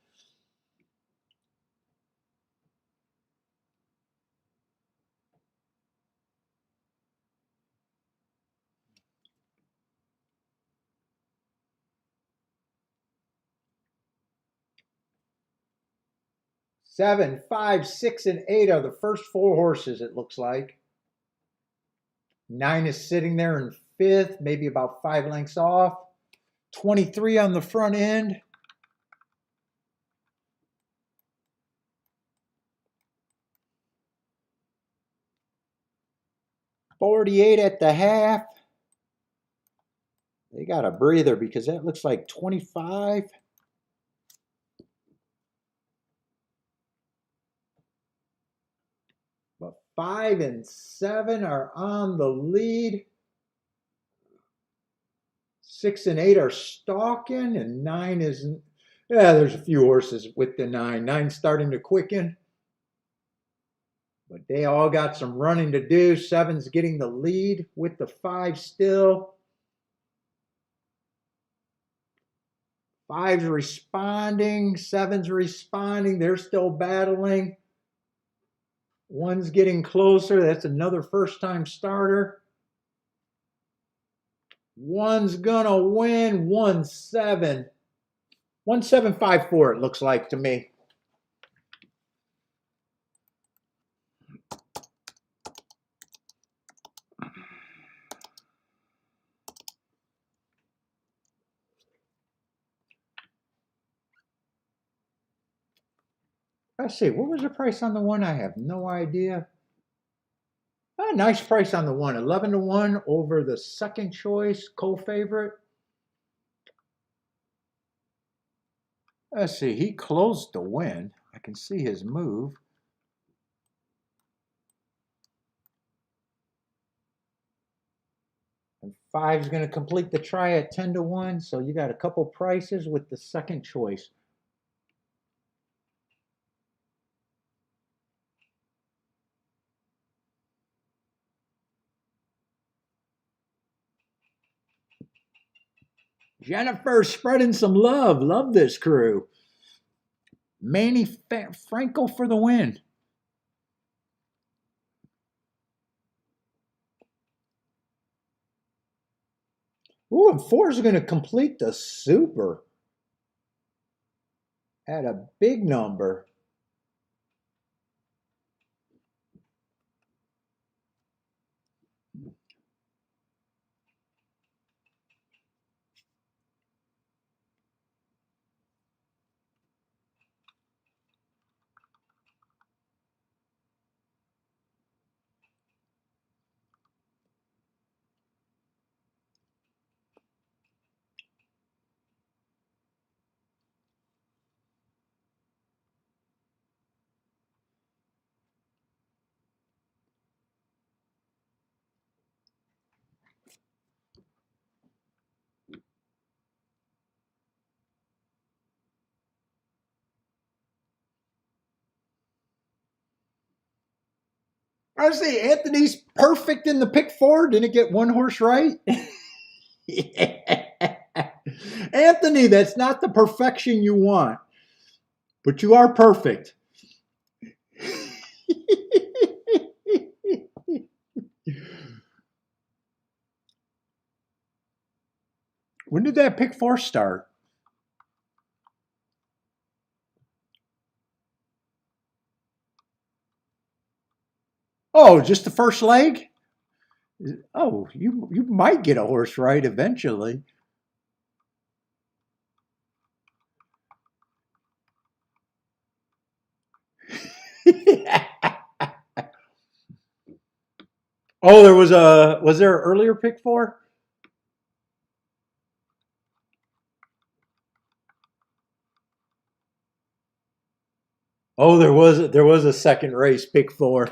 Seven, 5, 6, and 8 are the first 4 horses, it looks like. 9 is sitting there in 5th, maybe about 5 lengths off. 23 on the front end. $48 at the half. They got a breather because that looks like 25. 5 and 7 are on the lead. 6 and 8 are stalking, and 9 isn't. Yeah, there's a few horses with the 9. 9's starting to quicken. But they all got some running to do. 7's getting the lead with the 5 still. 5's responding. 7's responding. They're still battling. 1's getting closer. That's another first-time starter. 1's gonna win. 1-7. 1-7-5-4, it looks like to me. Let's see, what was the price on the 1? I have no idea. A nice price on the 1. 11-1 over the second choice, co-favorite. Let's see, he closed the win. I can see his move. And 5's going to complete the try at 10-1, so you got a couple prices with the second choice. Jennifer spreading some love. Love this crew. Manny Franco for the win. Ooh, and 4's going to complete the super at a big number. I see Anthony's perfect in the pick 4. Didn't get one horse right. Anthony, that's not the perfection you want, but you are perfect. When did that pick 4 start? Oh, just the first leg? Oh, you might get a horse right eventually. Oh, was there an earlier pick 4? Oh, there was a second race pick 4.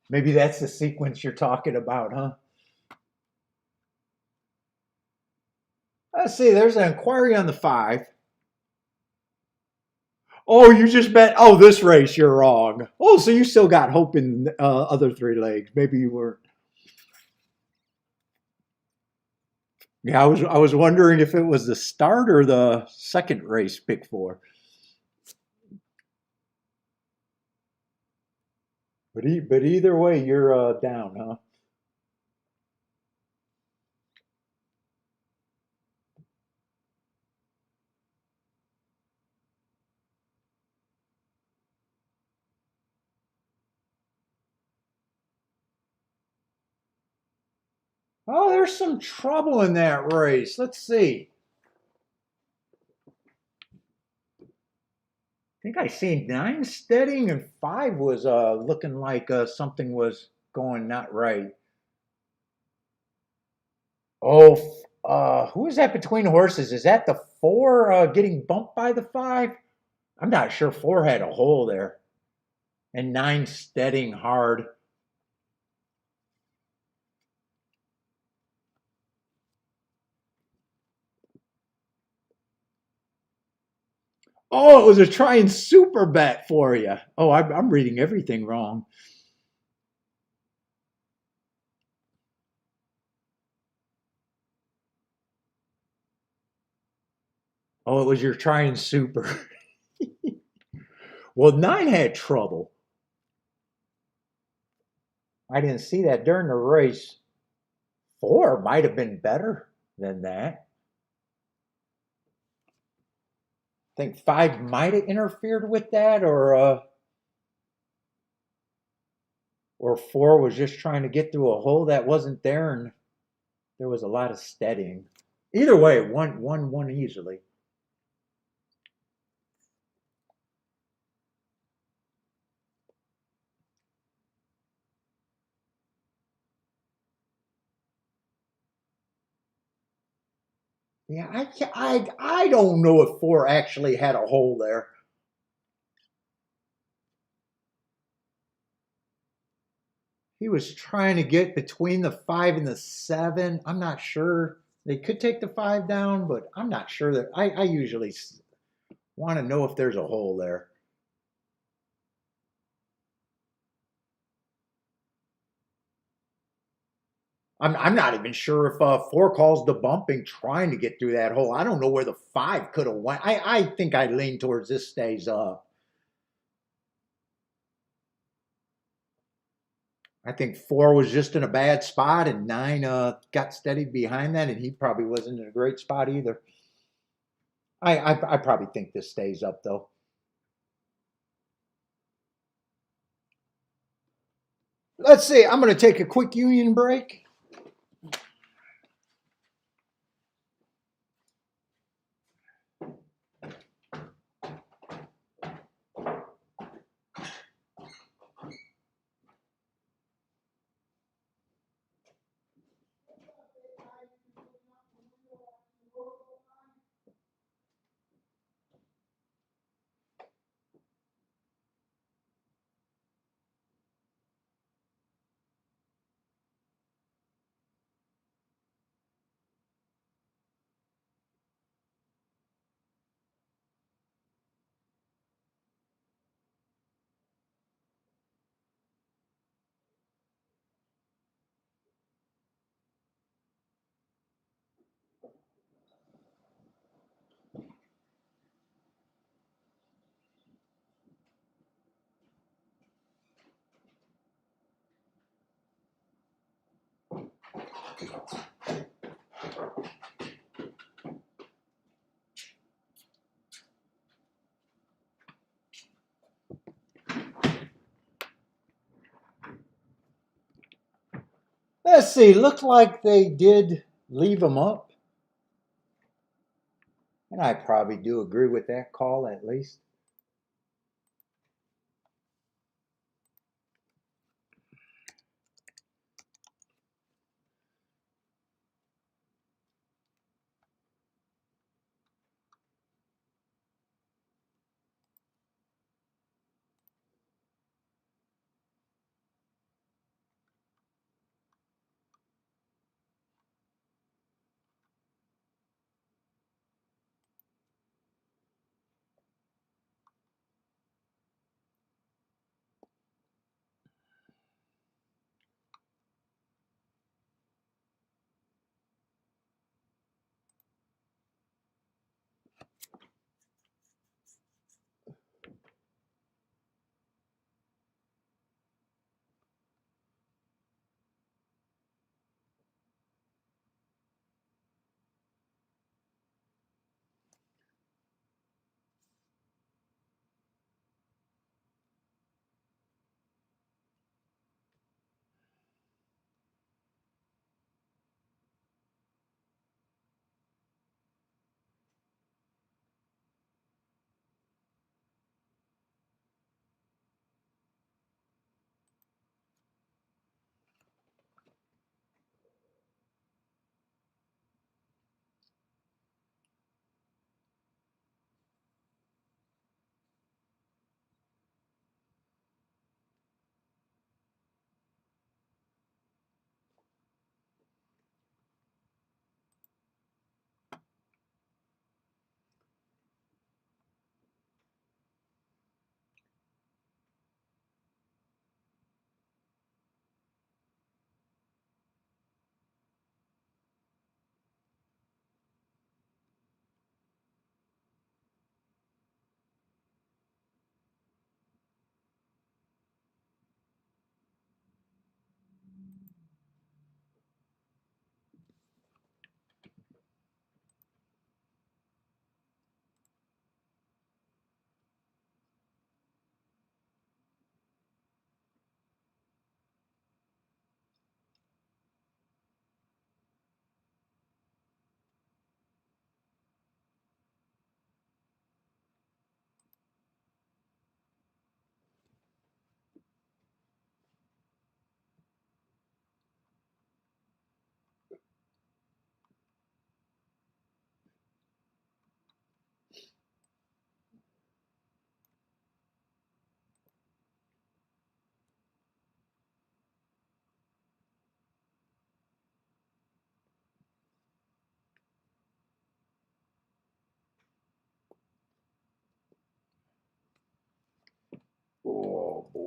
Maybe that's the sequence you're talking about, huh? Let's see, there's an inquiry on the 5. Oh, you just bet. Oh, this race, you're wrong. Oh, so you still got hope in other 3 legs. Maybe you weren't. Yeah, I was wondering if it was the start or the second race pick 4. But either way, you're down, huh? Oh, there's some trouble in that race. Let's see. I think I seen 9 steadying and 5 was looking like something was going not right. Oh, Who is that between horses? Is that the 4 getting bumped by the 5? I'm not sure. 4 had a hole there. And 9 steadying hard. Oh, it was a try and super bet for you. Oh, I'm reading everything wrong. Oh, it was your try and super. Well, 9 had trouble. I didn't see that during the race. 4 might have been better than that. I think 5 might have interfered with that, or 4 was just trying to get through a hole that wasn't there, and there was a lot of steadying. Either way, won easily. Yeah, I don't know if 4 actually had a hole there. He was trying to get between the 5 and the 7. I'm not sure. They could take the 5 down, but I'm not sure that I usually want to know if there's a hole there. I'm not even sure if 4 calls the bumping trying to get through that hole. I don't know where the 5 could have went. I think I lean towards this stays up. I think 4 was just in a bad spot, and 9 got steadied behind that, and he probably wasn't in a great spot either. I probably think this stays up though. Let's see. I'm going to take a quick union break. Let's see. Looks like they did leave him up. And I probably do agree with that call at least.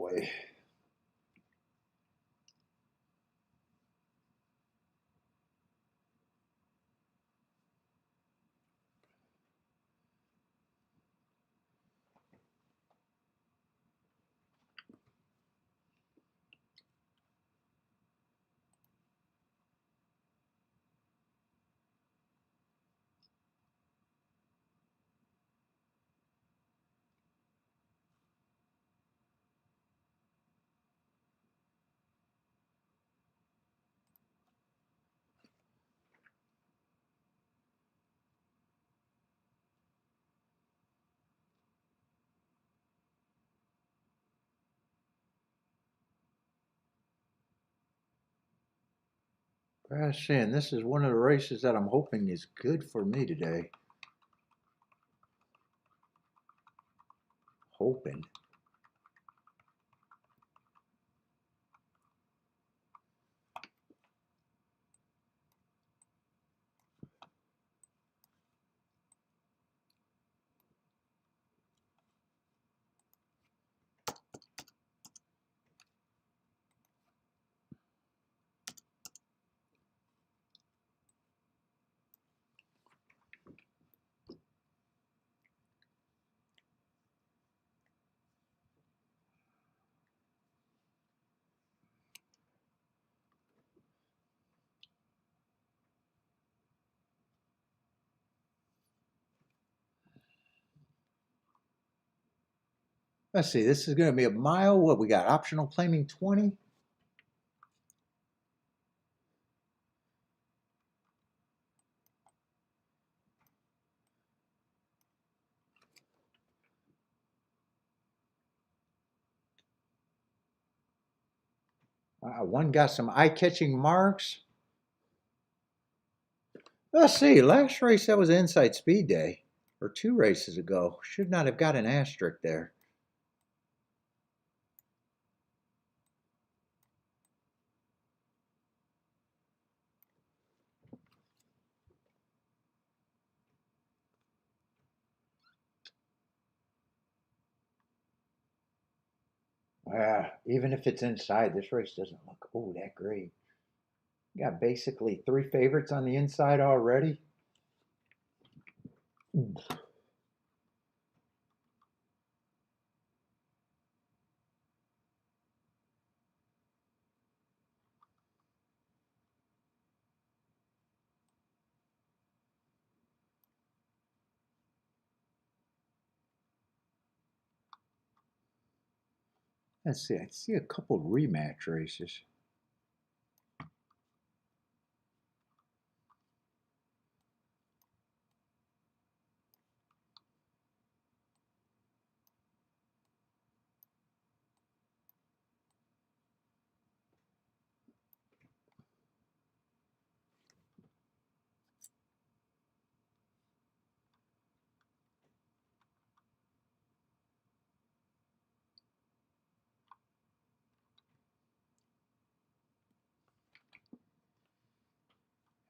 boy. Saying this is one of the races that I'm hoping is good for me today. Hoping. Let's see, this is going to be a mile. What we got? Optional claiming 20. One got some eye-catching marks. Let's see, last race that was Inside Speed Day, or 2 races ago. Should not have got an asterisk there. Even if it's inside, this race doesn't look that great. Got basically 3 favorites on the inside already. Let's see, I see a couple rematch races.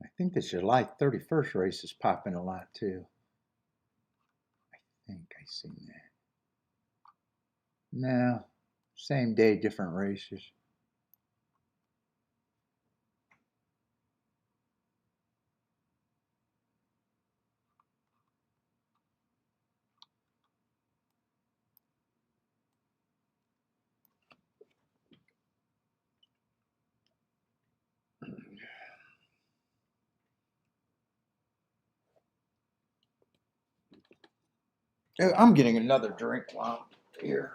I think the July 31st race is popping a lot too. I think I seen that. No, same day, different races. I'm getting another drink while I'm here.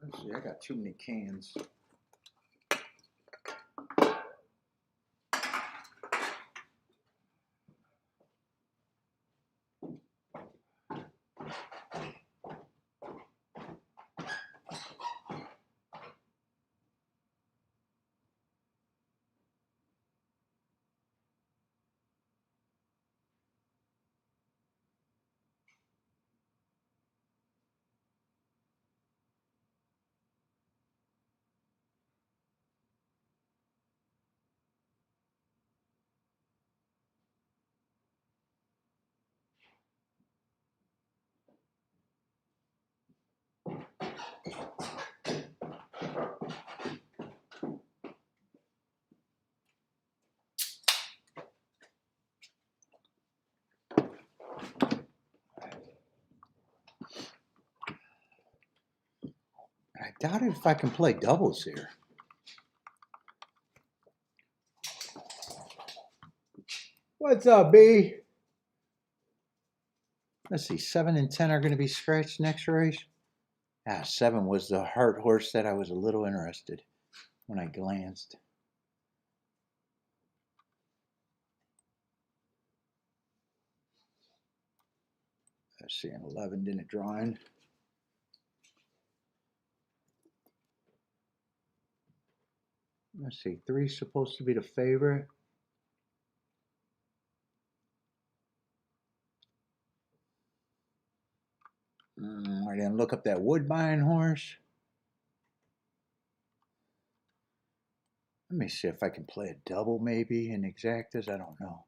Let's see, I got too many cans. Doubt if I can play doubles here. What's up, B? Let's see, 7 and 10 are going to be scratched next race. 7 was the heart horse that I was a little interested when I glanced. Let's see, an 11 didn't draw in. Let's see, 3 is supposed to be the favorite. I didn't look up that Woodbine horse. Let me see if I can play a double maybe in exactas. I don't know.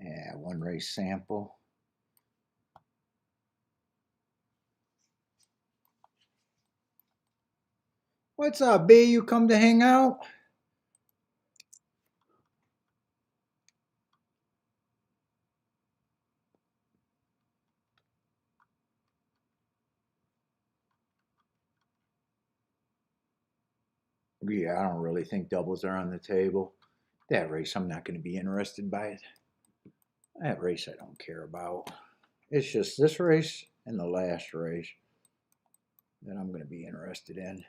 Yeah, 1 race sample. What's up, B? You come to hang out? Yeah, I don't really think doubles are on the table. That race, I'm not going to be interested by it. That race, I don't care about. It's just this race and the last race that I'm going to be interested in.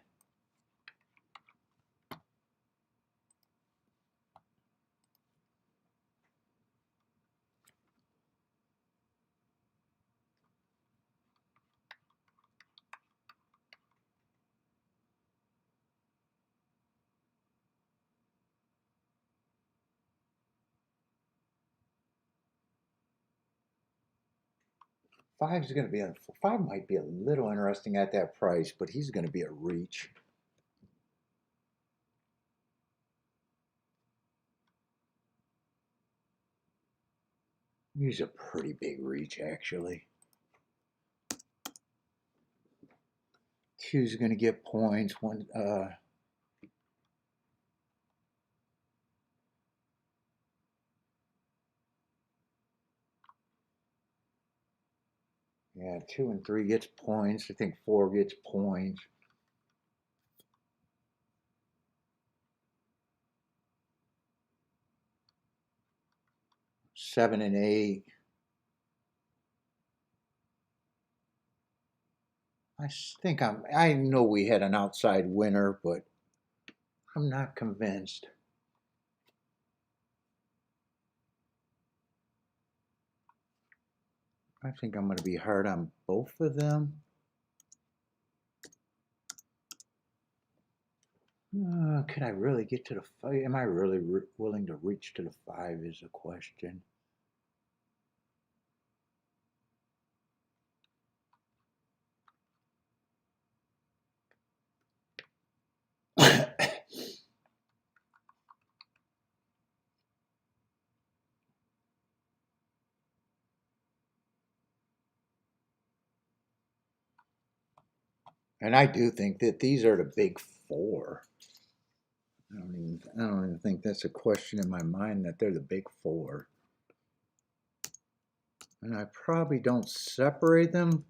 Five might be a little interesting at that price, but he's going to be a reach. He's a pretty big reach, actually. 2's going to get points. Yeah, 2 and 3 gets points. I think 4 gets points. 7 and 8. I know we had an outside winner, but I'm not convinced. I think I'm going to be hard on both of them. Can I really get to the 5? Am I really willing to reach to the 5 is a question. And I do think that these are the big 4. I don't even think that's a question in my mind that they're the big 4. And I probably don't separate them.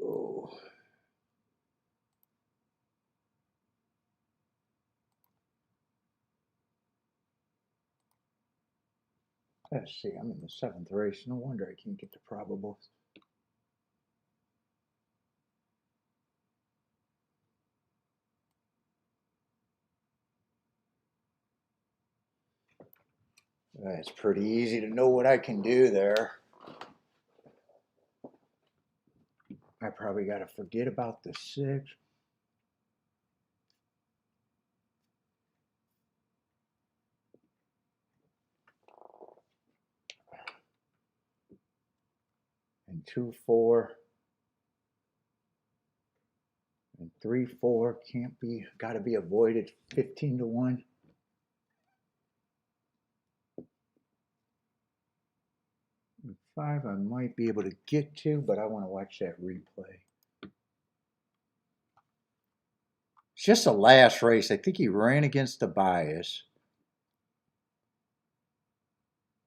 Oh. Let's see, I'm in the 7th race. No wonder I can't get the probables. It's pretty easy to know what I can do there. I probably got to forget about the 6. and 2-4 and 3-4 can't be, got to be avoided. 15-1. And 5 I might be able to get to, but I want to watch that replay. It's just the last race. I think he ran against the bias,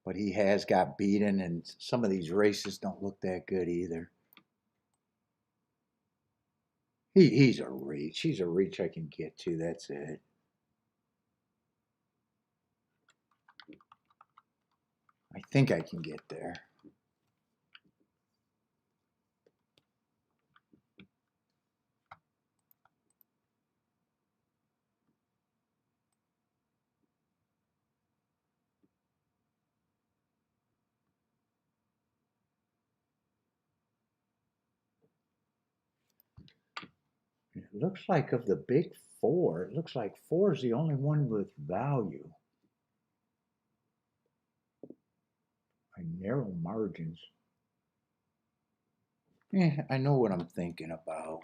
but he has got beaten, and some of these races don't look that good either. He's a reach. He's a reach I can get to. That's it. I think I can get there. It looks like of the big 4, it looks like 4 is the only one with value. By narrow margins. I know what I'm thinking about.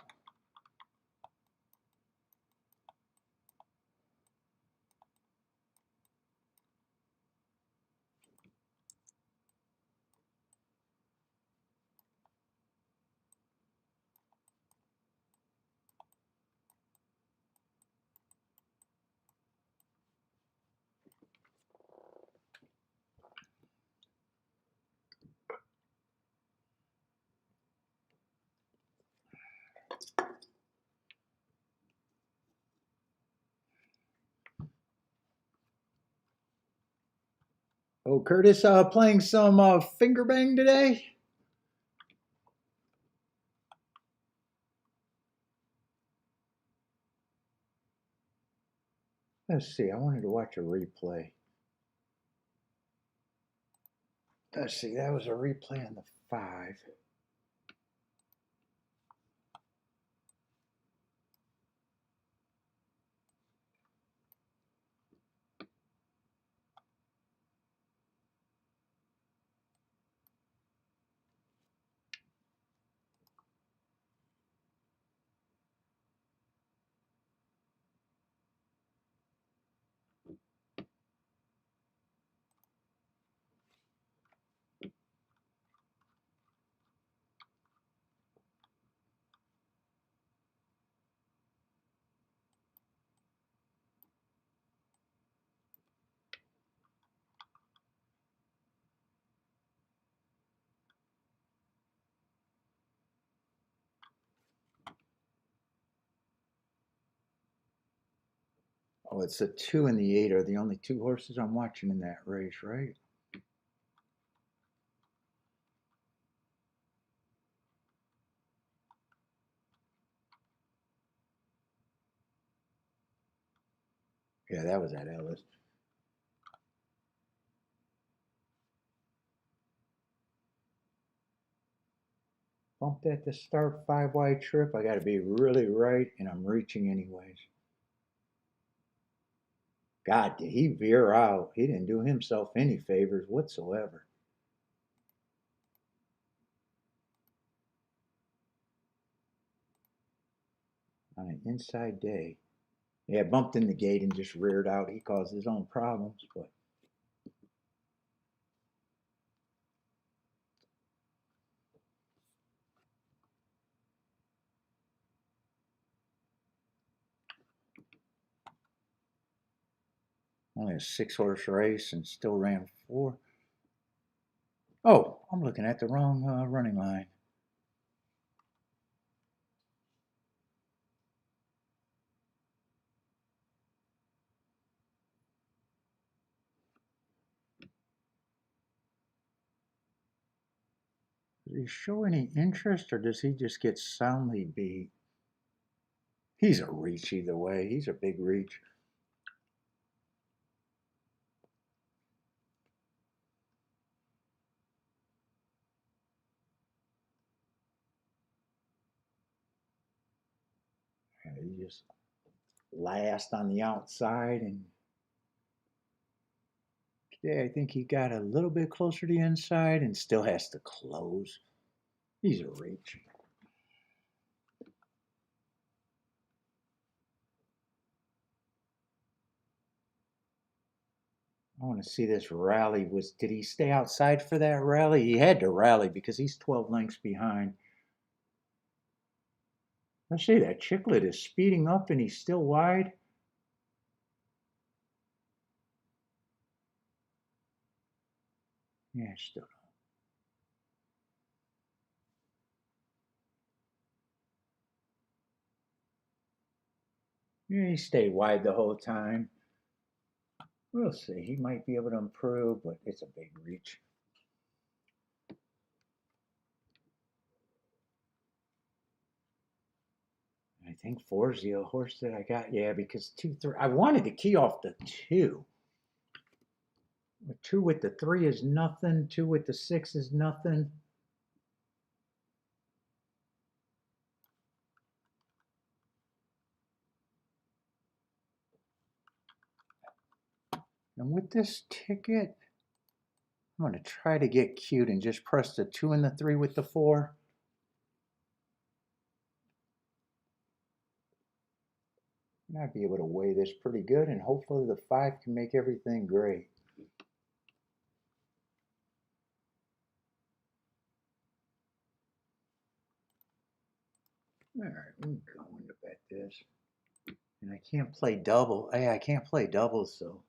Oh, Curtis, playing some finger bang today? Let's see. I wanted to watch a replay. Let's see. That was a replay on the 5. Oh, it's the 2 and the 8 are the only 2 horses I'm watching in that race, right? Yeah, that was at Ellis. Bumped at the start, 5 wide trip. I got to be really right, and I'm reaching anyways. God, did he veer out? He didn't do himself any favors whatsoever. On an inside day. Yeah, bumped in the gate and just reared out. He caused his own problems, but only a 6-horse race and still ran 4. Oh, I'm looking at the wrong running line. Does he show any interest, or does he just get soundly beat? He's a reach either way. He's a big reach. He just last on the outside, and today I think he got a little bit closer to the inside and still has to close. He's a reach. I want to see this rally. Did he stay outside for that rally? He had to rally because he's 12 lengths behind. I say that Chiclet is speeding up and he's still wide. Yeah, still. Yeah, he stayed wide the whole time. We'll see. He might be able to improve, but it's a big reach. I think 4's the horse that I got. Yeah, because 2, 3. I wanted to key off the 2. A 2 with the 3 is nothing. 2 with the 6 is nothing. And with this ticket, I'm going to try to get cute and just press the 2 and the 3 with the 4. And I'd be able to weigh this pretty good, and hopefully the 5 can make everything great. All right, I'm going to bet this. And I can't play double. Hey, I can't play doubles, so.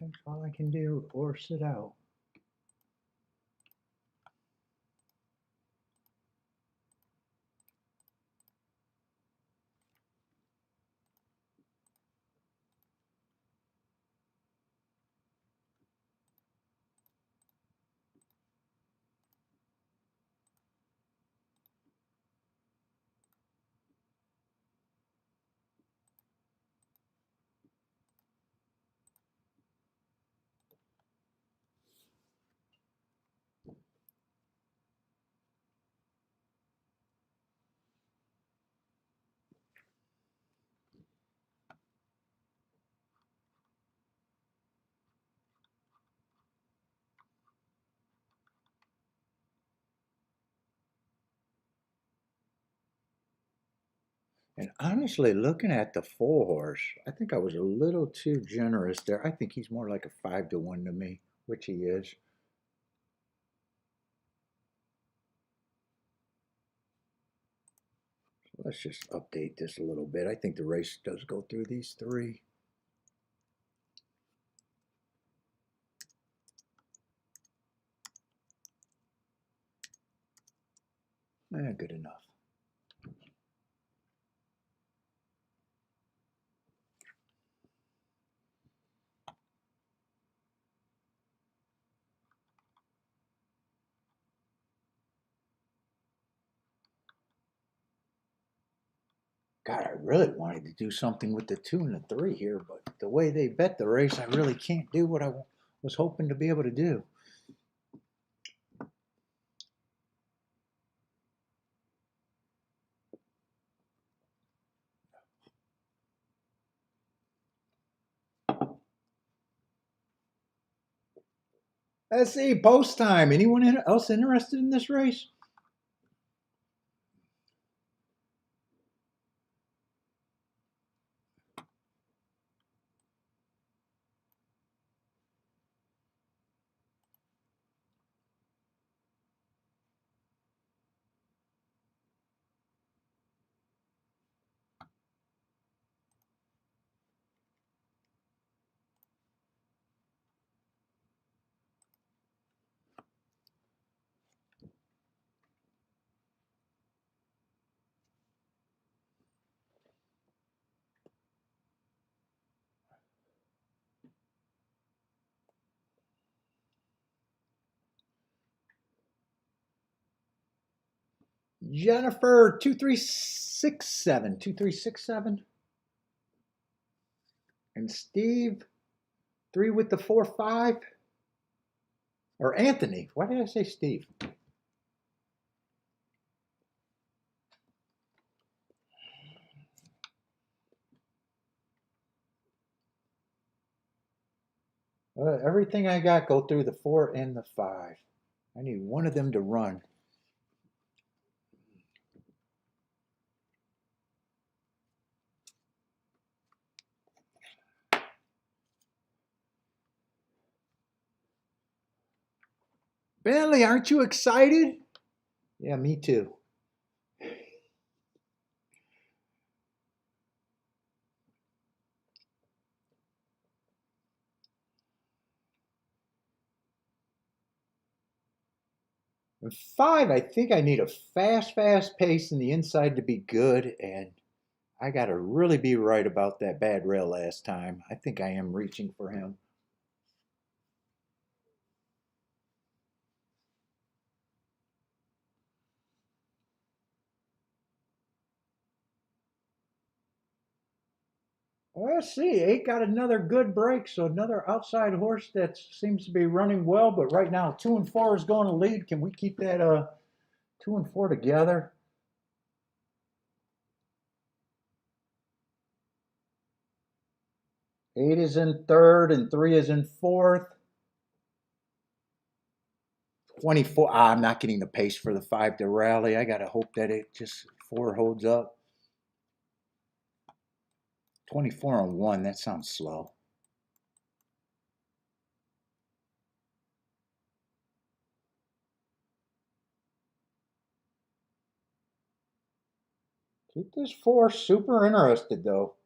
That's all I can do, or sit out. And honestly, looking at the 4 horse, I think I was a little too generous there. I think he's more like a 5-1 to me, which he is. So let's just update this a little bit. I think the race does go through these 3. Good enough. God, I really wanted to do something with the 2 and the 3 here, but the way they bet the race, I really can't do what I was hoping to be able to do. Let's see, post time. Anyone else interested in this race? Jennifer 2367. And Steve 3 with the 4-5. Or Anthony. Why did I say Steve? Everything I got go through the 4 and the 5. I need one of them to run. Bentley, aren't you excited? Yeah, me too. And 5, I think I need a fast pace in the inside to be good, and I got to really be right about that bad rail last time. I think I am reaching for him. Well, let's see. 8 got another good break, so another outside horse that seems to be running well. But right now, 2 and 4 is going to lead. Can we keep that 2 and 4 together? 8 is in third, and 3 is in fourth. 24. I'm not getting the pace for the 5 to rally. I got to hope that it just 4 holds up. 24 on 1. That sounds slow. Keep this 4 super interested, though.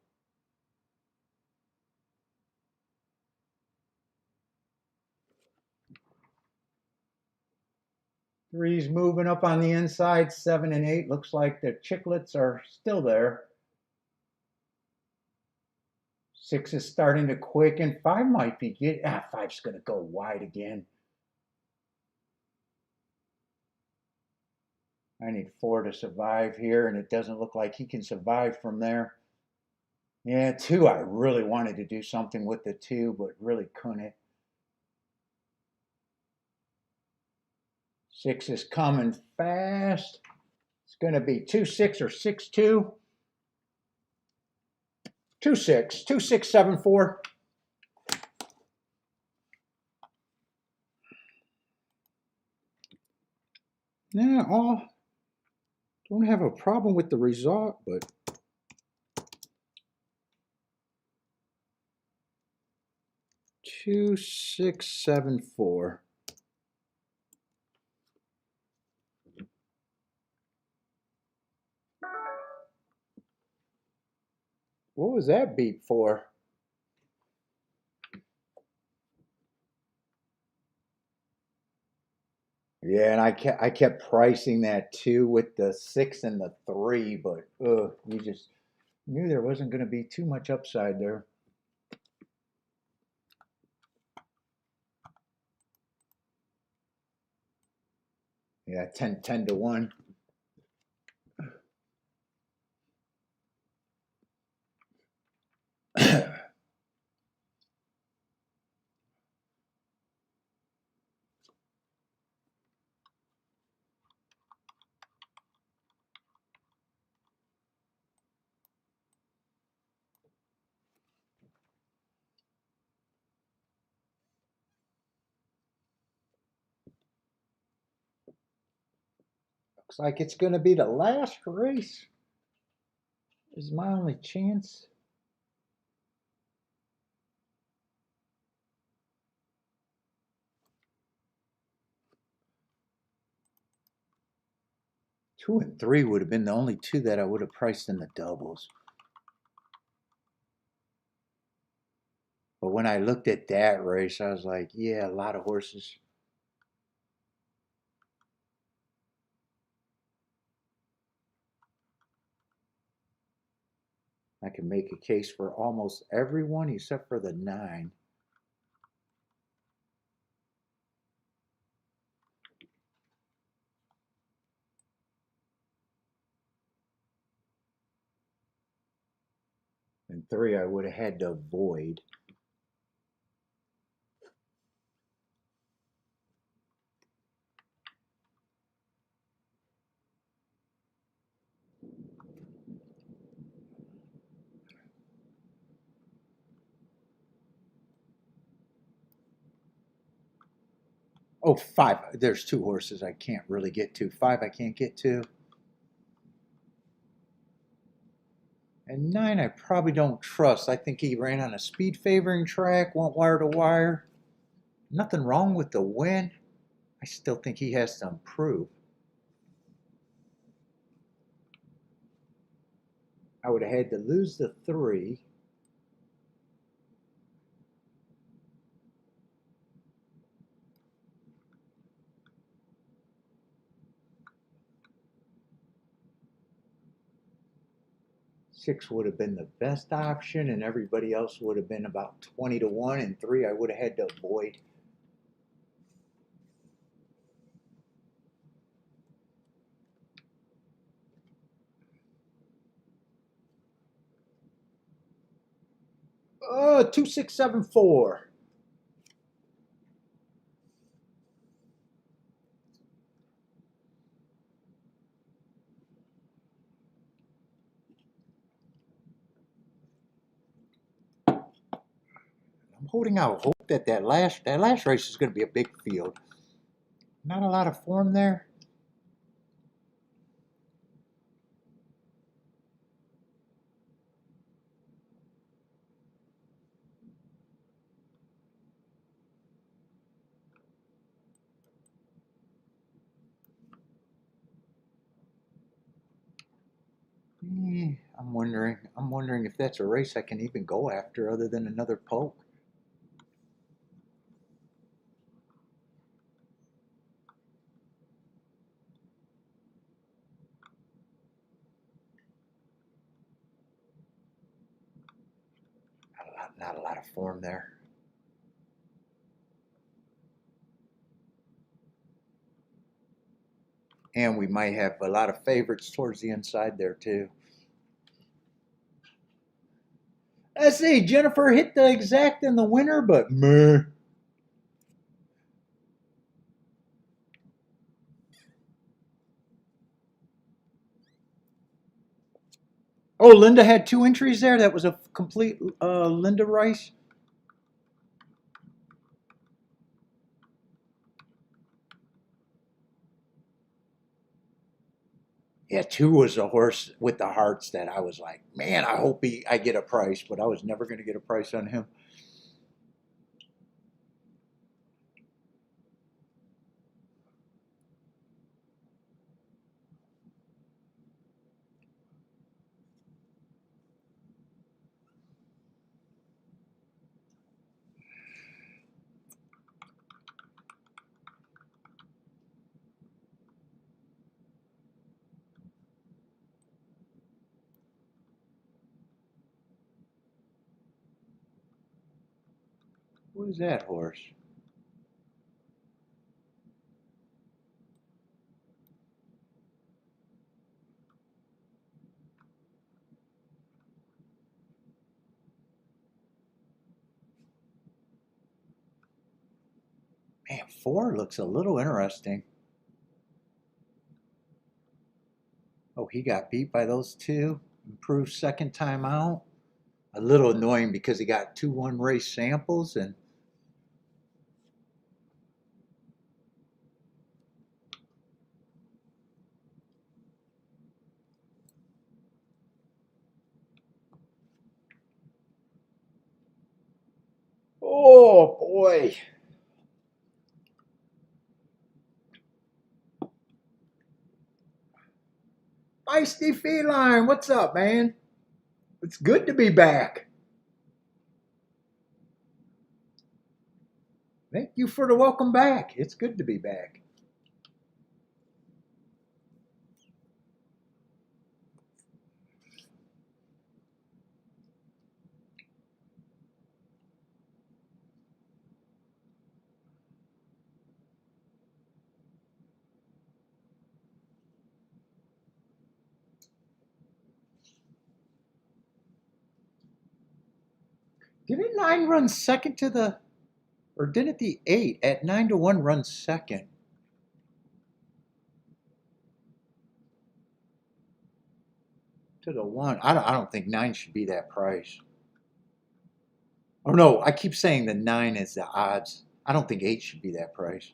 Three's moving up on the inside. 7 and 8. Looks like the chicklets are still there. 6 is starting to quicken. 5 might be getting. 5's going to go wide again. I need 4 to survive here, and it doesn't look like he can survive from there. Yeah, 2. I really wanted to do something with the 2, but really couldn't. 6 is coming fast. It's going to be 2-6 or 6-2. 2-6, 2-6-7-4. Yeah, don't have a problem with the result, but 2-6-7-4. What was that beep for? Yeah, and I kept pricing that 2 with the 6 and the 3, but you just knew there wasn't going to be too much upside there. Yeah, 10 to 1. Looks like it's going to be the last race. Is my only chance. Two and 3 would have been the only 2 that I would have priced in the doubles. But when I looked at that race, I was like, yeah, a lot of horses. I can make a case for almost everyone except for the 9. And 3 I would have had to avoid. Oh, 5. There's 2 horses I can't really get to. 5 I can't get to. And 9 I probably don't trust. I think he ran on a speed favoring track, went wire to wire. Nothing wrong with the win. I still think he has to improve. I would have had to lose the 3. Six would have been the best option, and everybody else would have been about 20 to 1, and 3 I would have had to avoid. Oh, 2674. I'm holding out hope that that last race is going to be a big field. Not a lot of form there. I'm wondering if that's a race I can even go after other than another poke. Not a lot of form there. And we might have a lot of favorites towards the inside there too. Let's see, Jennifer hit the exact in the winner, but meh. Oh, Linda had 2 entries there. That was a complete Linda Rice. Yeah, 2 was a horse with the hearts that I was like, man, I hope I get a price, but I was never going to get a price on him. What is that horse? Man, 4 looks a little interesting. Oh, he got beat by those 2. Improved second time out. A little annoying because he got 2 1-race samples and oh boy. Feisty Feline, what's up, man? It's good to be back. Thank you for the welcome back. It's good to be back. Didn't 9 run second to the, or didn't the 8 at 9-1 run second? To the 1. I don't think 9 should be that price. Oh no, I keep saying the 9 is the odds. I don't think 8 should be that price.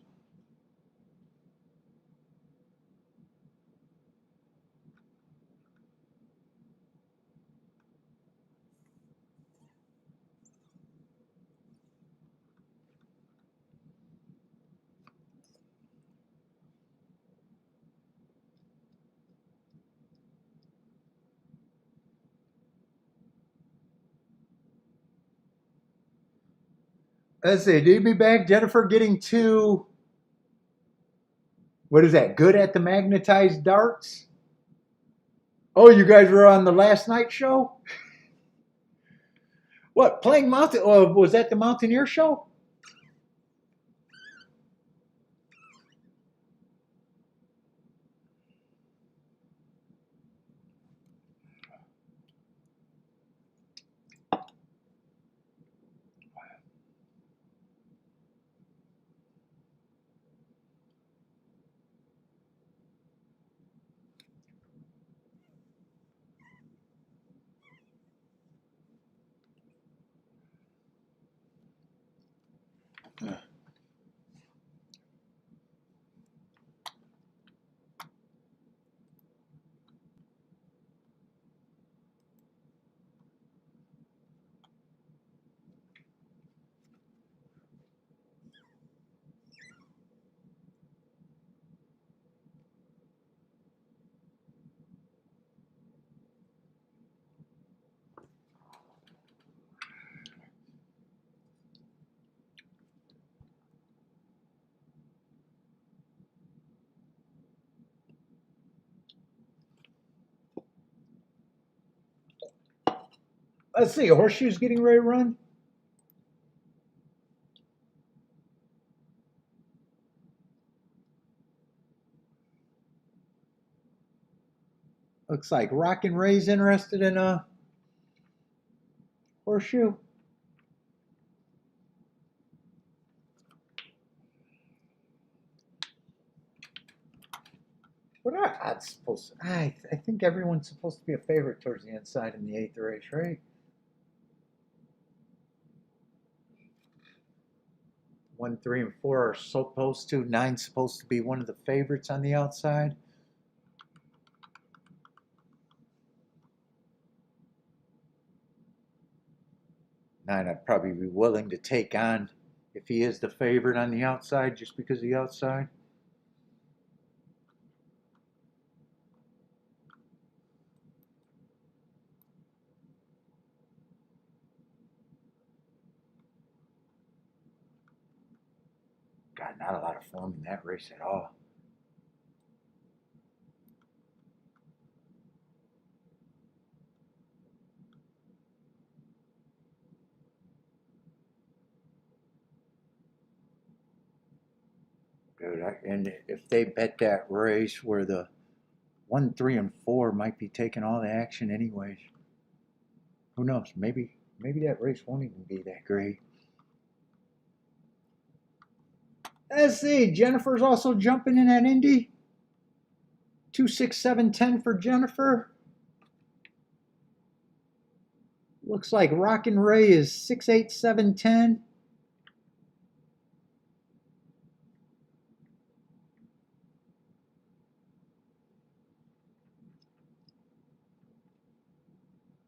Let's see, need me back. Jennifer getting to, what is that, good at the magnetized darts? Oh, you guys were on the last night show? What, playing mountain, was that the Mountaineer show? Let's see, Horseshoe's getting ready to run. Looks like Rockin' Ray's interested in a Horseshoe. What are odds supposed to? I think everyone's supposed to be a favorite towards the inside in the 8th race, right? 1, 3, and 4 are supposed to. 9's supposed to be one of the favorites on the outside. 9, I'd probably be willing to take on if he is the favorite on the outside, just because of the outside. God, not a lot of form in that race at all. Dude, and if they bet that race where the 1, 3, and 4 might be taking all the action anyways, who knows? Maybe that race won't even be that great. Let's see. Jennifer's also jumping in at Indy. 2, 6, 7, 10 for Jennifer. Looks like Rockin' Ray is 6, 8, 7, 10.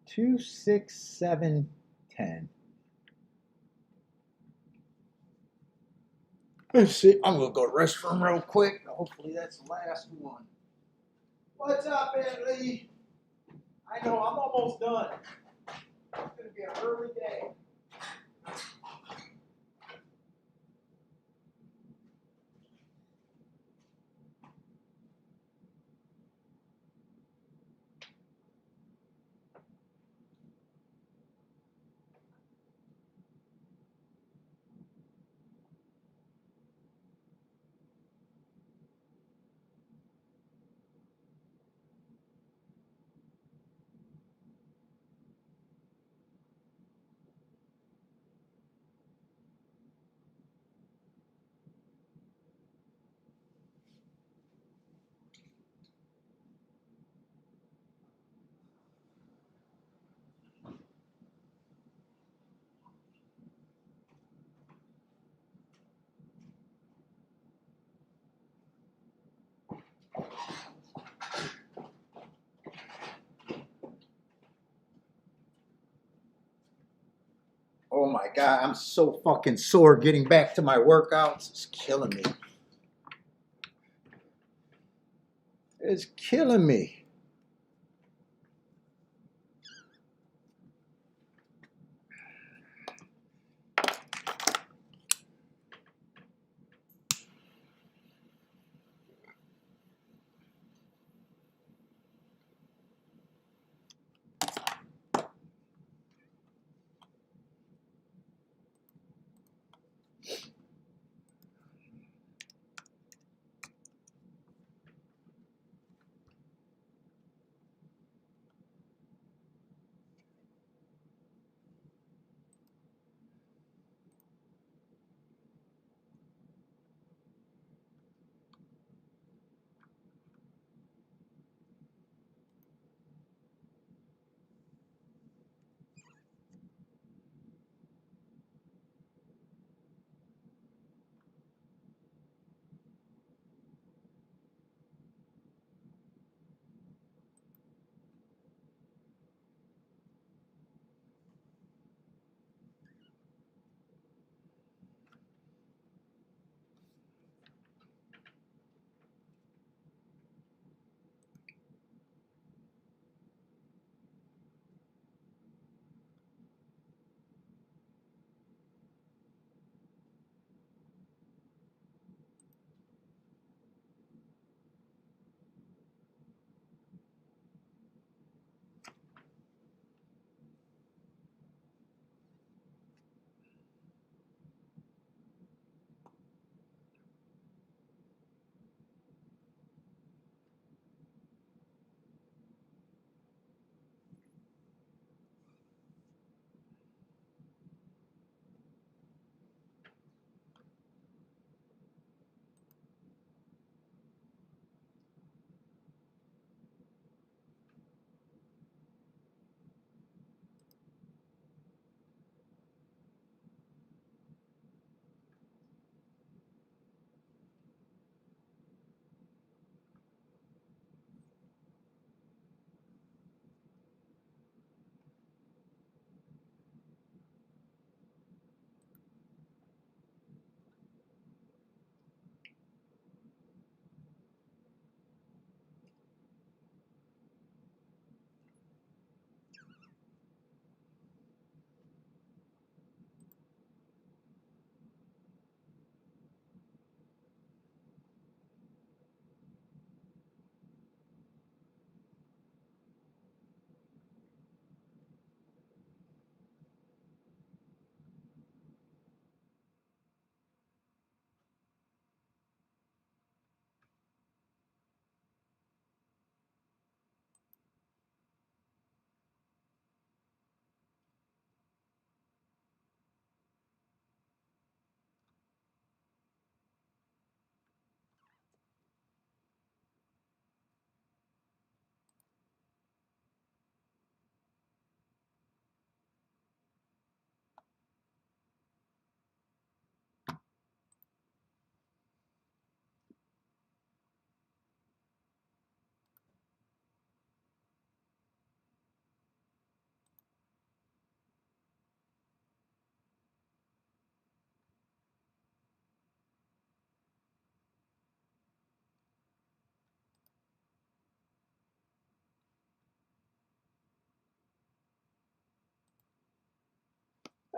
Two, 6, 7, 10. Let's see. I'm gonna go to the restroom real quick. Hopefully that's the last one. What's up, Lee? I know I'm almost done. It's gonna be an early day. Oh my God, I'm so fucking sore getting back to my workouts. It's killing me. It's killing me.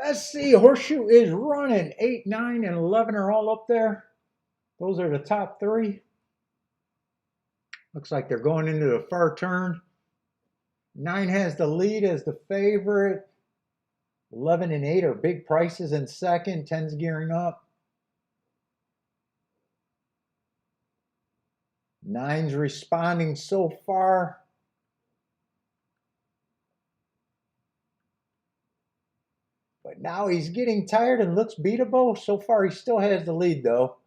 Let's see, Horseshoe is running. 8, 9, and 11 are all up there. Those are the top three. Looks like they're going into the far turn. 9 has the lead as the favorite. 11 and 8 are big prices in second. 10's gearing up. 9's responding so far. But now he's getting tired and looks beatable. So far, he still has the lead, though.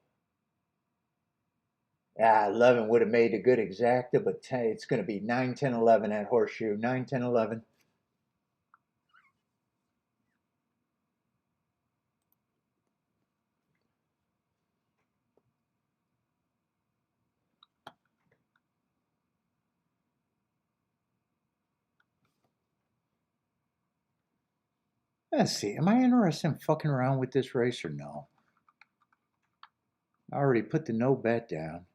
Yeah, 11 would have made a good exacta, but 10, it's going to be 9, 10, 11 at Horseshoe. 9, 10, 11. Let's see. Am I interested in fucking around with this race or no? I already put the no bet down.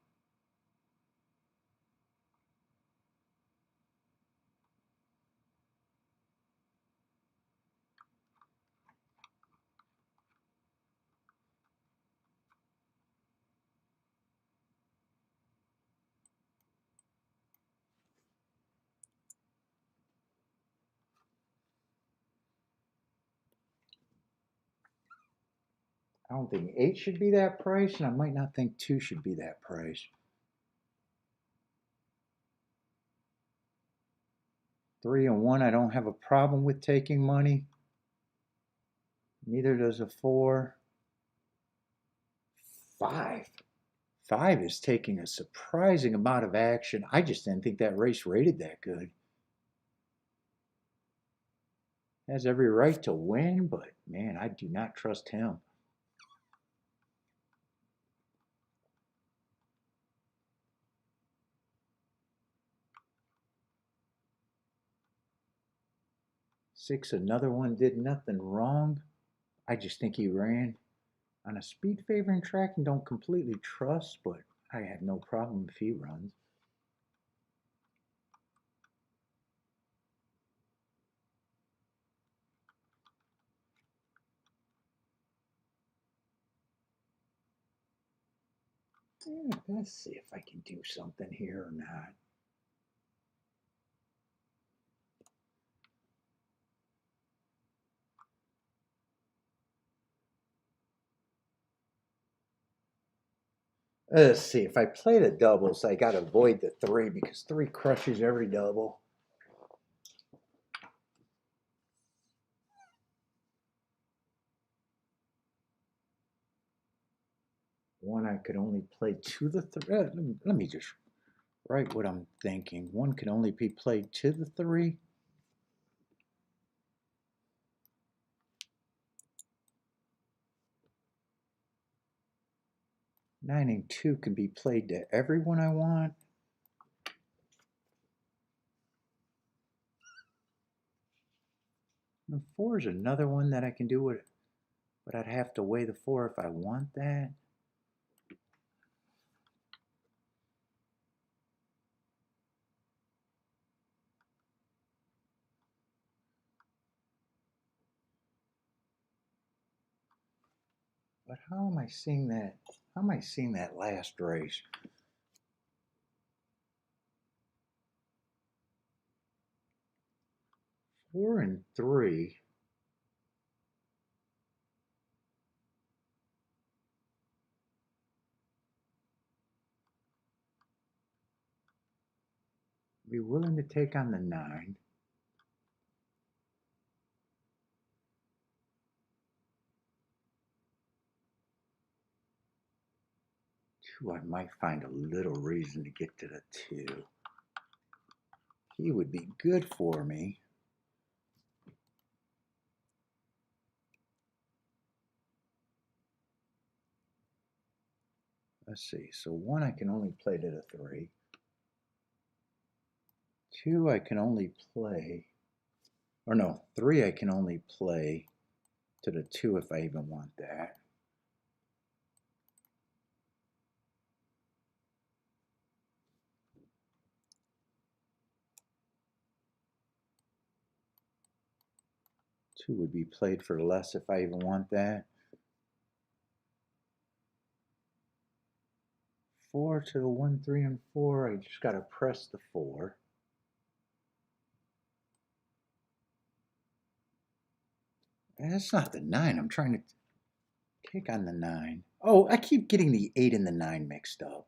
I don't think 8 should be that price, and I might not think 2 should be that price. 3 and 1, I don't have a problem with taking money. Neither does a 4. 5. 5 is taking a surprising amount of action. I just didn't think that race rated that good. Has every right to win, but man, I do not trust him. Six, another one did nothing wrong. I just think he ran on a speed favoring track and don't completely trust, but I have no problem if he runs. Yeah, let's see if I can do something here or not. Let's see, if I play the doubles, I got to avoid the 3 because 3 crushes every double. One, I could only play to the 3. Let me just write what I'm thinking. One could only be played to the 3. Nine and 2 can be played to everyone I want. And 4 is another one that I can do with, but I'd have to weigh the 4 if I want that. But how am I seeing that? How am I seeing that last race? Four and 3. Be willing to take on the 9. Two, I might find a little reason to get to the 2. He would be good for me. Let's see. So 1 I can only play to the 3. 2 I can only play, or no, 3 I can only play to the 2 if I even want that. Two would be played for less if I even want that. 4 to the 1, 3, and 4. I just got to press the 4. And that's not the 9. I'm trying to take on the 9. Oh, I keep getting the 8 and the 9 mixed up.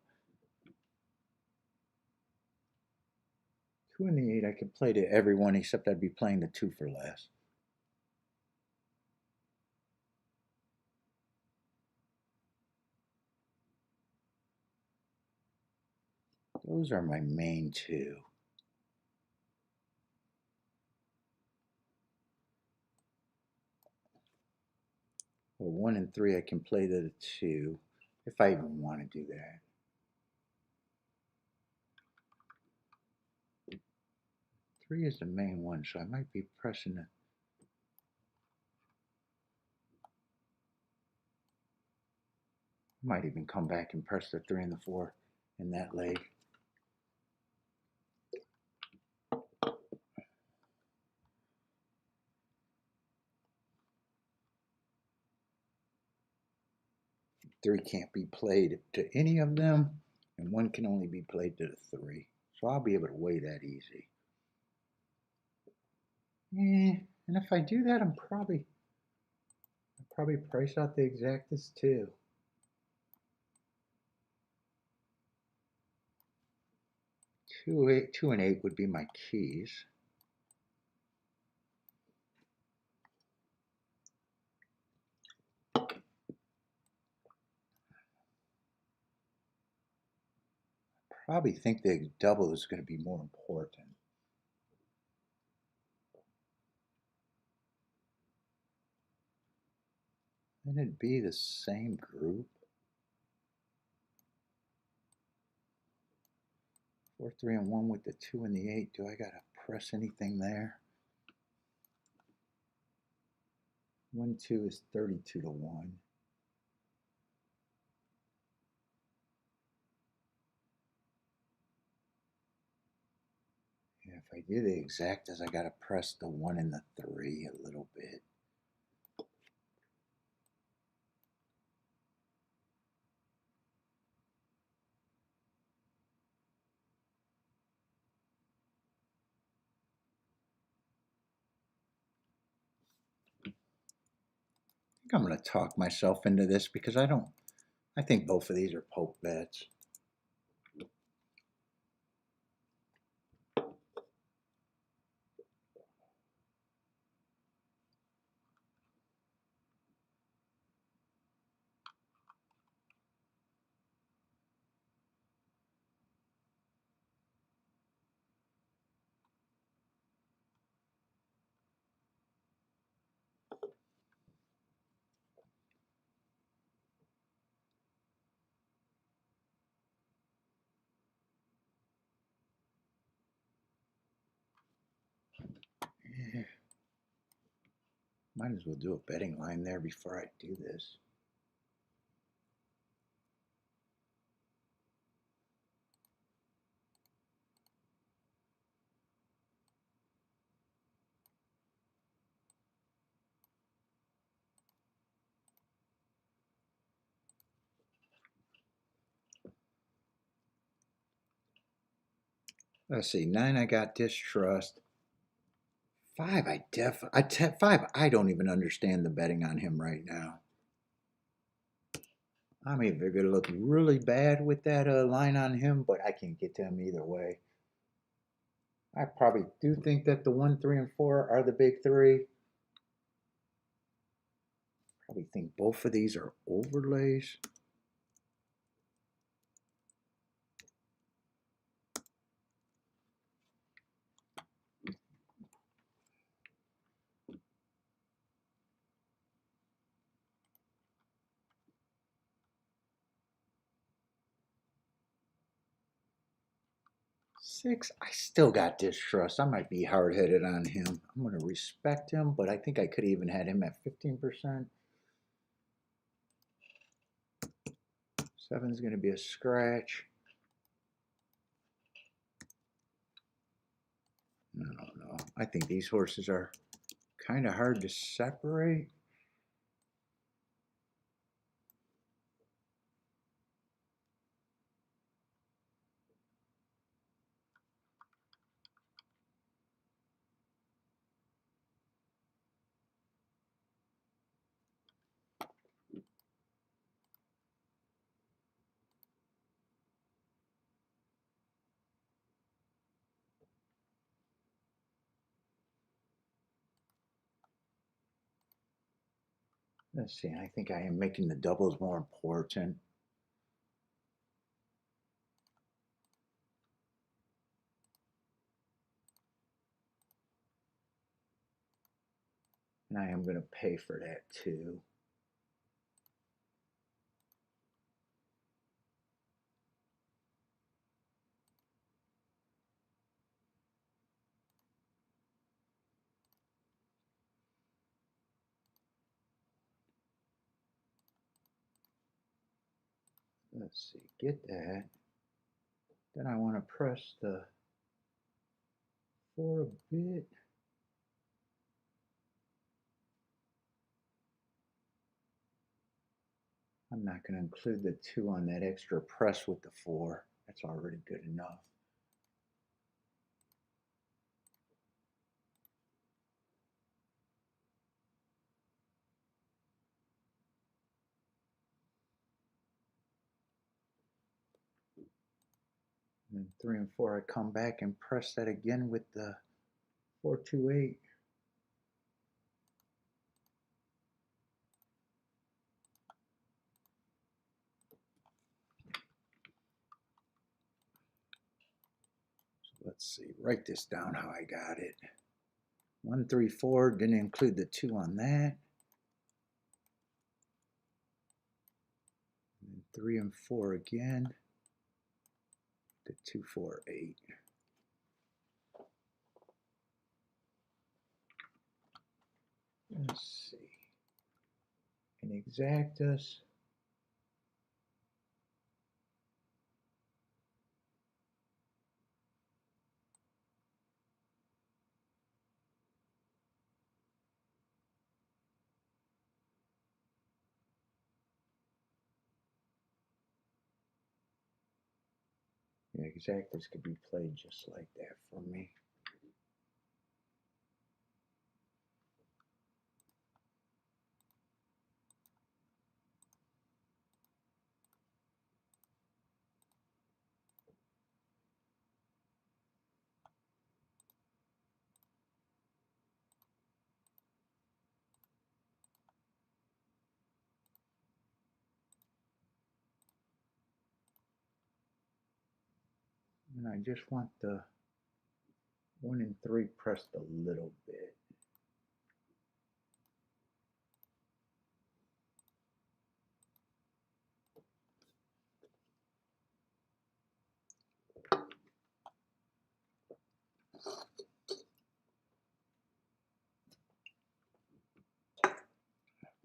2 and the 8 I could play to everyone except I'd be playing the 2 for less. Those are my main 2. Well, 1 and 3 I can play to the 2 if I even want to do that. 3 is the main one, so I might be pressing the Might even come back and press the 3 and the 4 in that leg. Three can't be played to any of them, and one can only be played to the 3. So I'll be able to weigh that easy. And if I do that, I'll probably price out the exactas too. 2 and 8 would be my keys. Probably think the double is going to be more important. And it'd be the same group. 4, 3, and 1 with the 2 and the 8. Do I gotta press anything there? 1, 2 is 32 to 1. Yeah, if I do the exactas, I gotta press the 1 and the 3 a little bit. I think I'm gonna talk myself into this because I think both of these are poke bets. Yeah. Might as well do a betting line there before I do this. Let's see, 9 I got distrust. 5 5 I don't even understand the betting on him right now. I'm either going to look really bad with that line on him, but I can get to him either way. I probably do think that the 1, 3, and 4 are the big 3. Probably think both of these are overlays. Six, I still got distrust. I might be hard-headed on him. I'm going to respect him, but I think I could even had him at 15%. 7's going to be a scratch. No. I think these horses are kind of hard to separate. Let's see, I think I am making the doubles more important. And I am going to pay for that too. Let's see, get that. Then I want to press the 4 a bit. I'm not going to include the 2 on that extra press with the 4. That's already good enough. And then 3 and 4, I come back and press that again with the 428. Let's see, write this down how I got it. 1, 3, 4, didn't include the 2 on that. And 3 and 4 again. The 2, 4, 8. Let's see. In exactas. Yeah, exactas could be played just like that for me. And I just want the 1 and 3 pressed a little bit.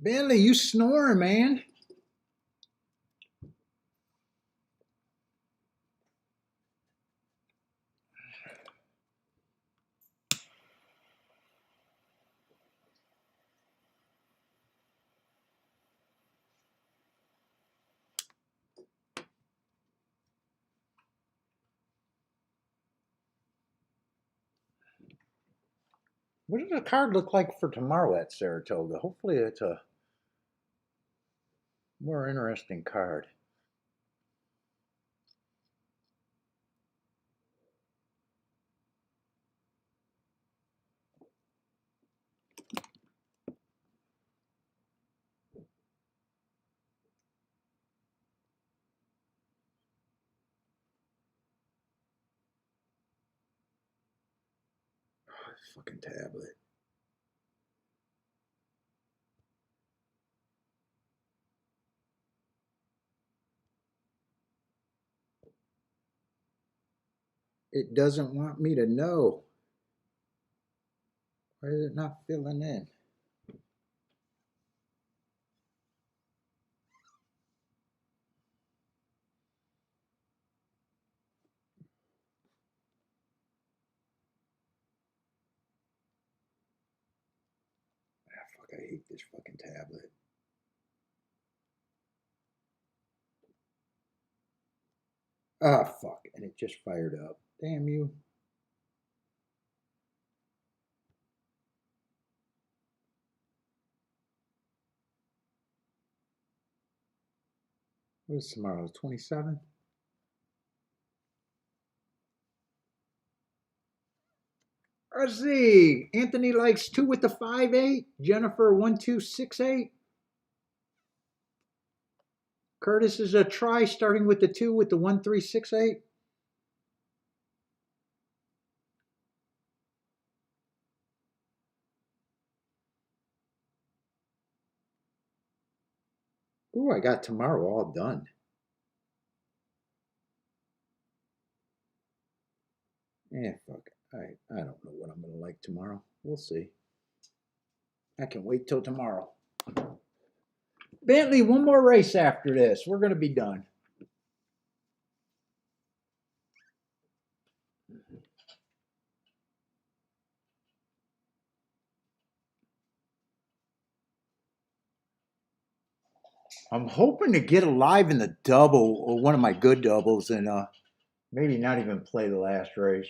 Bentley, you snoring, man. What does the card look like for tomorrow at Saratoga? Hopefully it's a more interesting card. Oh, this fucking tablet. It doesn't want me to know. Why is it not filling in? Ah, fuck, I hate this fucking tablet. Ah, fuck, and it just fired up. Damn you. What is tomorrow, 27th? Let's see. Anthony likes 2 with the 5-8. Jennifer 1268. Curtis is a try starting with the 2 with the 1368. Ooh, I got tomorrow all done. Yeah, fuck it. I don't know what I'm going to like tomorrow. We'll see. I can wait till tomorrow. Bentley, one more race after this. We're going to be done. I'm hoping to get alive in the double or one of my good doubles and maybe not even play the last race.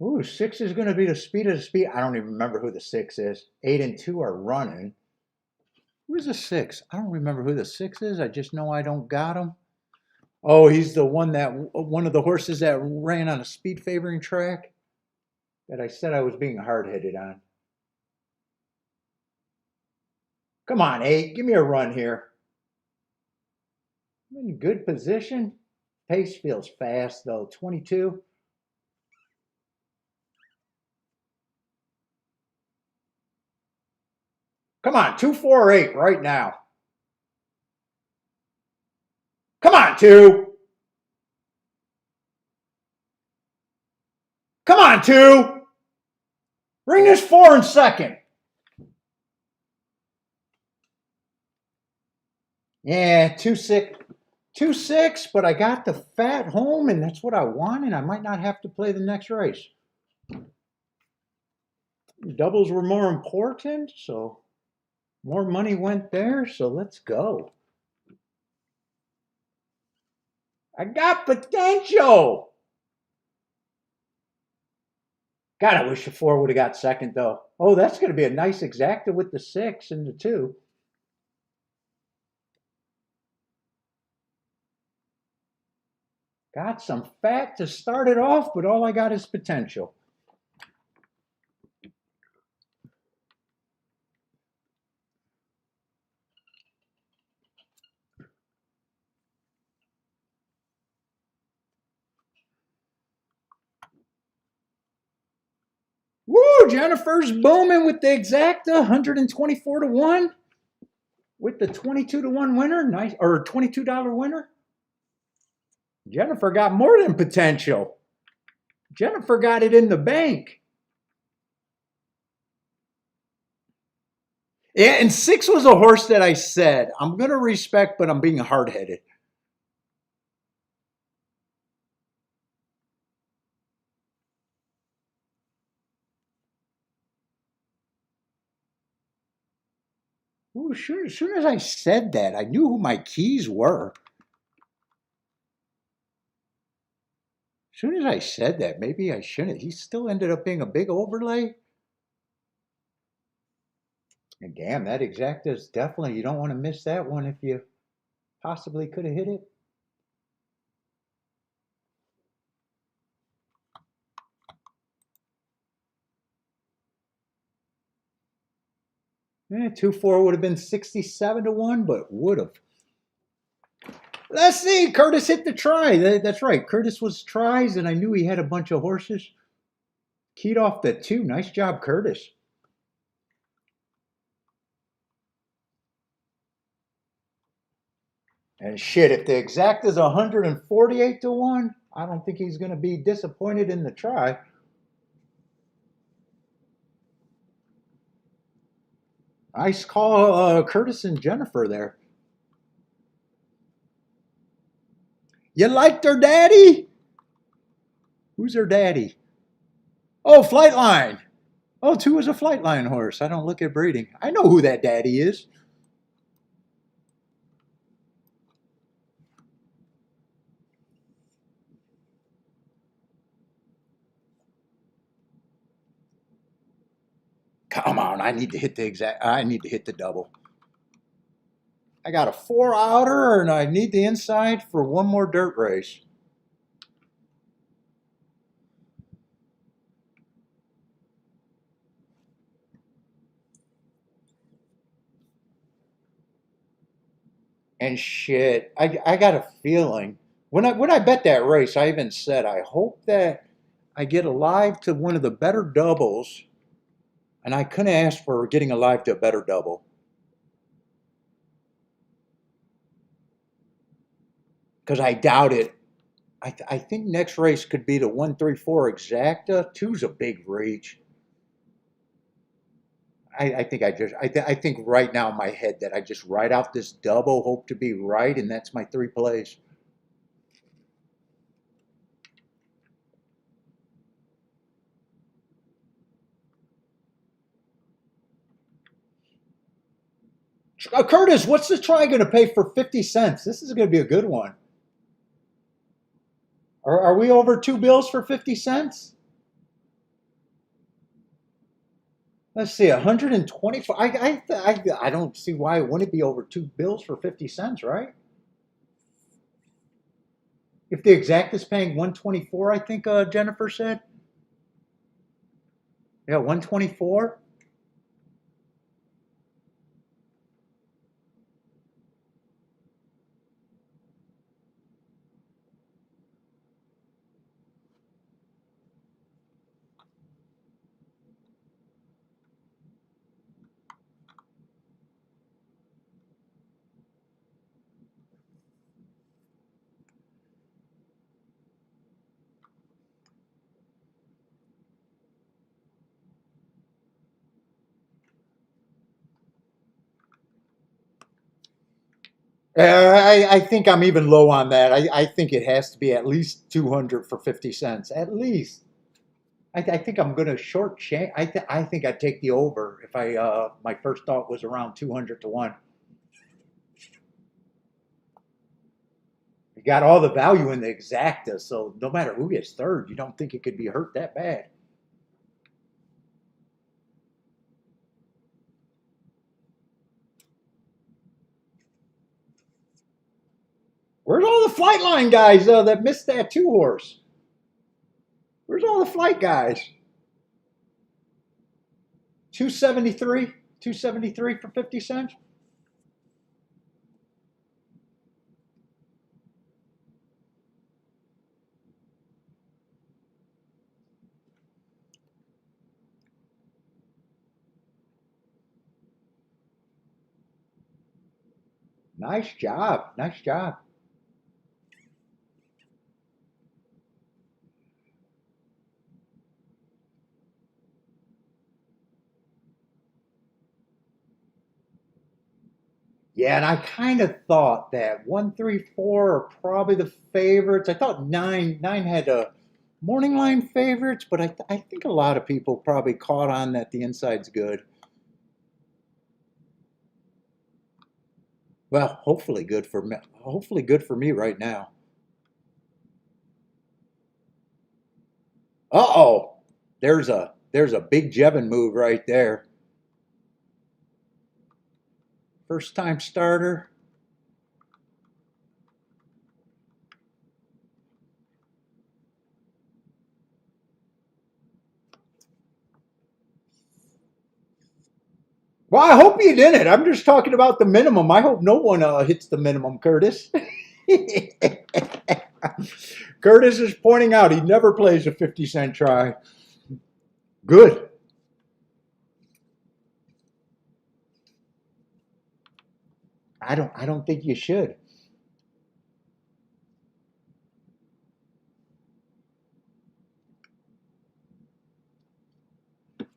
Ooh, 6 is going to be the speed of the speed. I don't even remember who the 6 is. 8 and 2 are running. Who's the 6? I don't remember who the 6 is. I just know I don't got him. Oh, he's the one of the horses that ran on a speed favoring track that I said I was being hard-headed on. Come on, 8. Give me a run here. I'm in good position. Pace feels fast, though. 22. Come on, 2, 4, or 8 right now. Come on, 2. Come on, 2. Ring this 4 in second. Yeah, 2, 6. 2, 6, but I got the fat home, and that's what I wanted. I might not have to play the next race. Doubles were more important, so more money went there, so let's go. I got potential. God, I wish the 4 would have got second, though. Oh, that's going to be a nice exacta with the 6 and the 2. Got some fat to start it off, but all I got is potential. Woo! Jennifer's booming with the exacta, 124 to 1 with the 22 to 1 winner. Nice, or $22 winner. Jennifer got more than potential. Jennifer got it in the bank. Yeah, and 6 was a horse that I said, I'm going to respect, but I'm being hard-headed. Ooh, sure, as soon as I said that, I knew who my keys were. As soon as I said that, maybe I shouldn't. He still ended up being a big overlay. And damn, that exacta is definitely, you don't want to miss that one if you possibly could have hit it. Yeah, 2-4 would have been 67 to 1, but would have. Let's see. Curtis hit the try. That's right. Curtis was tries, and I knew he had a bunch of horses. Keyed off the 2. Nice job, Curtis. And shit, if the exact is 148 to 1, I don't think he's going to be disappointed in the try. Nice call, Curtis and Jennifer there. You liked her daddy? Who's her daddy? Oh, Flightline. Oh, 2 is a Flightline horse. I don't look at breeding. I know who that daddy is. Come on, I need to hit the double. I got a 4 outer and I need the inside for one more dirt race. And shit, I got a feeling when I bet that race, I even said I hope that I get alive to one of the better doubles, and I couldn't ask for getting alive to a better double. Because I doubt it. I think next race could be the 134 exacta. 2's a big reach. I think right now in my head that I just write out this double, hope to be right, and that's my 3 plays. Curtis, what's the try going to pay for 50 cents? This is going to be a good one. Are we over two bills for 50 cents? Let's see, 124. I don't see why it wouldn't be over two bills for 50 cents, right? If the exact is paying 124, I think Jennifer said. Yeah, 124. I think I'm even low on that. I think it has to be at least 200 for 50 cents. At least. I think I'm going to short change. I think I'd take the over if my first thought was around 200 to 1. You got all the value in the exacta, so no matter who gets third, you don't think it could be hurt that bad. Where's all the flight line guys that missed that two horse? Where's all the flight guys? 273, 273 for 50 cents. Nice job. Nice job. Yeah, and I kind of thought that 1, 3, 4 are probably the favorites. I thought nine had a morning line favorites, but I think a lot of people probably caught on that the inside's good. Well, hopefully good for me. Hopefully good for me right now. Uh-oh. There's a big Jevin move right there. First time starter. Well, I hope you didn't. I'm just talking about the minimum. I hope no one hits the minimum, Curtis. Curtis is pointing out he never plays a 50-cent try. Good. I don't think you should.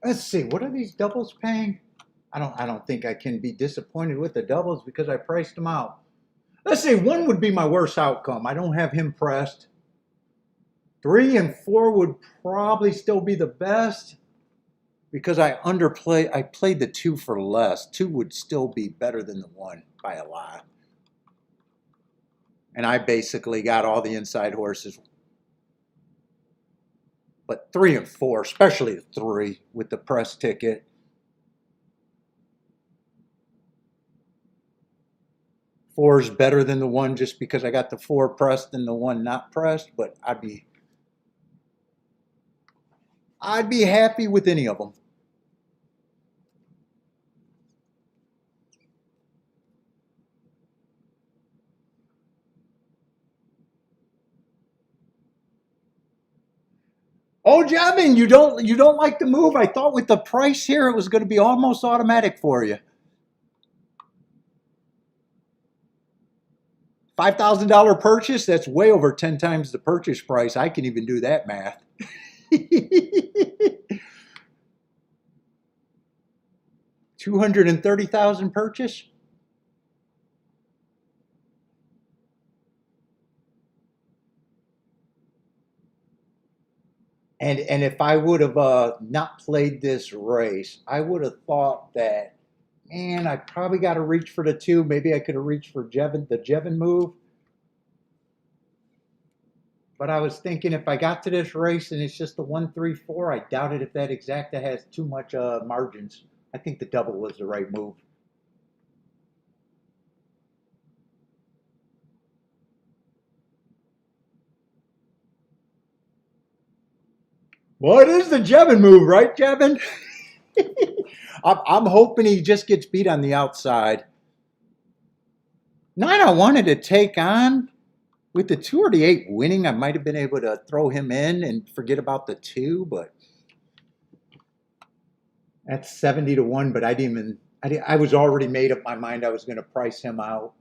Let's see. What are these doubles paying? I don't think I can be disappointed with the doubles because I priced them out. Let's see. 1 would be my worst outcome. I don't have him pressed. 3 and 4 would probably still be the best because I played the 2 for less. 2 would still be better than the 1 by a lot. And I basically got all the inside horses. But 3 and 4, especially the 3 with the press ticket. Four is better than the 1 just because I got the 4 pressed and the 1 not pressed, but I'd be happy with any of them. Oh, Javin, you don't like the move? I thought with the price here it was going to be almost automatic for you. $5,000 purchase, that's way over 10 times the purchase price. I can even do that math. 230,000 purchase? And if I would have not played this race, I would have thought that Man, I probably got to reach for the 2. Maybe I could have reached for the Jevin move. But I was thinking if I got to this race and it's just a 1-3-4, I doubt it if that exacta has too much margins. I think the double was the right move. Well, it is the Jevin move, right, Jevin? I'm hoping he just gets beat on the outside. 9 I wanted to take on. With the 2 or the 8 winning, I might have been able to throw him in and forget about the 2, but that's 70 to 1. But I was already made up my mind I was going to price him out.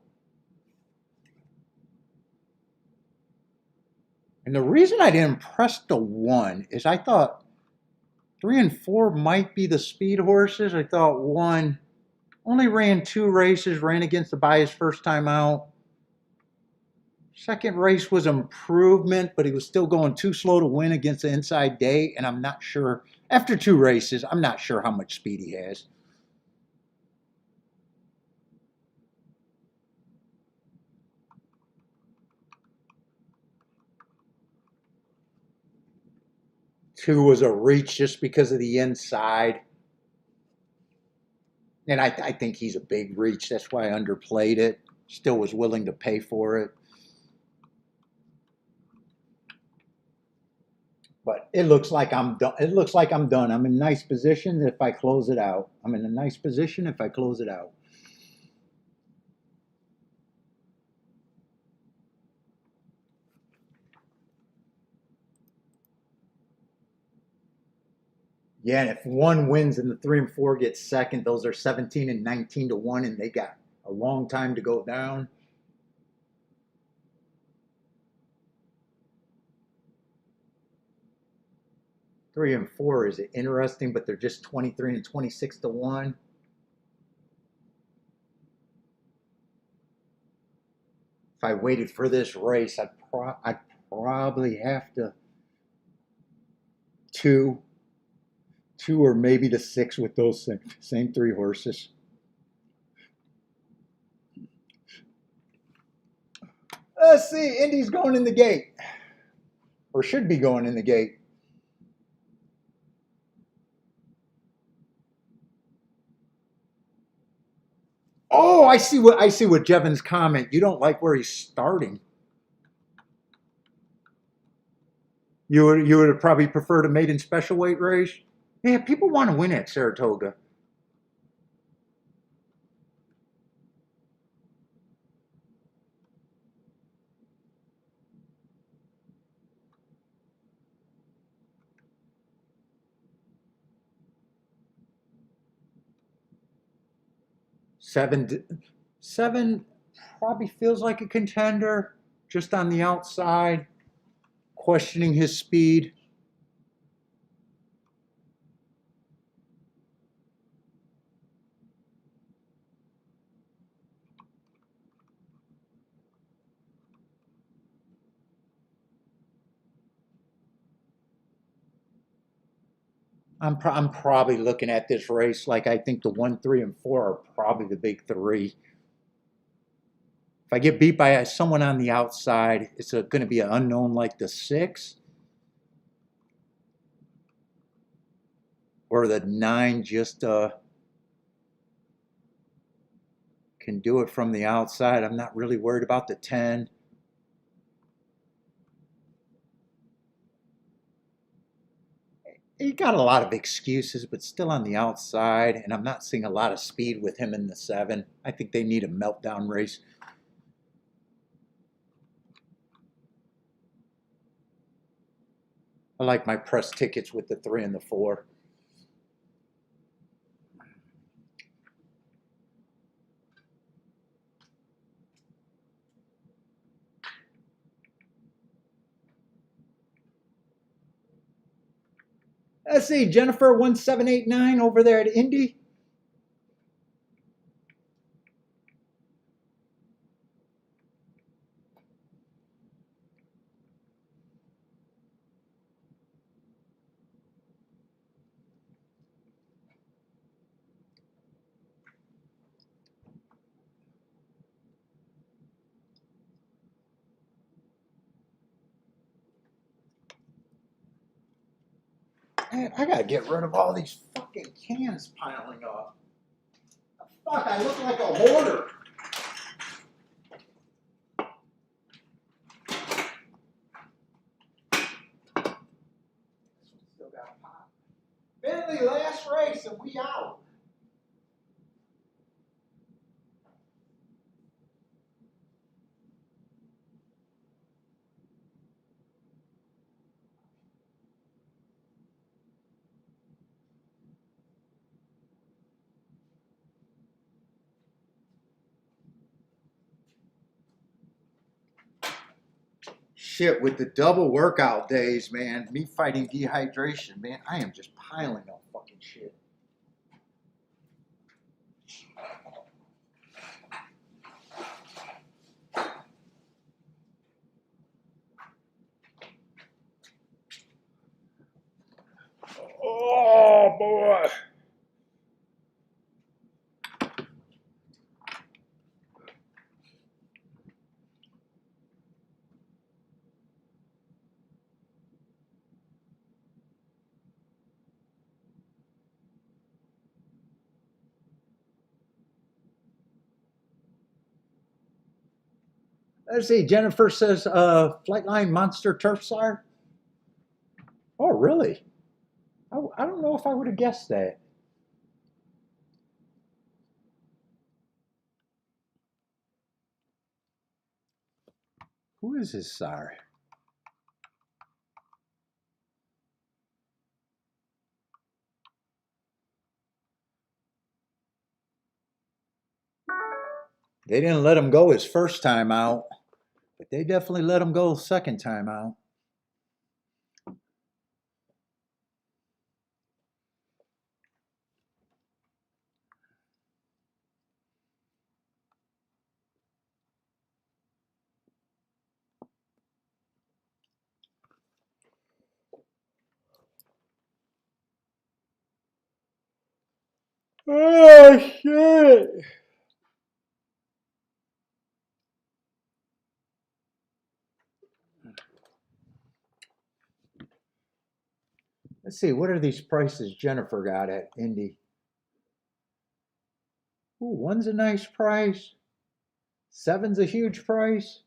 And the reason I didn't press the 1 is I thought 3 and 4 might be the speed horses. I thought 1 only ran 2 races, ran against the bias first time out. Second race was improvement, but he was still going too slow to win against the inside day, and I'm not sure. After 2 races, I'm not sure how much speed he has. Two was a reach just because of the inside. And I think he's a big reach. That's why I underplayed it. Still was willing to pay for it. But it looks like I'm done. It looks like I'm done. I'm in a nice position if I close it out. I'm in a nice position if I close it out. Yeah, and if 1 wins and the 3 and 4 gets second, those are 17 and 19 to 1, and they got a long time to go down. Three and 4 is interesting, but they're just 23 and 26 to 1. If I waited for this race, I'd probably have to two or maybe the 6 with those same 3 horses. Let's see, Indy's going in the gate, or should be going in the gate. Oh, I see what Jevin's comment. You don't like where he's starting. You would have probably preferred a maiden special weight race. Yeah, people want to win at Saratoga. Seven probably feels like a contender, just on the outside, questioning his speed. I'm probably looking at this race like I think the 1, 3, and 4 are probably the big 3. If I get beat by someone on the outside, it's going to be an unknown like the 6 or the 9. Just can do it from the outside. I'm not really worried about the 10. He got a lot of excuses, but still on the outside, and I'm not seeing a lot of speed with him in the 7. I think they need a meltdown race. I like my press tickets with the 3 and the 4. Let's see, Jennifer 1789 over there at Indy. Man, I gotta get rid of all these fucking cans piling up. Fuck, I look like a hoarder. This one still got pop. Bentley, last race and we out. Shit, with the double workout days, man, me fighting dehydration, man, I am just piling up fucking shit. Oh, boy. Let's see. Jennifer says, Flightline Monster Turf Sire. Oh, really? I don't know if I would have guessed that. Who is this sire? They didn't let him go his first time out, but they definitely let him go second time out. Oh, shit. Let's see, what are these prices Jennifer got at Indy? Ooh, one's a nice price. Seven's a huge price.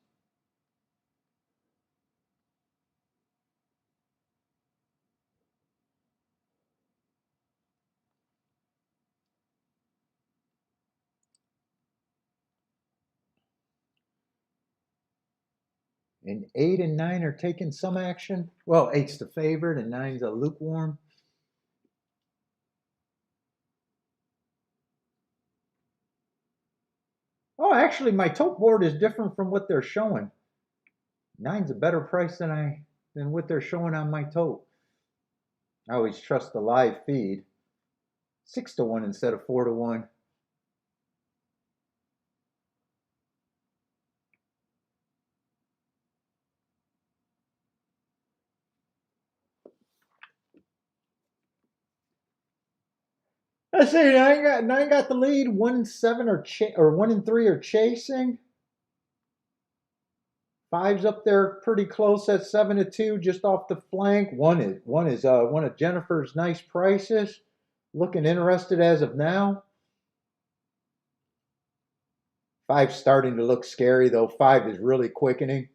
And 8 and 9 are taking some action. Well, 8's the favorite and 9's a lukewarm. Oh, actually, my tote board is different from what they're showing. 9's a better price than what they're showing on my tote. I always trust the live feed. 6 to 1 instead of 4 to 1. Let's see, nine got the lead. 1 and 7 or 1 and 3 are chasing. 5's up there pretty close at 7 to 2, just off the flank. One is one of Jennifer's nice prices. Looking interested as of now. 5's starting to look scary though. 5 is really quickening.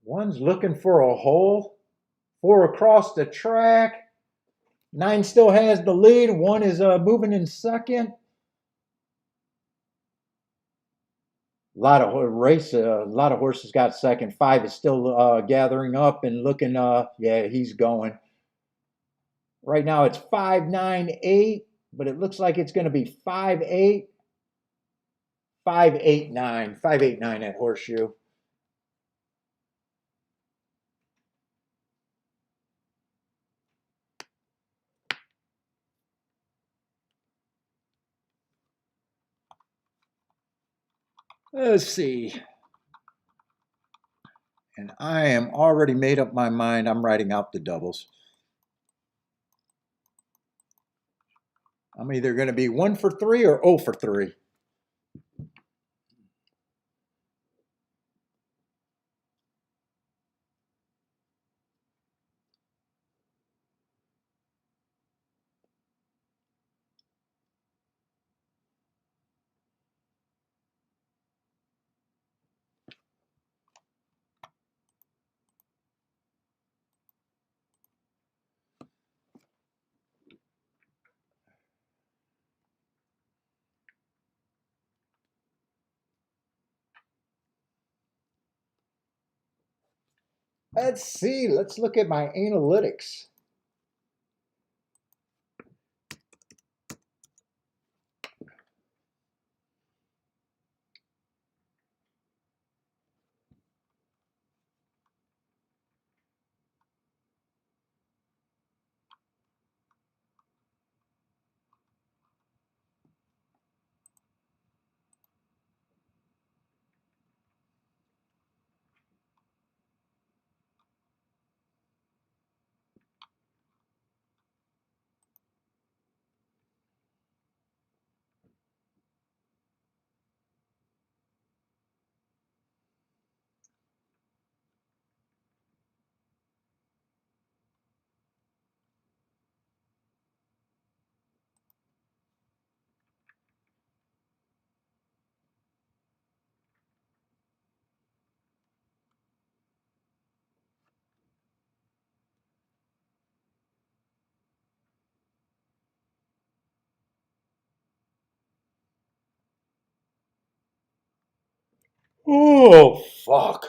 1's looking for a hole. 4 across the track. 9 still has the lead. 1 is moving in second. A lot of horses got second. 5 is still gathering up and looking. Yeah, he's going. Right now it's 5-9-8, but it looks like it's going to be 5-8, 5-8-9, 5-8-9 at Horseshoe. Let's see. And I am already made up my mind. I'm writing out the doubles. I'm either going to be 1 for 3 or 0 for 3. Let's see. Let's look at my analytics. Oh, fuck.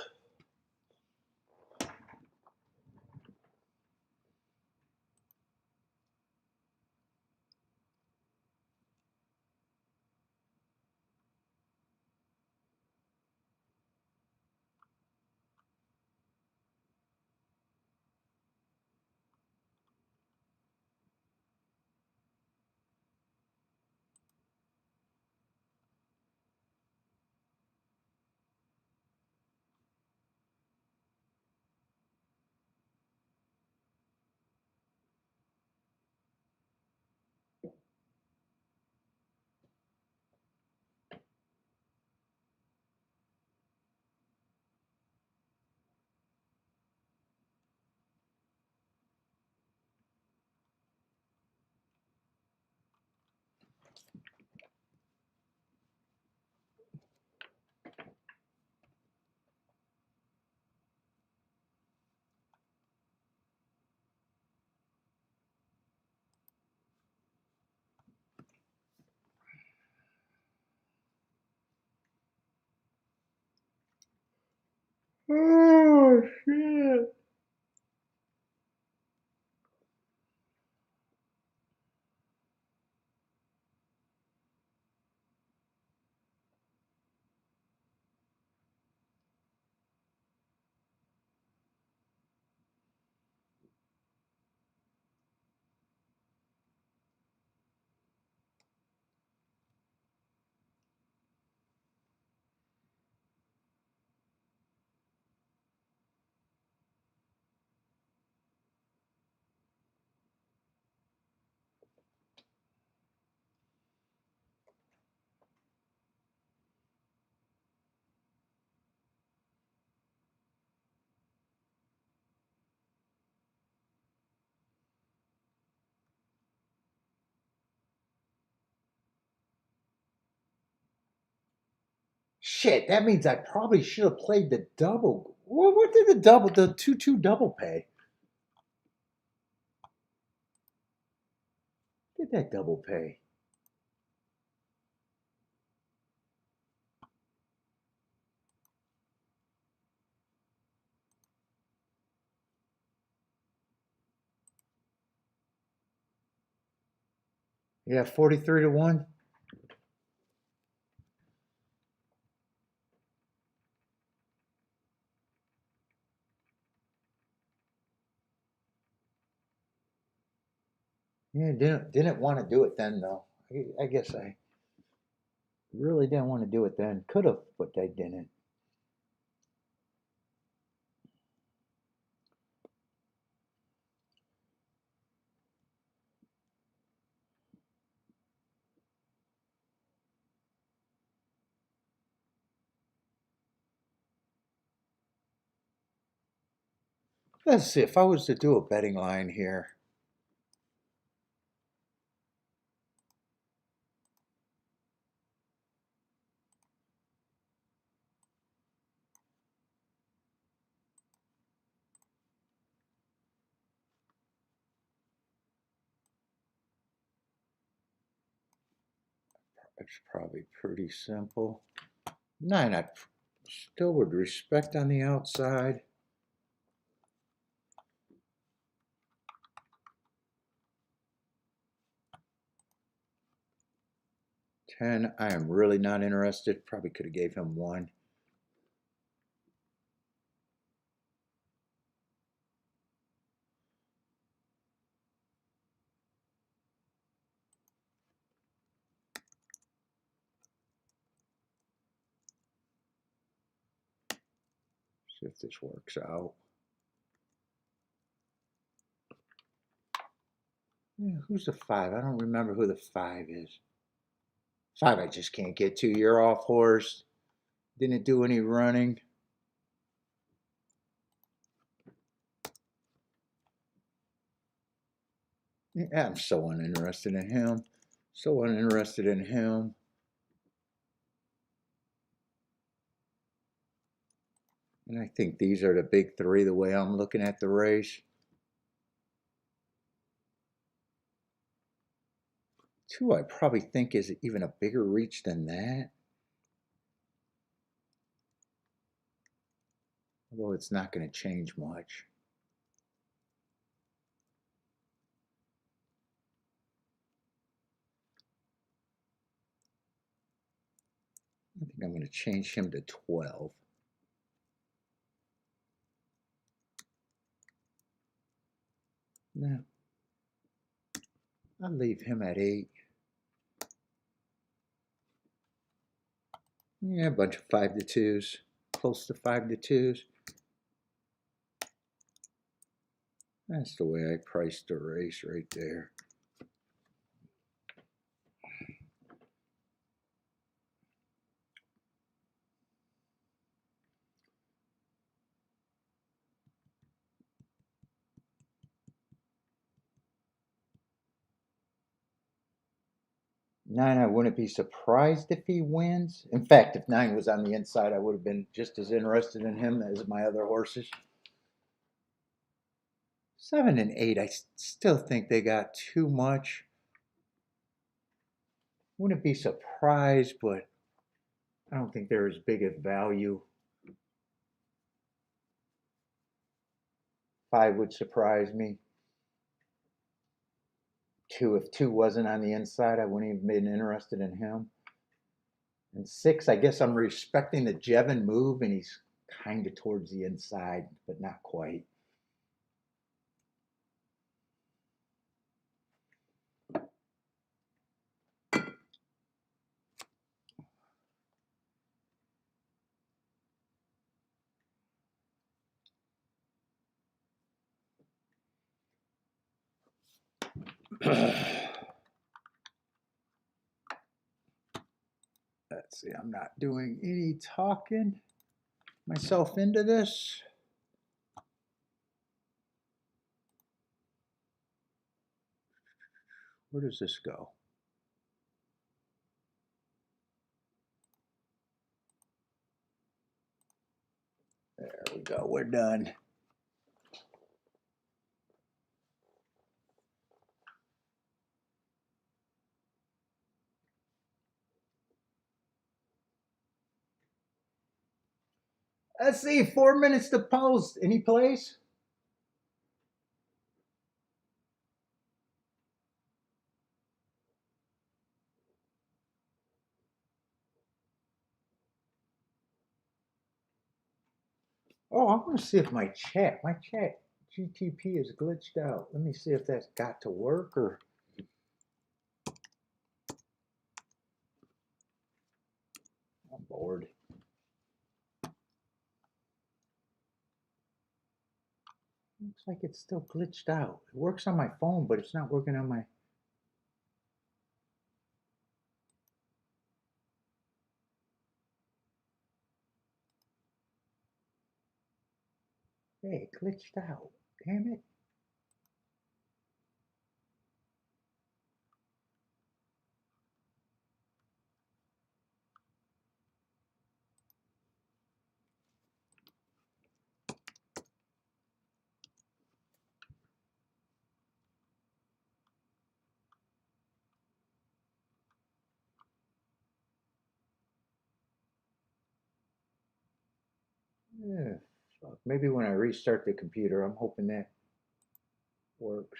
Oh, shit. Shit, that means I probably should have played the double. What did the 2-2 double pay? What did that double pay? Yeah, 43 to 1. Yeah, didn't want to do it then though. I guess I really didn't want to do it then. Could have, but I didn't. Let's see, if I was to do a betting line here, it's probably pretty simple. 9, I still would respect on the outside. 10. I am really not interested. Probably could have gave him 1. See if this works out. Yeah, who's the 5? I don't remember who the 5 is. 5 I just can't get to. You're off horse. Didn't do any running. Yeah, I'm so uninterested in him. So uninterested in him. And I think these are the big 3 the way I'm looking at the race. 2 I probably think is even a bigger reach than that. Although it's not going to change much. I think I'm going to change him to 12. No. I'll leave him at 8. Yeah, a bunch of 5-2s. Close to 5-2s. That's the way I priced the race right there. Nine, I wouldn't be surprised if he wins. In fact, if 9 was on the inside, I would have been just as interested in him as my other horses. 7 and 8, I still think they got too much. Wouldn't be surprised, but I don't think they're as big a value. 5 would surprise me. 2, if 2 wasn't on the inside, I wouldn't even been interested in him. And 6, I guess I'm respecting the Jevin move, and he's kind of towards the inside, but not quite. Let's see, I'm not doing any talking myself into this. Where does this go? There we go, we're done. Let's see, 4 minutes to post. Any place? Oh, I want to see if my chat GTP is glitched out. Let me see if that's got to work or. I'm bored. Looks like it's still glitched out. It works on my phone, but it's not working on my. Hey, it glitched out. Damn it. Yeah, maybe when I restart the computer, I'm hoping that works.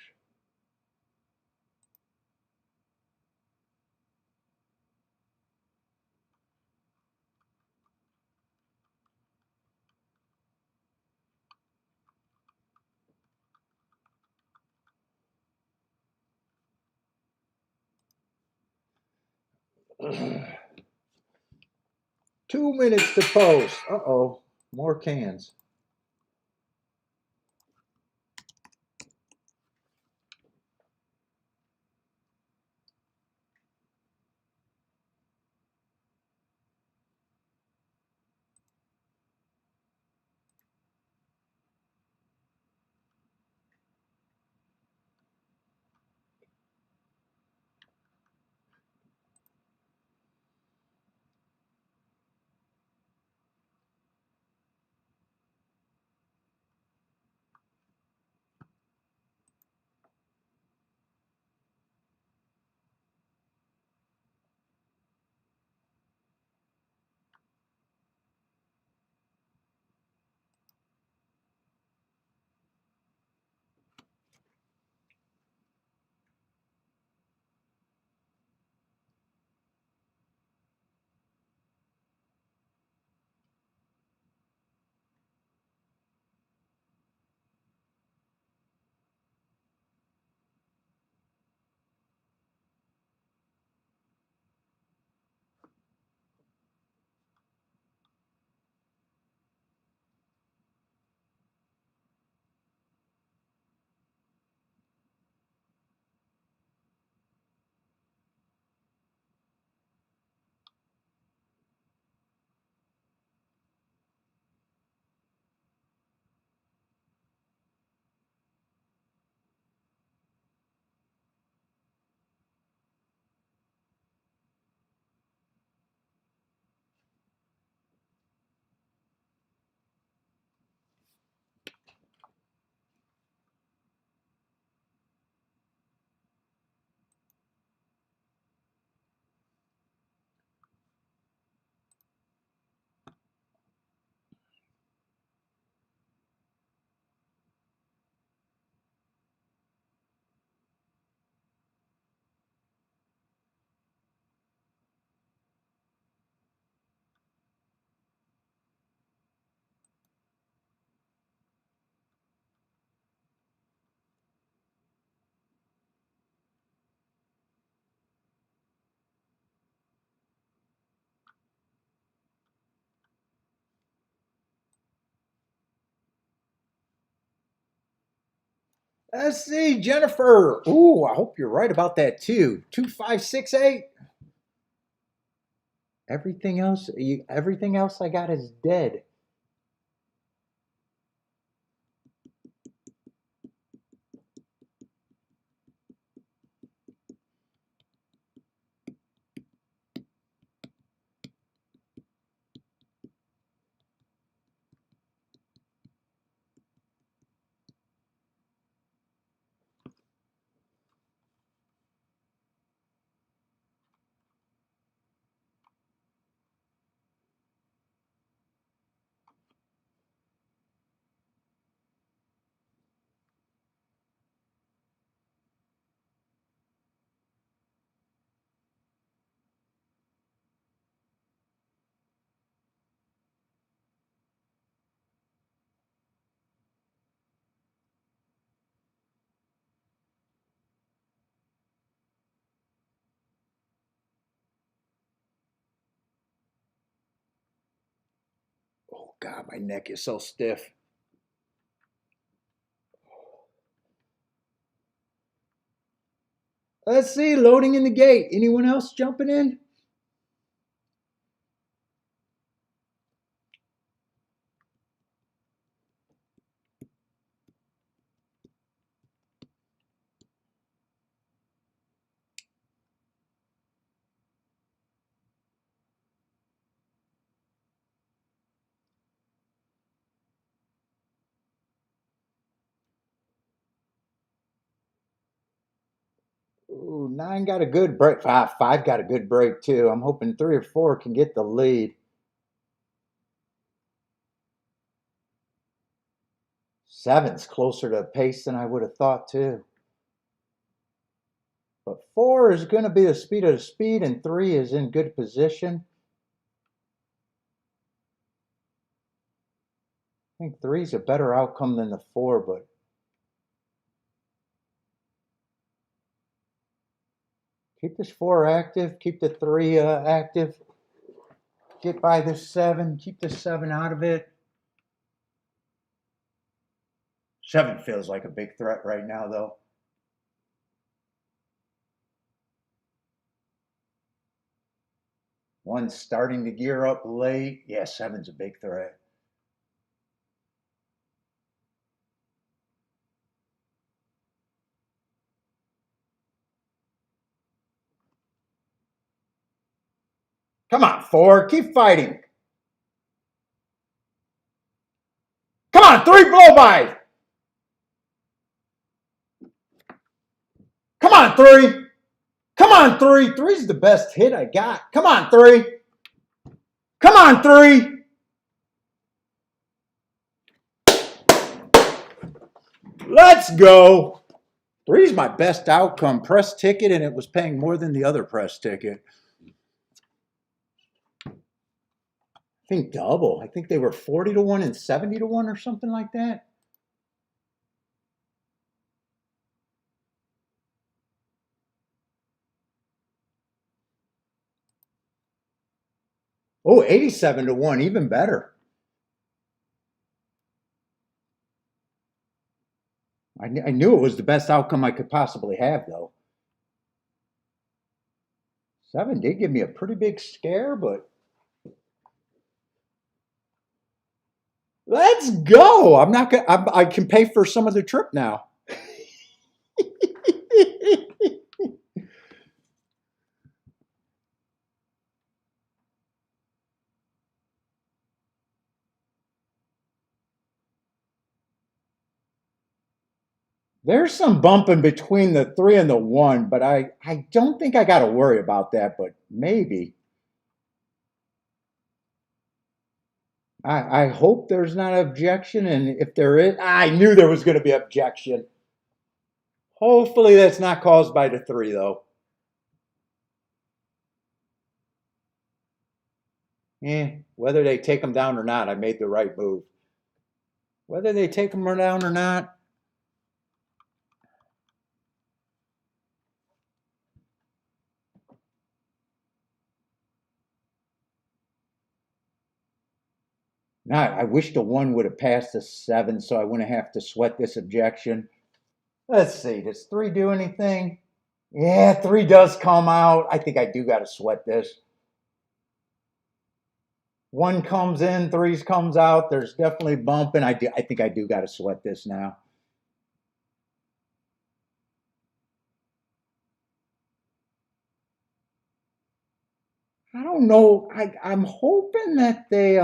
2 minutes to post. Uh-oh, more cans. Let's see, Jennifer. Ooh, I hope you're right about that too. 2568. Everything else I got is dead. Oh God, my neck is so stiff. Let's see, loading in the gate. Anyone else jumping in? Ooh, 9 got a good break. Five got a good break too. I'm hoping 3 or 4 can get the lead. 7's closer to pace than I would have thought too. But 4 is going to be the speed of the speed, and 3 is in good position. I think 3 is a better outcome than the 4, but Keep this 4 active. Keep the 3 active. Get by this 7. Keep the 7 out of it. 7 feels like a big threat right now, though. One's starting to gear up late. Yeah, 7's a big threat. Come on, 4. Keep fighting. Come on, 3. Blow by. Come on, 3. Come on, 3. 3's the best hit I got. Come on, 3. Come on, 3. Let's go. 3's my best outcome. Press ticket, and it was paying more than the other press ticket. I think double. I think they were 40 to 1 and 70 to 1 or something like that. Oh, 87 to 1, even better. I knew it was the best outcome I could possibly have, though. 7 did give me a pretty big scare, but let's go. I'm not gonna. I can pay for some of the trip now. There's some bumping between the 3 and the 1, but I don't think I got to worry about that, but maybe. I hope there's not an objection, and if there is, I knew there was going to be objection. Hopefully that's not caused by the 3, though. Whether they take them down or not, I made the right move. Whether they take them down or not, I wish the 1 would have passed the 7 so I wouldn't have to sweat this objection. Let's see, does 3 do anything? Yeah, 3 does come out. I think I do got to sweat this. 1 comes in, 3 comes out. There's definitely bumping. I think I do got to sweat this now. I don't know. I'm hoping that they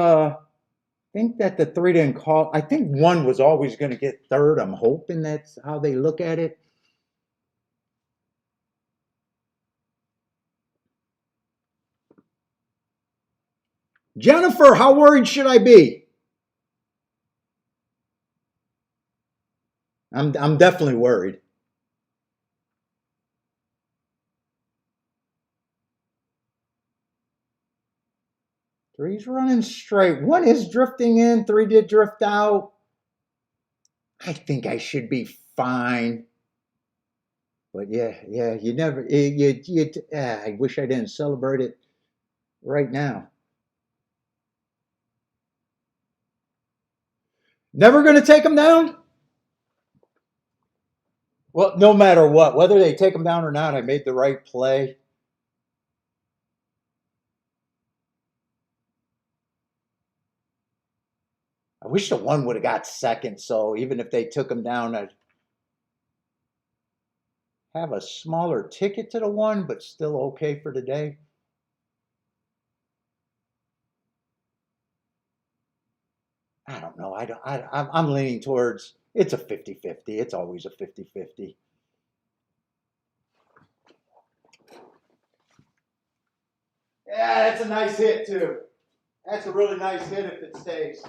think that the 3 didn't call. I think 1 was always going to get 3rd. I'm hoping that's how they look at it. Jennifer, how worried should I be? I'm definitely worried. 3's running straight. 1 is drifting in. 3 did drift out. I think I should be fine. But yeah, you never, I wish I didn't celebrate it right now. Never going to take them down? Well, no matter what, whether they take them down or not, I made the right play. I wish the 1 would have got 2nd, so even if they took them down, I'd have a smaller ticket to the 1, but still okay for today. I don't know. I'm leaning towards, it's a 50-50. It's always a 50-50. Yeah, that's a nice hit, too. That's a really nice hit if it stays.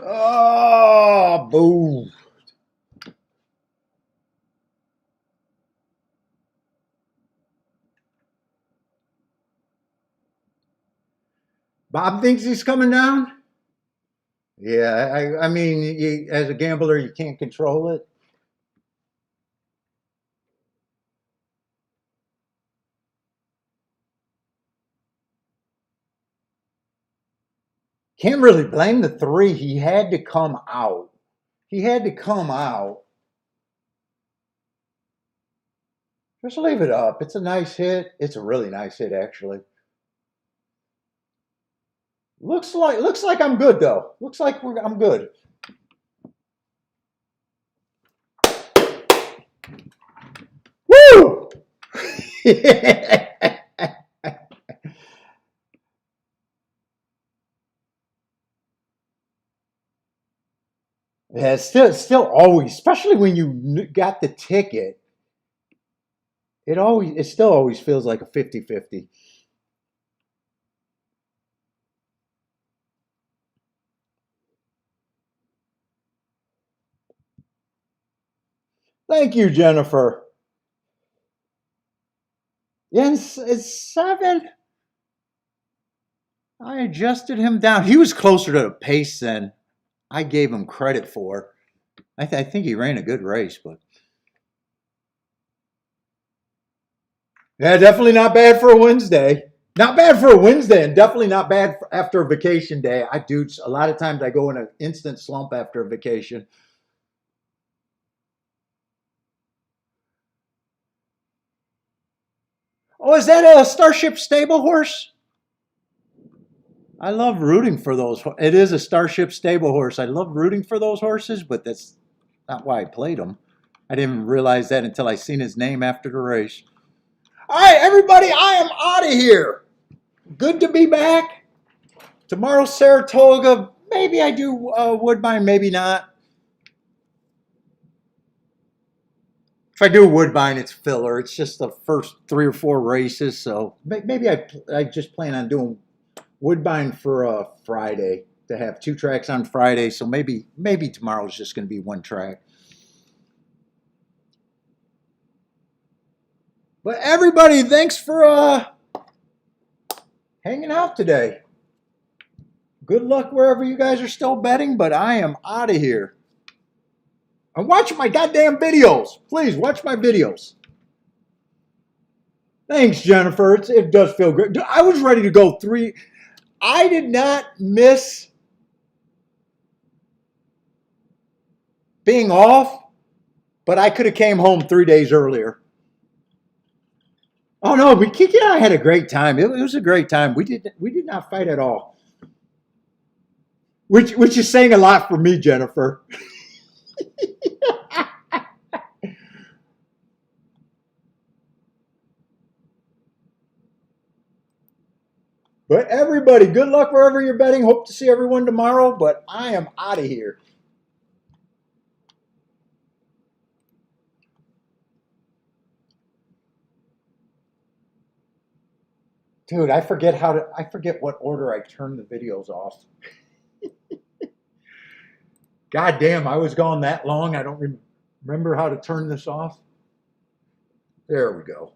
Oh, boo. Bob thinks he's coming down? Yeah, I mean, as a gambler, you can't control it. Can't really blame the three. He had to come out. He had to come out. Just leave it up. It's a nice hit. It's a really nice hit, actually. Looks like I'm good though. Looks like I'm good. Woo! Yeah, still always, especially when you got the ticket, it still always feels like a 50-50. Thank you, Jennifer. Yeah, it's 7. I adjusted him down. He was closer to the pace than I gave him credit for. I think he ran a good race, but yeah, definitely not bad for a Wednesday. Not bad for a Wednesday, and definitely not bad after a vacation day. I do a lot of times I go in an instant slump after a vacation. Oh, is that a Starship Stable horse? I love rooting for those. It is a Starship Stable horse. I love rooting for those horses, but that's not why I played them. I didn't realize that until I seen his name after the race. All right, everybody, I am out of here. Good to be back. Tomorrow, Saratoga. Maybe I do Woodbine, maybe not. If I do Woodbine, it's filler. It's just the first 3 or 4 races, so maybe I just plan on doing Woodbine for Friday to have 2 tracks on Friday. So maybe tomorrow's just going to be 1 track. But everybody, thanks for hanging out today. Good luck wherever you guys are still betting, but I am out of here. And watch my goddamn videos. Please watch my videos. Thanks, Jennifer. It does feel good. I was ready to go 3. I did not miss being off, but I could have came home 3 days earlier. Oh no, Kiki and I had a great time. It was a great time. We did not fight at all, which is saying a lot for me, Jennifer. But everybody, good luck wherever you're betting. Hope to see everyone tomorrow, but I am out of here. Dude, I forget what order I turn the videos off. God damn, I was gone that long. I don't remember how to turn this off. There we go.